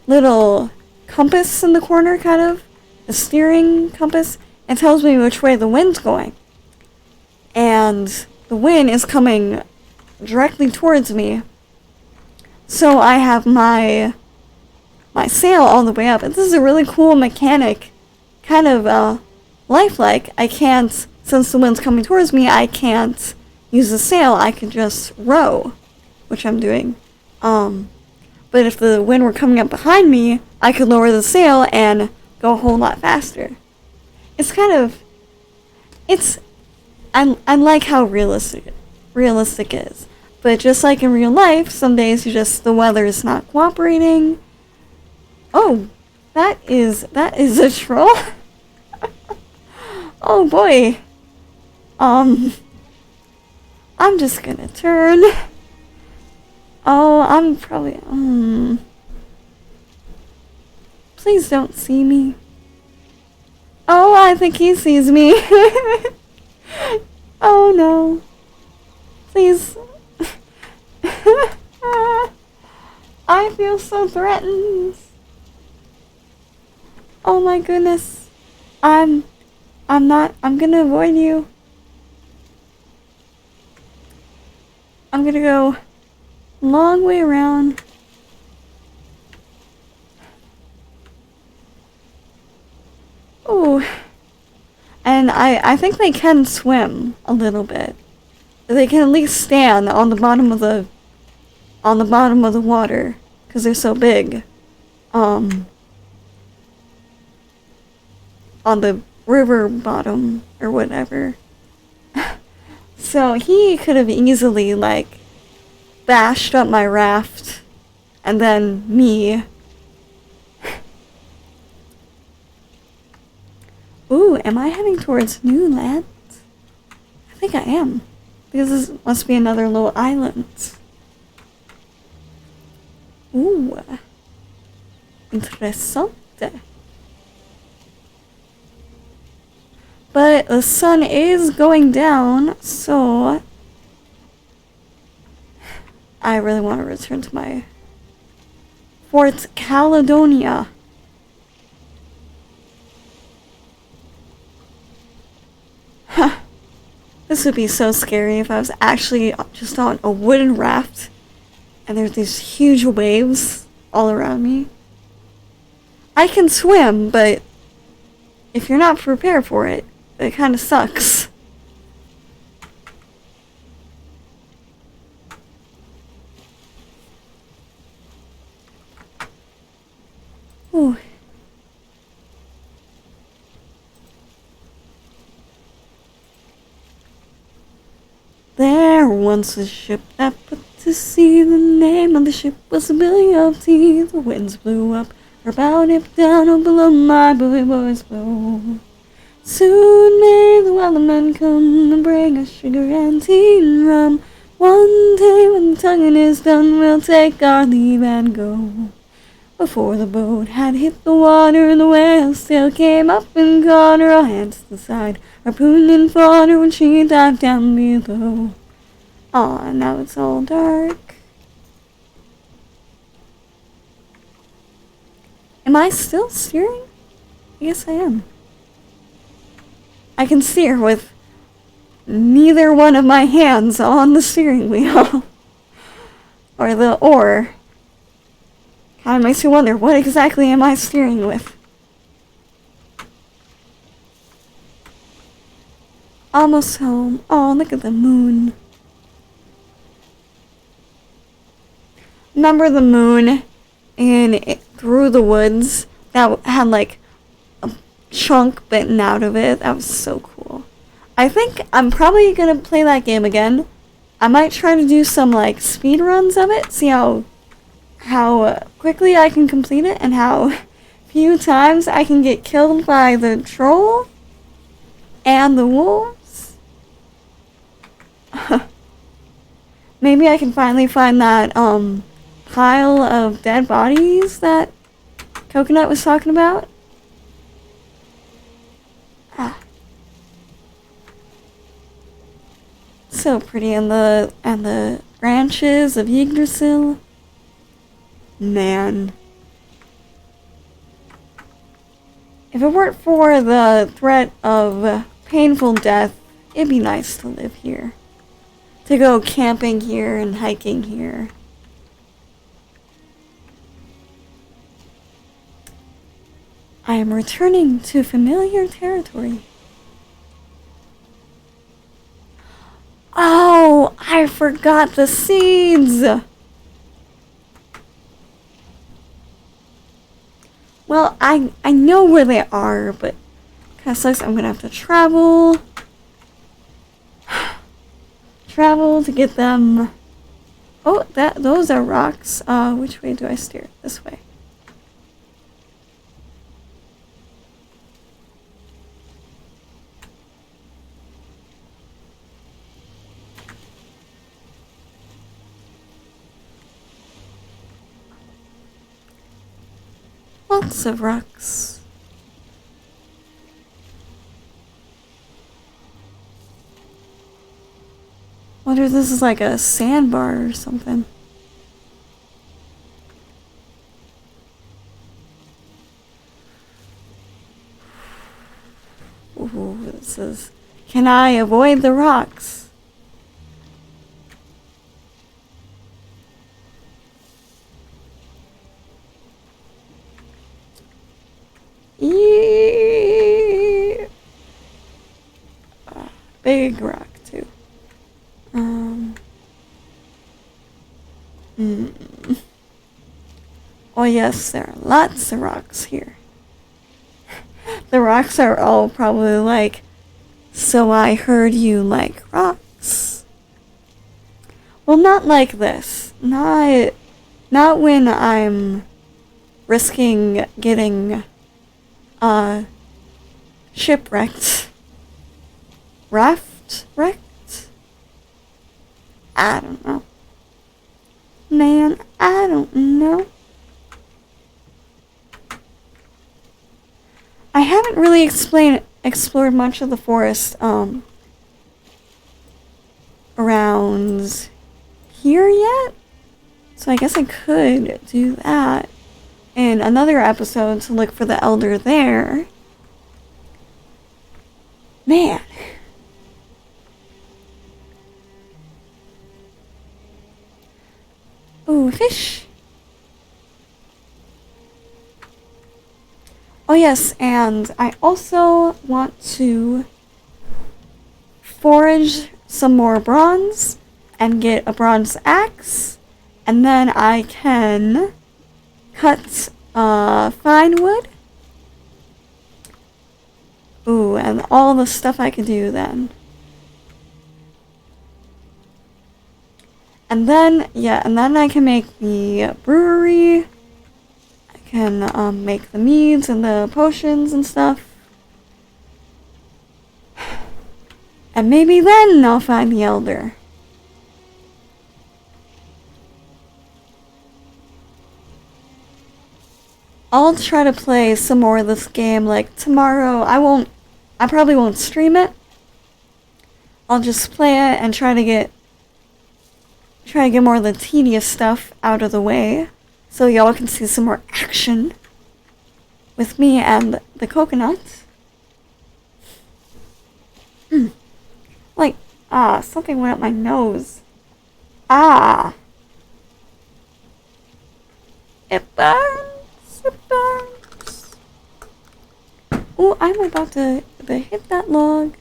little compass in the corner, kind of, the steering compass. It tells me which way the wind's going. And the wind is coming directly towards me. So I have my sail all the way up. And this is a really cool mechanic, kind of lifelike. I can't, since the wind's coming towards me, I can't use the sail. I can just row, which I'm doing. But if the wind were coming up behind me, I could lower the sail and go a whole lot faster. It's kind of, I like how realistic it is. But just like in real life, some days the weather is not cooperating. Oh, that is a troll. Oh boy. I'm just gonna turn. Oh, I'm probably, please don't see me. Oh, I think he sees me. Oh no. Please. I feel so threatened. Oh my goodness. I'm gonna avoid you. I'm gonna go long way around. Ooh. And I think they can swim a little bit. They can at least stand on the bottom of the water because they're so big. On the river bottom or whatever. So he could have easily like bashed up my raft and then me. Ooh, am I heading towards new lands? I think I am. Because this must be another little island. Ooh. Interessante. But the sun is going down, so I really want to return to my Fort Caledonia. Huh. This would be so scary if I was actually just on a wooden raft and there's these huge waves all around me. I can swim, but if you're not prepared for it, it kind of sucks. Ooh. There once a ship that put to sea. The name of the ship was a Billy of Tea. The winds blew up her bow, dipped down, oh below my bully boys blow. Soon may the wellerman come and bring us sugar and tea and rum. One day when the tonguing is done, we'll take our leave and go. Before the boat had hit the water, the whale still came up and caught her. All hands to the side, harpoon and fought her when she dived down below. Aw, now it's all dark. Am I still steering? Yes, I am. I can steer with neither one of my hands on the steering wheel. Or the oar. Kind of makes you wonder, what exactly am I steering with? Almost home. Oh, look at the moon. Remember the moon in Through the Woods that had like a chunk bitten out of it? That was so cool. I think I'm probably gonna play that game again. I might try to do some like speed runs of it, see how quickly I can complete it and how few times I can get killed by the troll and the wolves. Maybe I can finally find that pile of dead bodies that Coconut was talking about. So pretty, and the branches of Yggdrasil. Man. If it weren't for the threat of painful death, it'd be nice to live here. To go camping here and hiking here. I am returning to familiar territory. Oh, I forgot the seeds! Well, I know where they are, but kind of sucks. I'm gonna have to travel. Travel to get them. Oh, those are rocks. Which way do I steer? This way. Lots of rocks. Wonder if this is like a sandbar or something. Ooh, this is... Can I avoid the rocks? big rock, too. Oh yes, there are lots of rocks here. The rocks are all probably like, so I heard you like rocks. Well, not like this. Not when I'm risking getting, shipwrecked. Wrecked? I don't know. Man, I don't know. I haven't really explored much of the forest, around here yet. So I guess I could do that in another episode to look for the elder there. Man. Ooh, fish. Oh yes, and I also want to forage some more bronze and get a bronze axe, and then I can cut fine wood. Ooh, and all the stuff I can do then. And then I can make the brewery. I can make the meads and the potions and stuff. And maybe then I'll find the elder. I'll try to play some more of this game, like, tomorrow. I probably won't stream it. I'll just play it and try to get more of the tedious stuff out of the way, so y'all can see some more action with me and the coconut. Like, something went up my nose. It burns. Oh, I'm about to hit that log.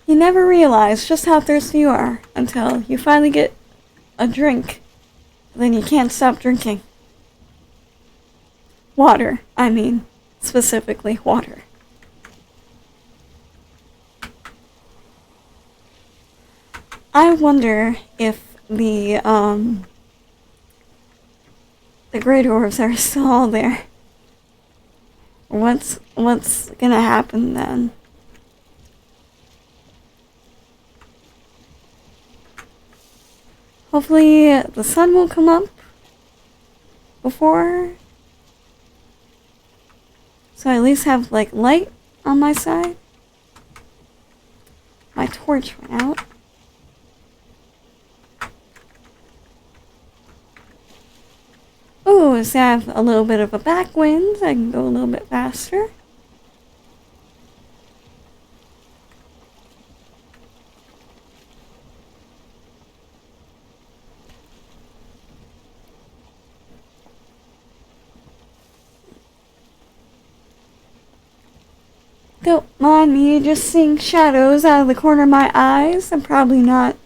You never realize just how thirsty you are until you finally get a drink. Then you can't stop drinking. Water, I mean, specifically water. I wonder if the great orbs are still all there. What's gonna happen then? Hopefully the sun will come up before, so I at least have like light on my side. My torch went out. Oh, so I have a little bit of a backwind. I can go a little bit faster. Don't mind me just seeing shadows out of the corner of my eyes. I'm probably not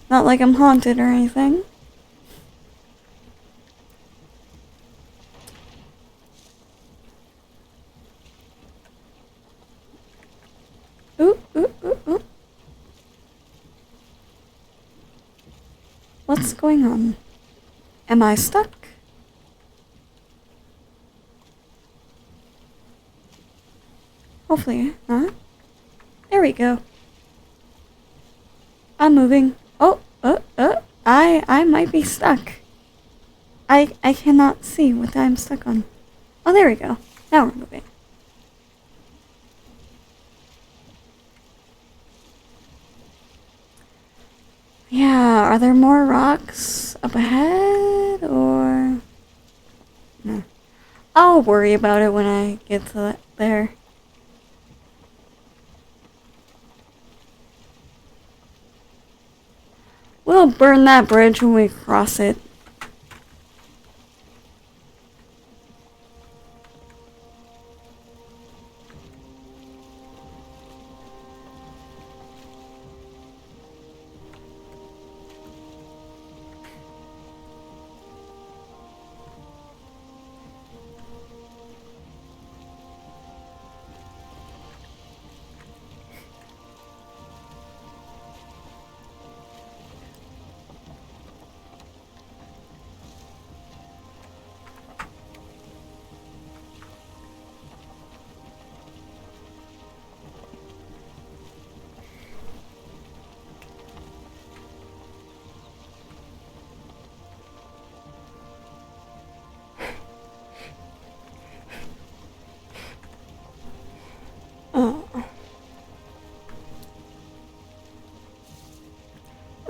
like I'm haunted or anything. Ooh. What's going on? Am I stuck? Hopefully not. There we go. I'm moving. Oh, I might be stuck. I cannot see what I'm stuck on. Oh, there we go. Now we're moving. Yeah, are there more rocks up ahead, or... No. I'll worry about it when I get to there. We'll burn that bridge when we cross it.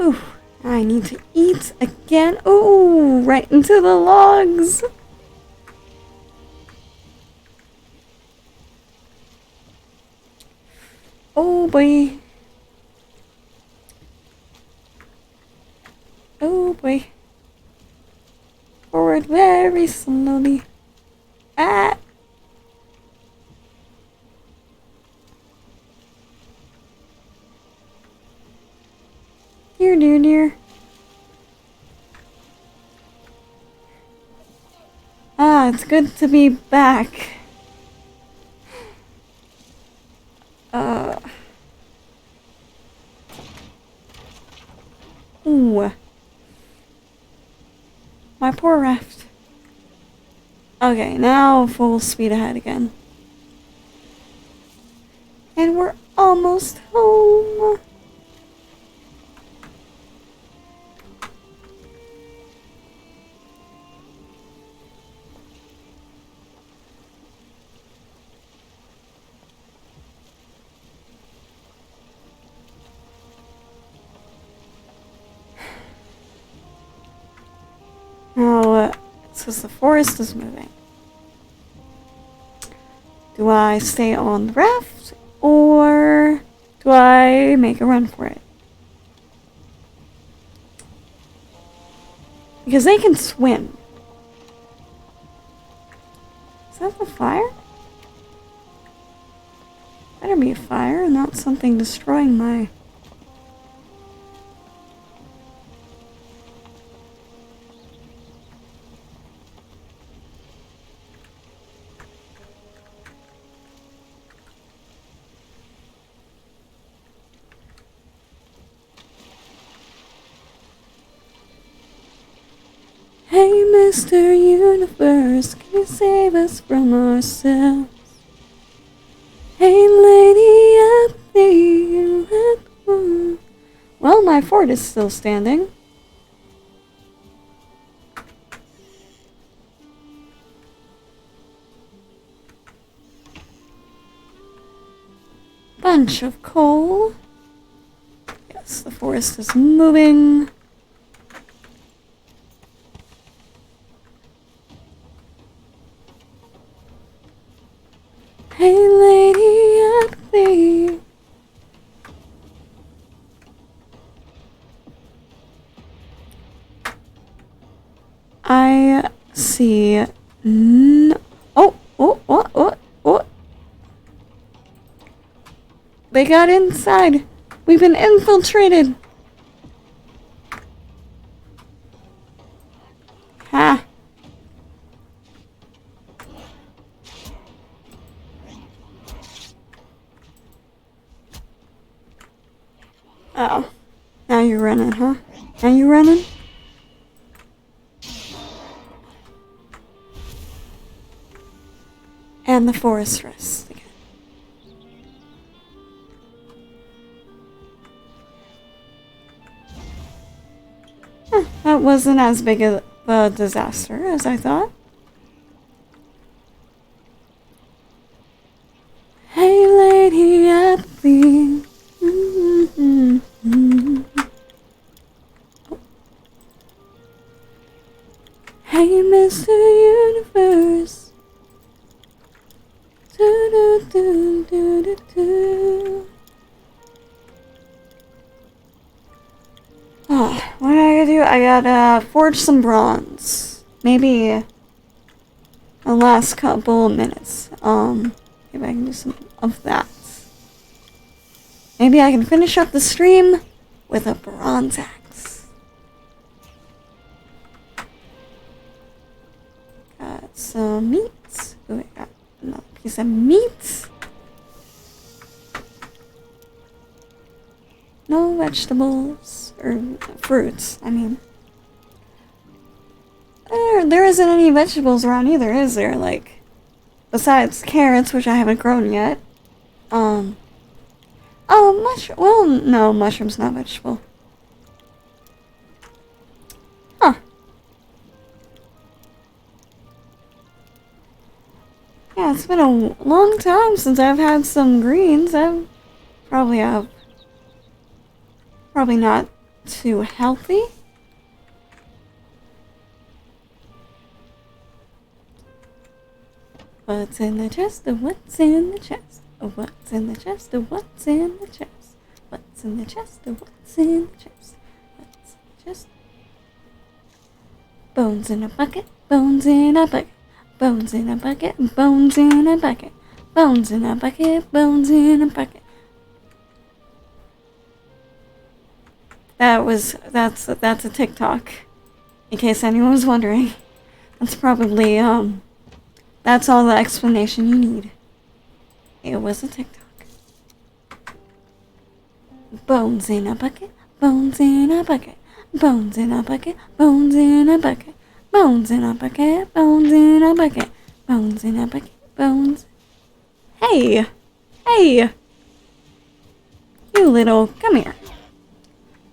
Ooh, I need to eat again. Ooh, right into the logs. Oh boy. Oh boy. Forward very slowly. Ah! Dear. Ah, it's good to be back. Ooh. My poor raft. Okay, now full speed ahead again. And we're almost home. Now, since the forest is moving, do I stay on the raft or do I make a run for it? Because they can swim. Is that the fire? Better be a fire, not something destroying my... Hey, Mr. Universe, can you save us from ourselves? Hey, lady up there. Well, my fort is still standing. Bunch of coal. Yes, the forest is moving. Hey, lady up there. I see. Oh. They got inside. We've been infiltrated. Ha. Oh. Now you're running, huh? Now you running? And the forest rests again. That wasn't as big a disaster as I thought. Hey, lady up there. Hey, Mr. Universe. Oh, what do I gotta do? I gotta forge some bronze. Maybe the last couple minutes. Maybe I can do some of that. Maybe I can finish up the stream with a bronze axe. Got some meat. Oh, I got another piece of meat. No vegetables. Or fruits, I mean. There isn't any vegetables around either, is there? Like, besides carrots, which I haven't grown yet. Oh, mushroom. Well, no, mushroom's not vegetable. Huh. Yeah, it's been a long time since I've had some greens. I probably have. Probably not too healthy. What's in the chest? What's in the chest? What's in the chest? What's in the chest? What's in the chest? What's in the chest? What's in the chest? Bones in a bucket. Bones in a bucket. Bones in a bucket. Bones in a bucket. Bones in a bucket. Bones in a bucket. That's a TikTok. In case anyone was wondering. That's probably, that's all the explanation you need. It was a TikTok. Bones in a bucket, bones in a bucket, bones in a bucket, bones in a bucket, bones in a bucket, bones in a bucket, bones in a bucket, bones. Hey! Hey! You little, come here.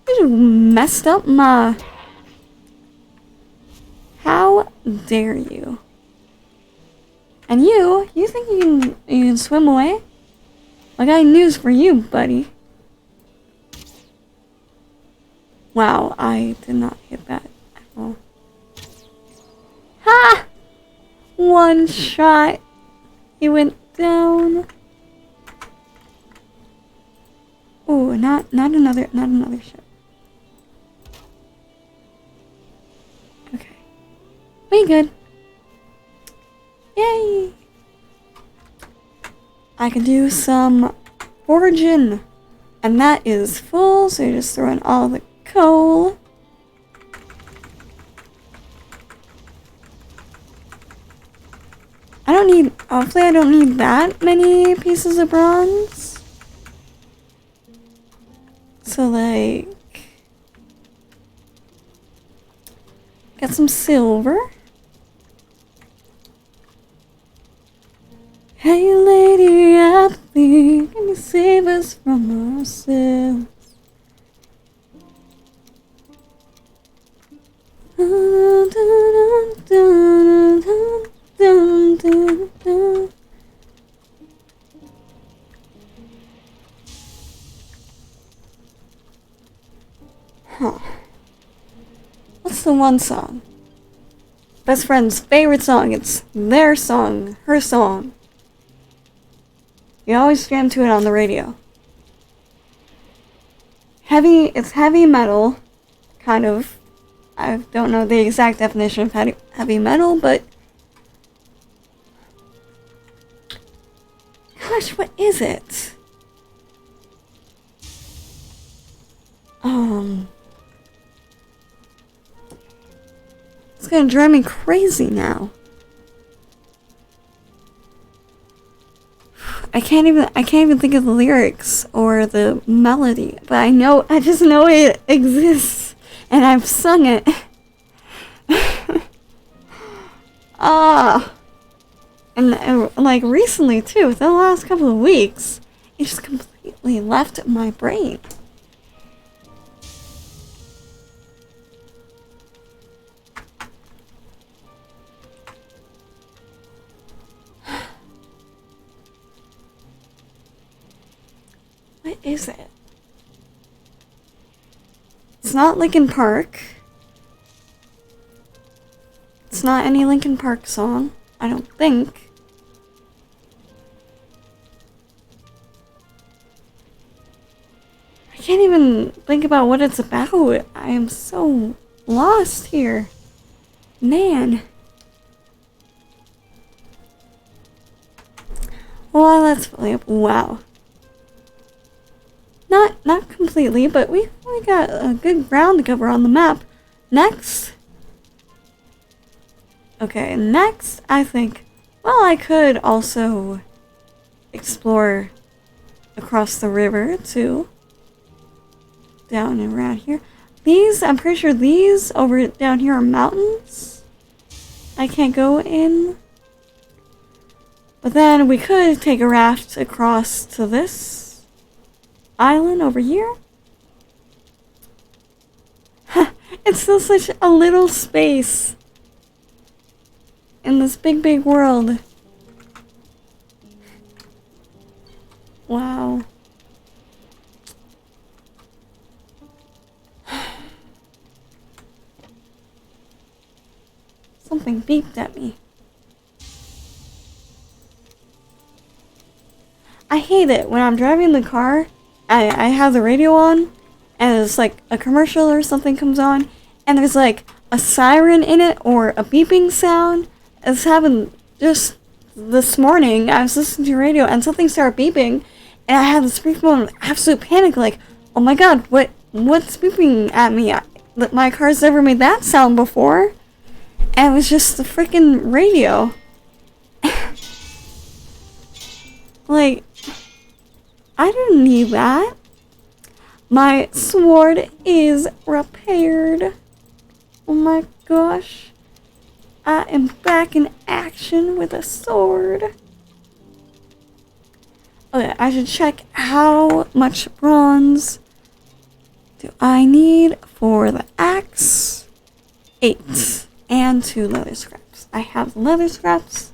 You messed up my... How dare you? And you think you can swim away? I got news for you, buddy. Wow, I did not hit that at all. Ha! One shot. He went down. Oh, not another shot. Okay. We good. Yay! I can do some foraging. And that is full, so you just throw in all the coal. Hopefully I don't need that many pieces of bronze. So like, get some silver. Hey lady, I think, can you save us from ourselves? Huh. What's the one song? Best friend's favorite song. It's their song, her song. You always jam to it on the radio. It's heavy metal, kind of. I don't know the exact definition of heavy metal, but... Gosh, what is it? It's gonna drive me crazy now. I can't even think of the lyrics or the melody, but I just know it exists, and I've sung it. And like recently too, within the last couple of weeks, it just completely left my brain. What is it? It's not Linkin Park. It's not any Linkin Park song, I don't think. think about what it's about. I am so lost here. Man. Well, let's fully up. Wow. Not completely, but we got a good ground to cover on the map. Next. Okay, next, I think, well, I could also explore across the river, too. Down and around here. These, I'm pretty sure these over down here are mountains. I can't go in. But then we could take a raft across to this island over here. It's still such a little space in this big world. Wow. Something beeped at me. I hate it when I'm driving the car. I have the radio on, and it's like a commercial or something comes on, and there's like a siren in it or a beeping sound. It's happened just this morning. I was listening to radio and something started beeping, and I had this brief moment of absolute panic, like, oh my god, what's beeping at me? My car's never made that sound before. And it was just the freaking radio. Like, I didn't need that. My sword is repaired. Oh my gosh. I am back in action with a sword. Okay, I should check how much bronze do I need for the axe. 8. And 2 leather scraps. I have the leather scraps.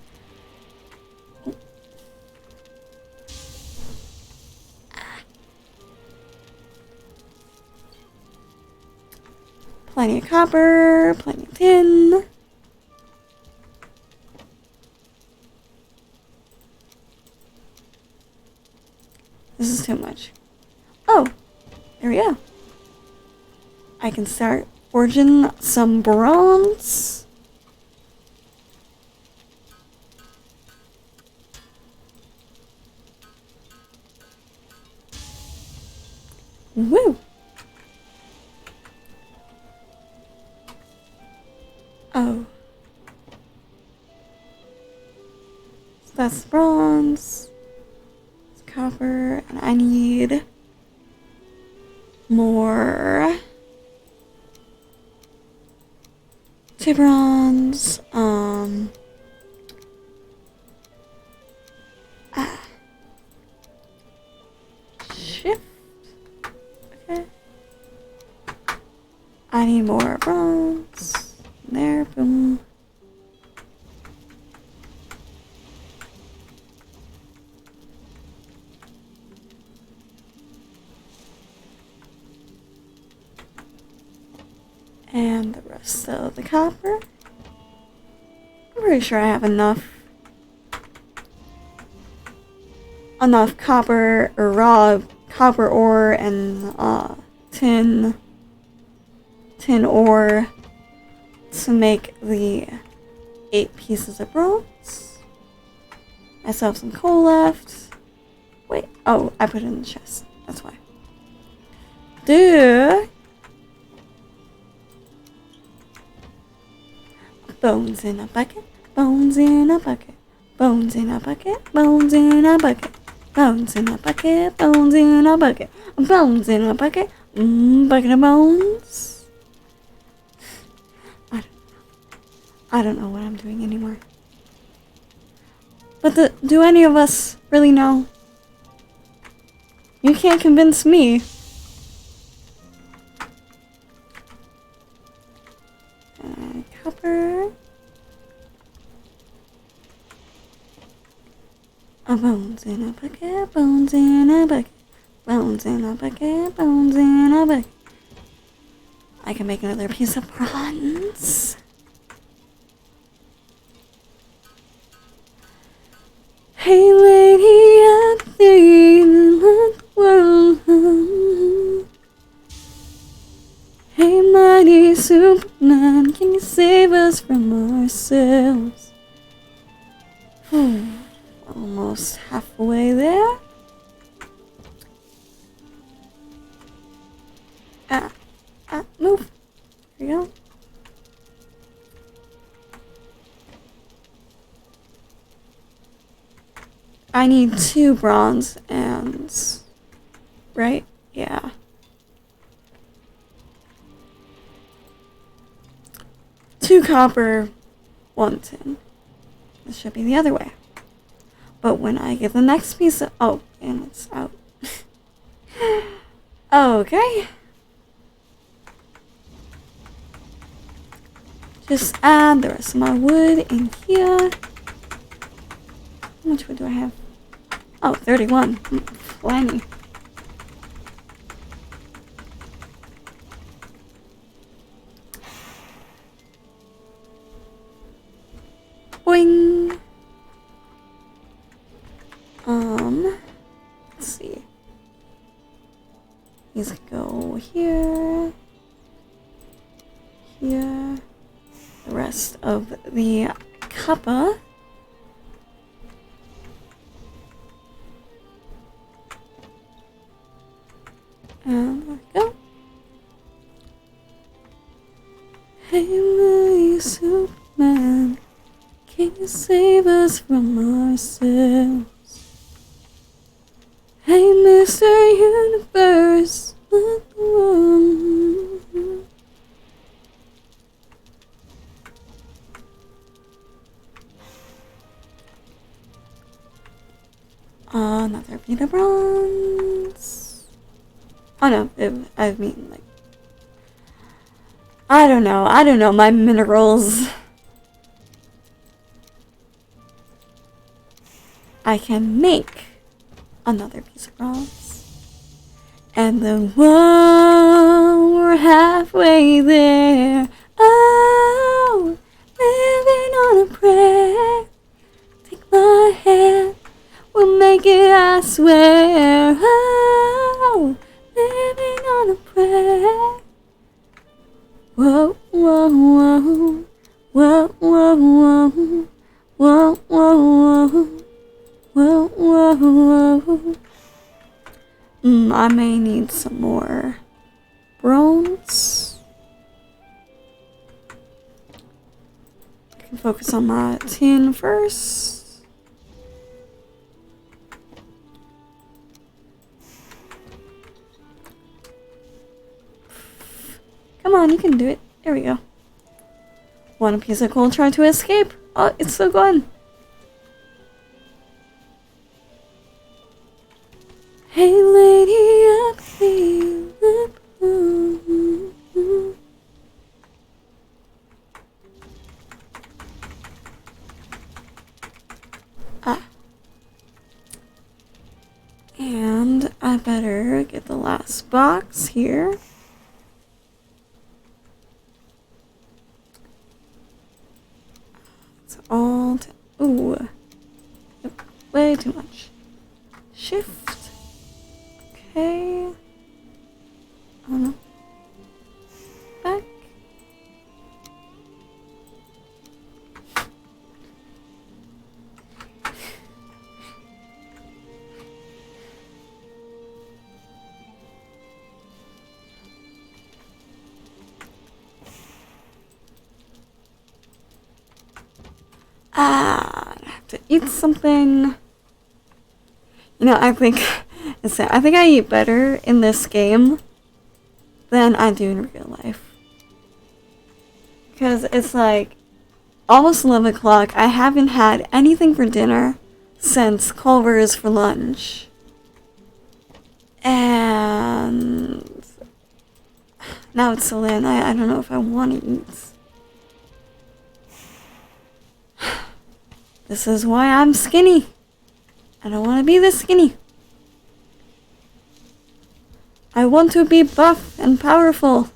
Plenty of copper, plenty of tin. This is too much. Oh, there we go. I can start forging some bronze. Woo! Oh. So that's bronze. It's copper, and I need more. 2 bronze. Shift. Okay. I need more bronze. There, boom. And the rest of the copper. I'm pretty sure I have enough copper or raw copper ore and tin ore to make the 8 pieces of bronze. I still have some coal left. Wait, oh, I put it in the chest. That's why. Duh. Bones in a bucket, bones in a bucket, bones in a bucket, bones in a bucket, bones in a bucket, bones in a bucket, bones in a bucket, bucket of bones. I don't know what I'm doing anymore. But do any of us really know? You can't convince me. Copper. Bones in a bucket, bones in a bucket, bones in a bucket, bones in a bucket. I can make another piece of bronze. Hey lady, I think the world. us from ourselves. Almost halfway there. Move. Here we go. I need 2 bronze and... Right? Yeah. Two copper, 1 tin. This should be the other way. But when I get the next piece of... Oh, and it's out. Okay. Just add the rest of my wood in here. How much wood do I have? Oh, 31. Plenty. Boing. Let's see. These go here. Here. The rest of the copper. And there we go. Hey, my Superman, can you save us from ourselves? Hey, Mr. Universe, let the world. Another bit of bronze. Oh no, I mean, like, I don't know, my minerals. I can make another piece of bronze. And then, whoa, we're halfway there. Oh, living on a prayer. Take my hand, we'll make it, I swear. Oh, living on a prayer. Whoa, whoa, whoa, whoa, whoa, whoa, whoa, whoa, whoa, whoa, whoa, whoa. I may need some more bronze. I can focus on my tin first. Come on, you can do it. There we go. One piece of coal trying to escape. Oh, it's still going. Hey, lady, I feel the blue. And I better get the last box here. Alt. Ooh. Yep, way too much. Shift. Okay. Oh no. Back. I have to eat something. You know, I think I eat better in this game than I do in real life. Because it's like almost 11 o'clock. I haven't had anything for dinner since Culver's for lunch. And now it's still in. I don't know if I want to eat. This is why I'm skinny. I don't want to be this skinny. I want to be buff and powerful.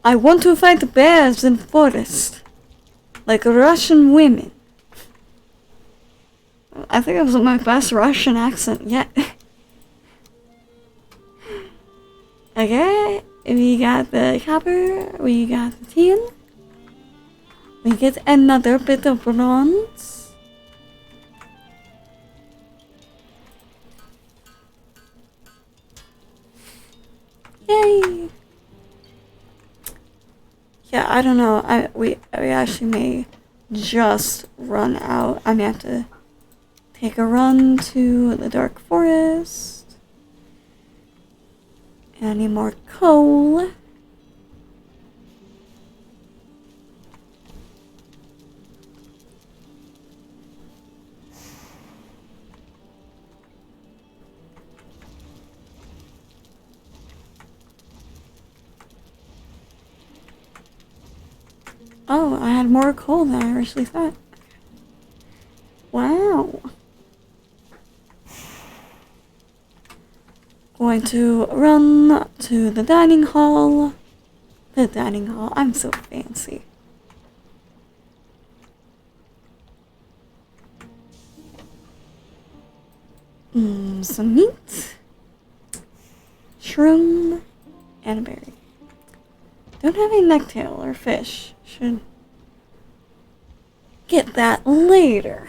I want to fight bears in forest. Like Russian women. I think it was my best Russian accent yet. Okay, we got the copper, we got the tin. We get another bit of bronze. Yay! Yeah, I don't know. We actually may just run out. I may have to take a run to the dark forest. And I need more coal. Oh, I had more coal than I originally thought. Wow. Going to run to the dining hall. The dining hall. I'm so fancy. Some meat. Shroom. And a berry. Don't have any necktail or fish. Should get that later.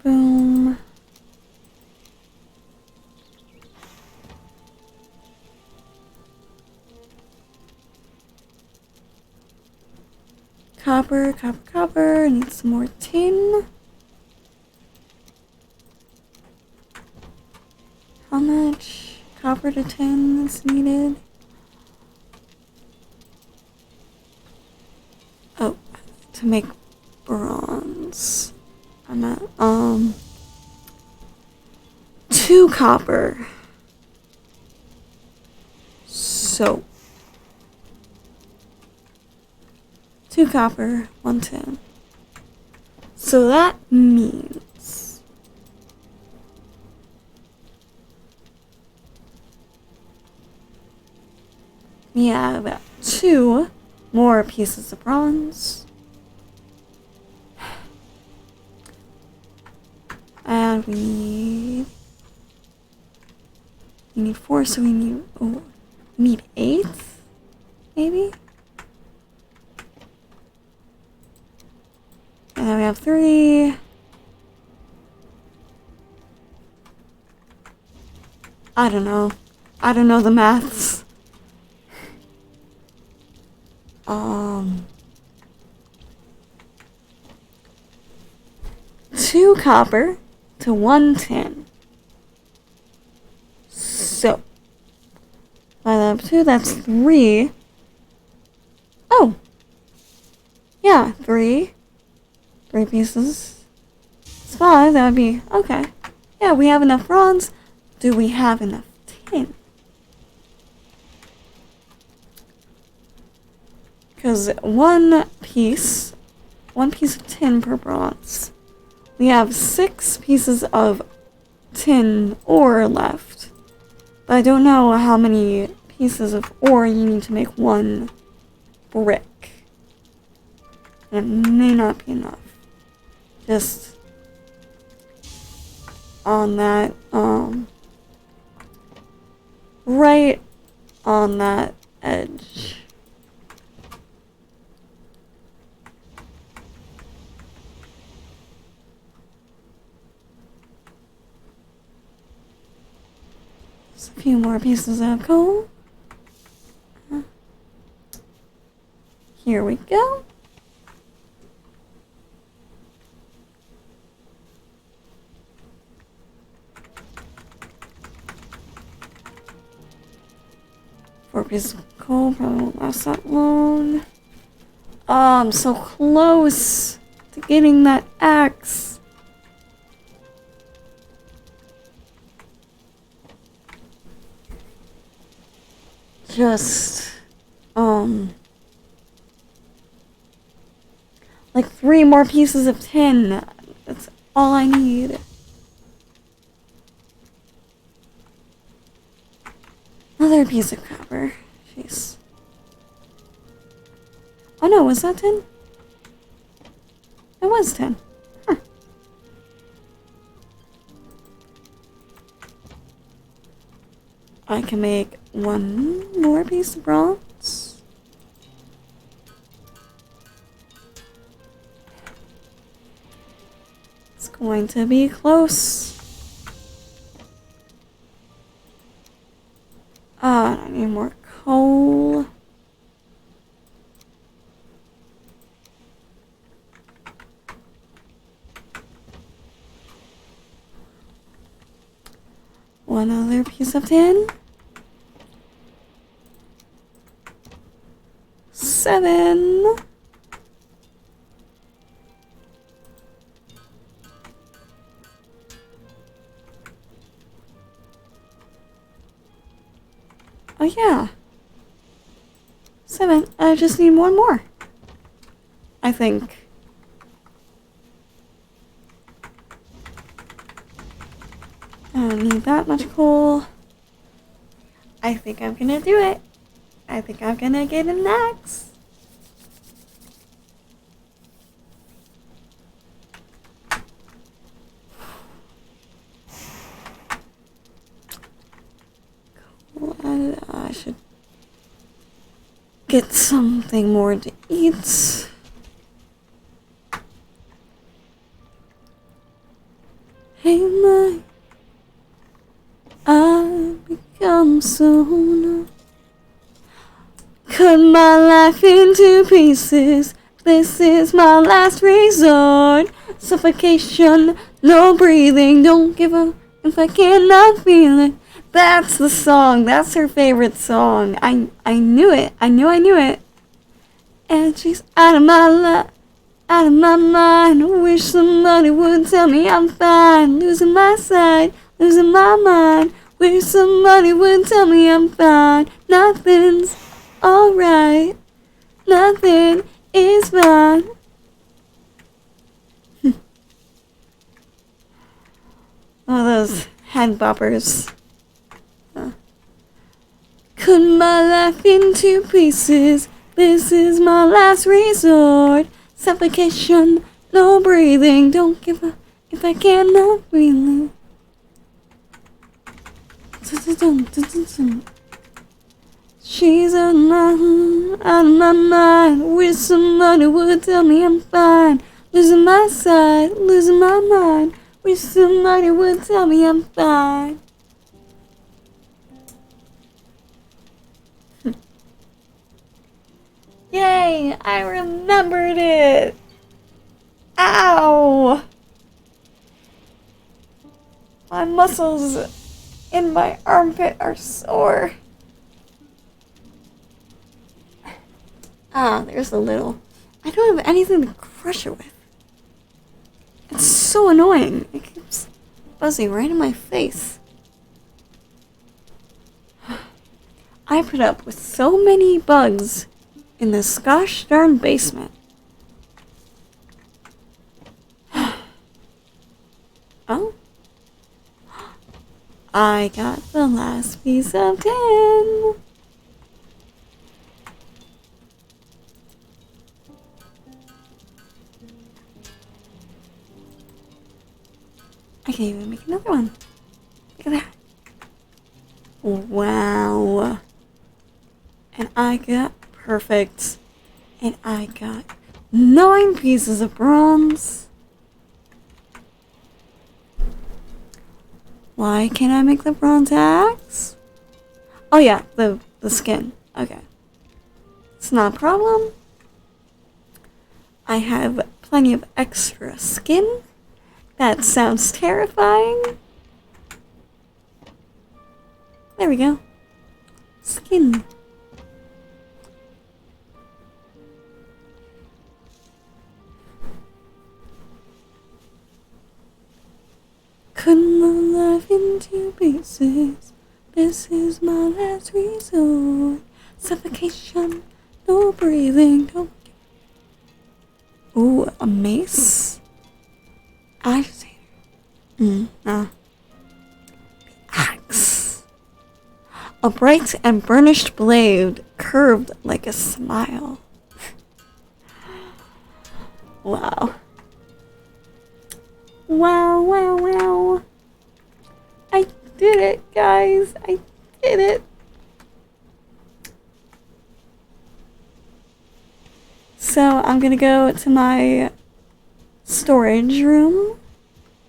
Boom. Copper, copper, copper. I need some more tin. How much copper to tin is needed? Oh, to make bronze. I'm at, 2 copper. So. 2 copper, 1 tin. So that means we have 2 more pieces of bronze. And we need 4, so we need 8, maybe? And then we have 3. I don't know. I don't know the maths. 2 copper to 1 tin. So, by that 2, that's 3. Oh! Yeah, 3. 3 pieces. It's 5, that would be, okay. Yeah, we have enough bronze. Do we have enough tin? Because one piece of tin per bronze. We have 6 pieces of tin ore left. But I don't know how many pieces of ore you need to make 1 brick. And it may not be enough. Just on that, right on that edge. Just a few more pieces of coal. Here we go. Four pieces of coal probably won't last that long. Oh, I'm so close to getting that axe. Just, like 3 more pieces of tin. That's all I need. Another piece of copper. jeez. Oh no, was that 10? It was 10. Huh. I can make one more piece of bronze. It's going to be close. I need more coal. One other piece of tin. 7. Oh yeah. 7. I just need one more. I think. I don't need that much coal. I think I'm gonna do it. I think I'm gonna get an axe. Cool. I should get something more to eat. Hey, I've become so numb. Cut my life into pieces. This is my last resort. Suffocation, no breathing. Don't give up if I cannot feel it. That's the song. That's her favorite song. I knew it. I knew it. And she's out of my life, out of my mind. I wish somebody would tell me I'm fine. Losing my sight, losing my mind. Wish somebody would tell me I'm fine. Nothing's alright. Nothing is fine. Oh, those head boppers. Cut my life into pieces. This is my last resort. Suffocation, no breathing. Don't give up if I cannot breathe. She's out of my mind. Wish somebody would tell me I'm fine. Losing my sight, losing my mind. Wish somebody would tell me I'm fine. Yay! I remembered it! Ow! My muscles in my armpit are sore. Ah, there's a little. I don't have anything to crush it with. It's so annoying. It keeps buzzing right in my face. I put up with so many bugs in this gosh darn basement. Oh. I got the last piece of tin. I can even make another one. Look at that. Wow. And I got perfect. And I got 9 pieces of bronze. Why can't I make the bronze axe? Oh yeah, the skin. Okay. It's not a problem. I have plenty of extra skin. That sounds terrifying. There we go. Skin. Cut my life into pieces. This is my last resort. Suffocation, no breathing. Don't. Ooh, a mace. Agitator. No. Axe. A bright and burnished blade curved like a smile. Wow. Wow, wow, wow. I did it, guys. I did it. So I'm gonna go to my storage room,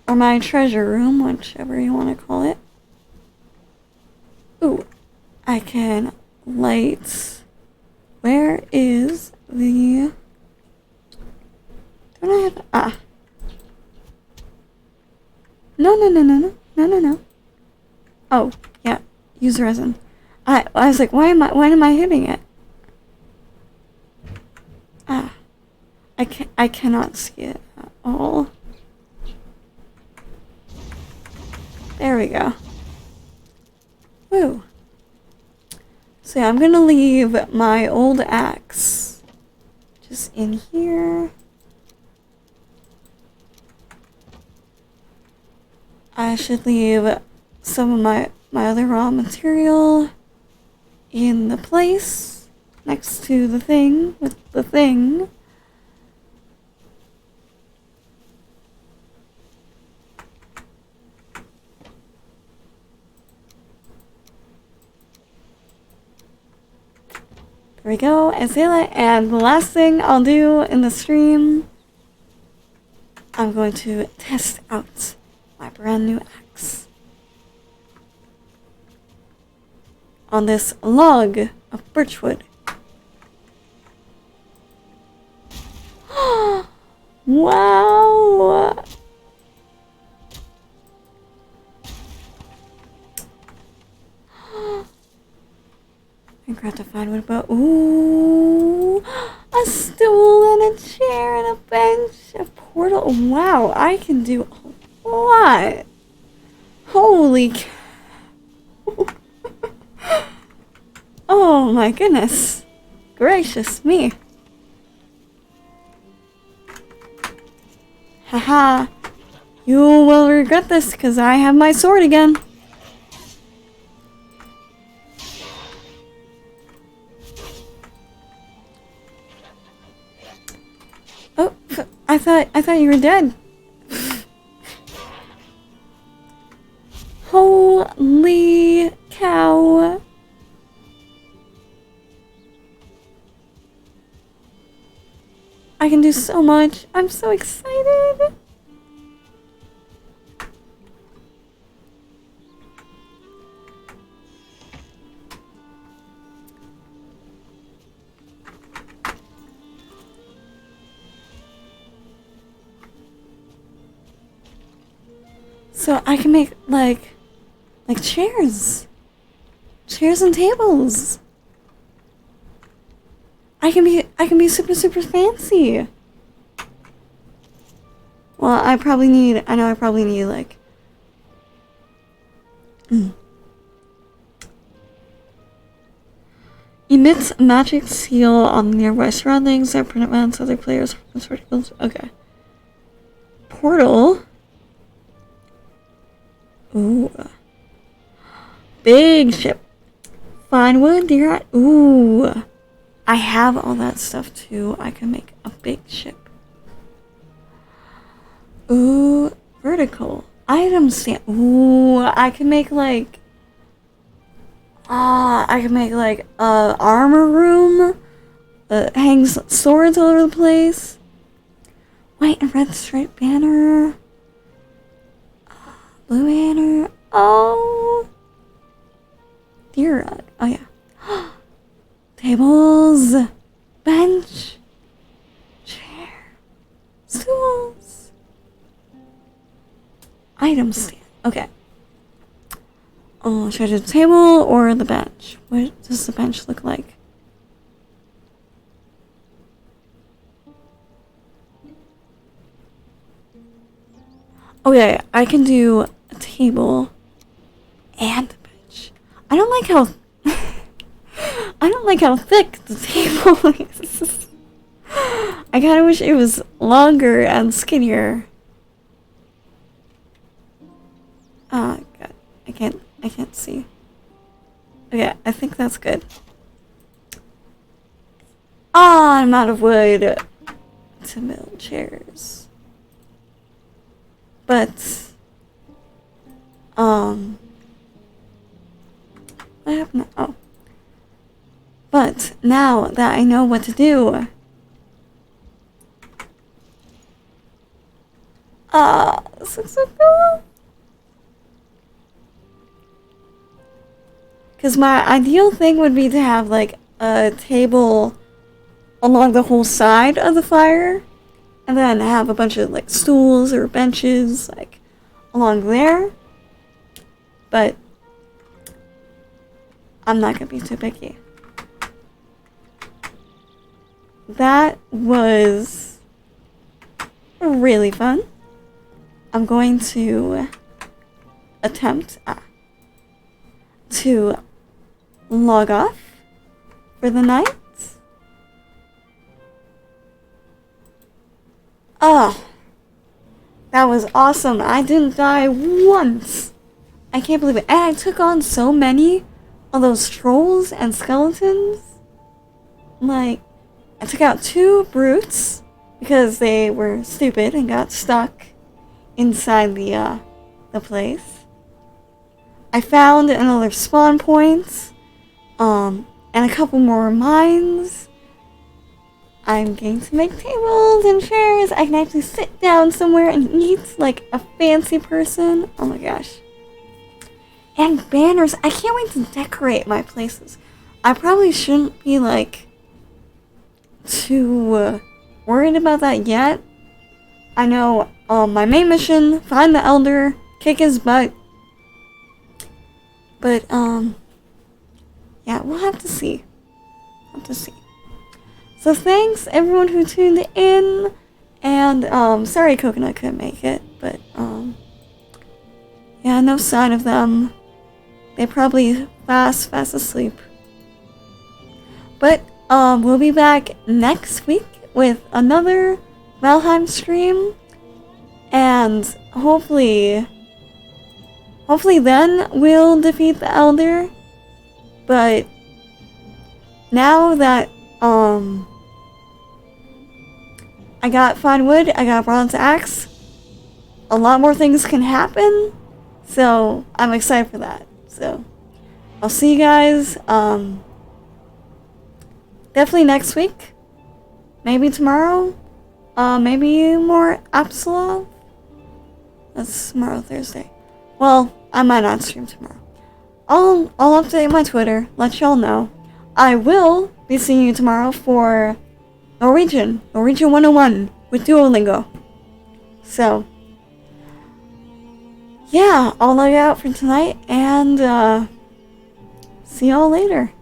or my treasure room, whichever you want to call it. Ooh, I can light. Where is the... Don't I have... Ah. No. Oh, yeah. Use resin. I was like, why am I hitting it? Ah. I cannot see it at all. There we go. Woo. So yeah, I'm gonna leave my old axe just in here. I should leave some of my other raw material in the place next to the thing with the thing. There we go, Azela, and the last thing I'll do in the stream, I'm going to test out my brand new axe on this log of birchwood. Wow! I got to find one, but ooh, a stool and a chair and a bench, a portal. Wow, I can do a lot. Holy cow. Oh my goodness. Gracious me. Haha. You will regret this because I have my sword again. Oh, I thought you were dead. Holy cow. I can do so much. I'm so excited. So I can make like chairs and tables. I can be super fancy. Well, I know I probably need like emits a magic seal on nearby surroundings that prevents other players from sorting. Okay. Portal. Ooh. Big ship. Fine wood, dear. Ooh. I have all that stuff too. I can make a big ship. Ooh. Vertical. Item stand. Ooh. I can make like a armor room. Hangs swords all over the place. White and red striped banner. Blue banner. Oh. Dear God. Oh yeah. Tables. Bench. Chair. Stools. Item stand. Okay. Oh, should I do the table or the bench? What does the bench look like? Oh yeah, I can do a table and a bench. I don't like how thick the table is. I kind of wish it was longer and skinnier. Oh god, I can't see. Okay, I think that's good. Ah, I'm out of wood to build chairs. But, what happened? Oh. But, now that I know what to do, this looks so cool. Because my ideal thing would be to have, like, a table along the whole side of the fire, and then have a bunch of, like, stools or benches, like, along there. But I'm not gonna be too picky. That was really fun. I'm going to attempt to log off for the night. Oh, that was awesome. I didn't die once. I can't believe it. And I took on so many of those trolls and skeletons. Like, I took out 2 brutes because they were stupid and got stuck inside the place. I found another spawn point, and a couple more mines. I'm going to make tables and chairs. I can actually sit down somewhere and eat like a fancy person. Oh my gosh. And banners. I can't wait to decorate my places. I probably shouldn't be like too worried about that yet. I know my main mission, find the elder, kick his butt. But yeah, we'll have to see. So thanks everyone who tuned in, and sorry Coconut couldn't make it, but yeah, no sign of them. They probably fast asleep. But we'll be back next week with another Valheim stream, and hopefully then we'll defeat the Elder. But now that I got fine wood, I got a bronze axe, a lot more things can happen, so I'm excited for that. So I'll see you guys definitely next week, maybe tomorrow, maybe more Absalom. That's tomorrow, Thursday. Well, I might not stream tomorrow. I'll update my Twitter, let y'all know. I will be seeing you tomorrow for Norwegian 101 with Duolingo. So, yeah, I'll log out for tonight, and see y'all later.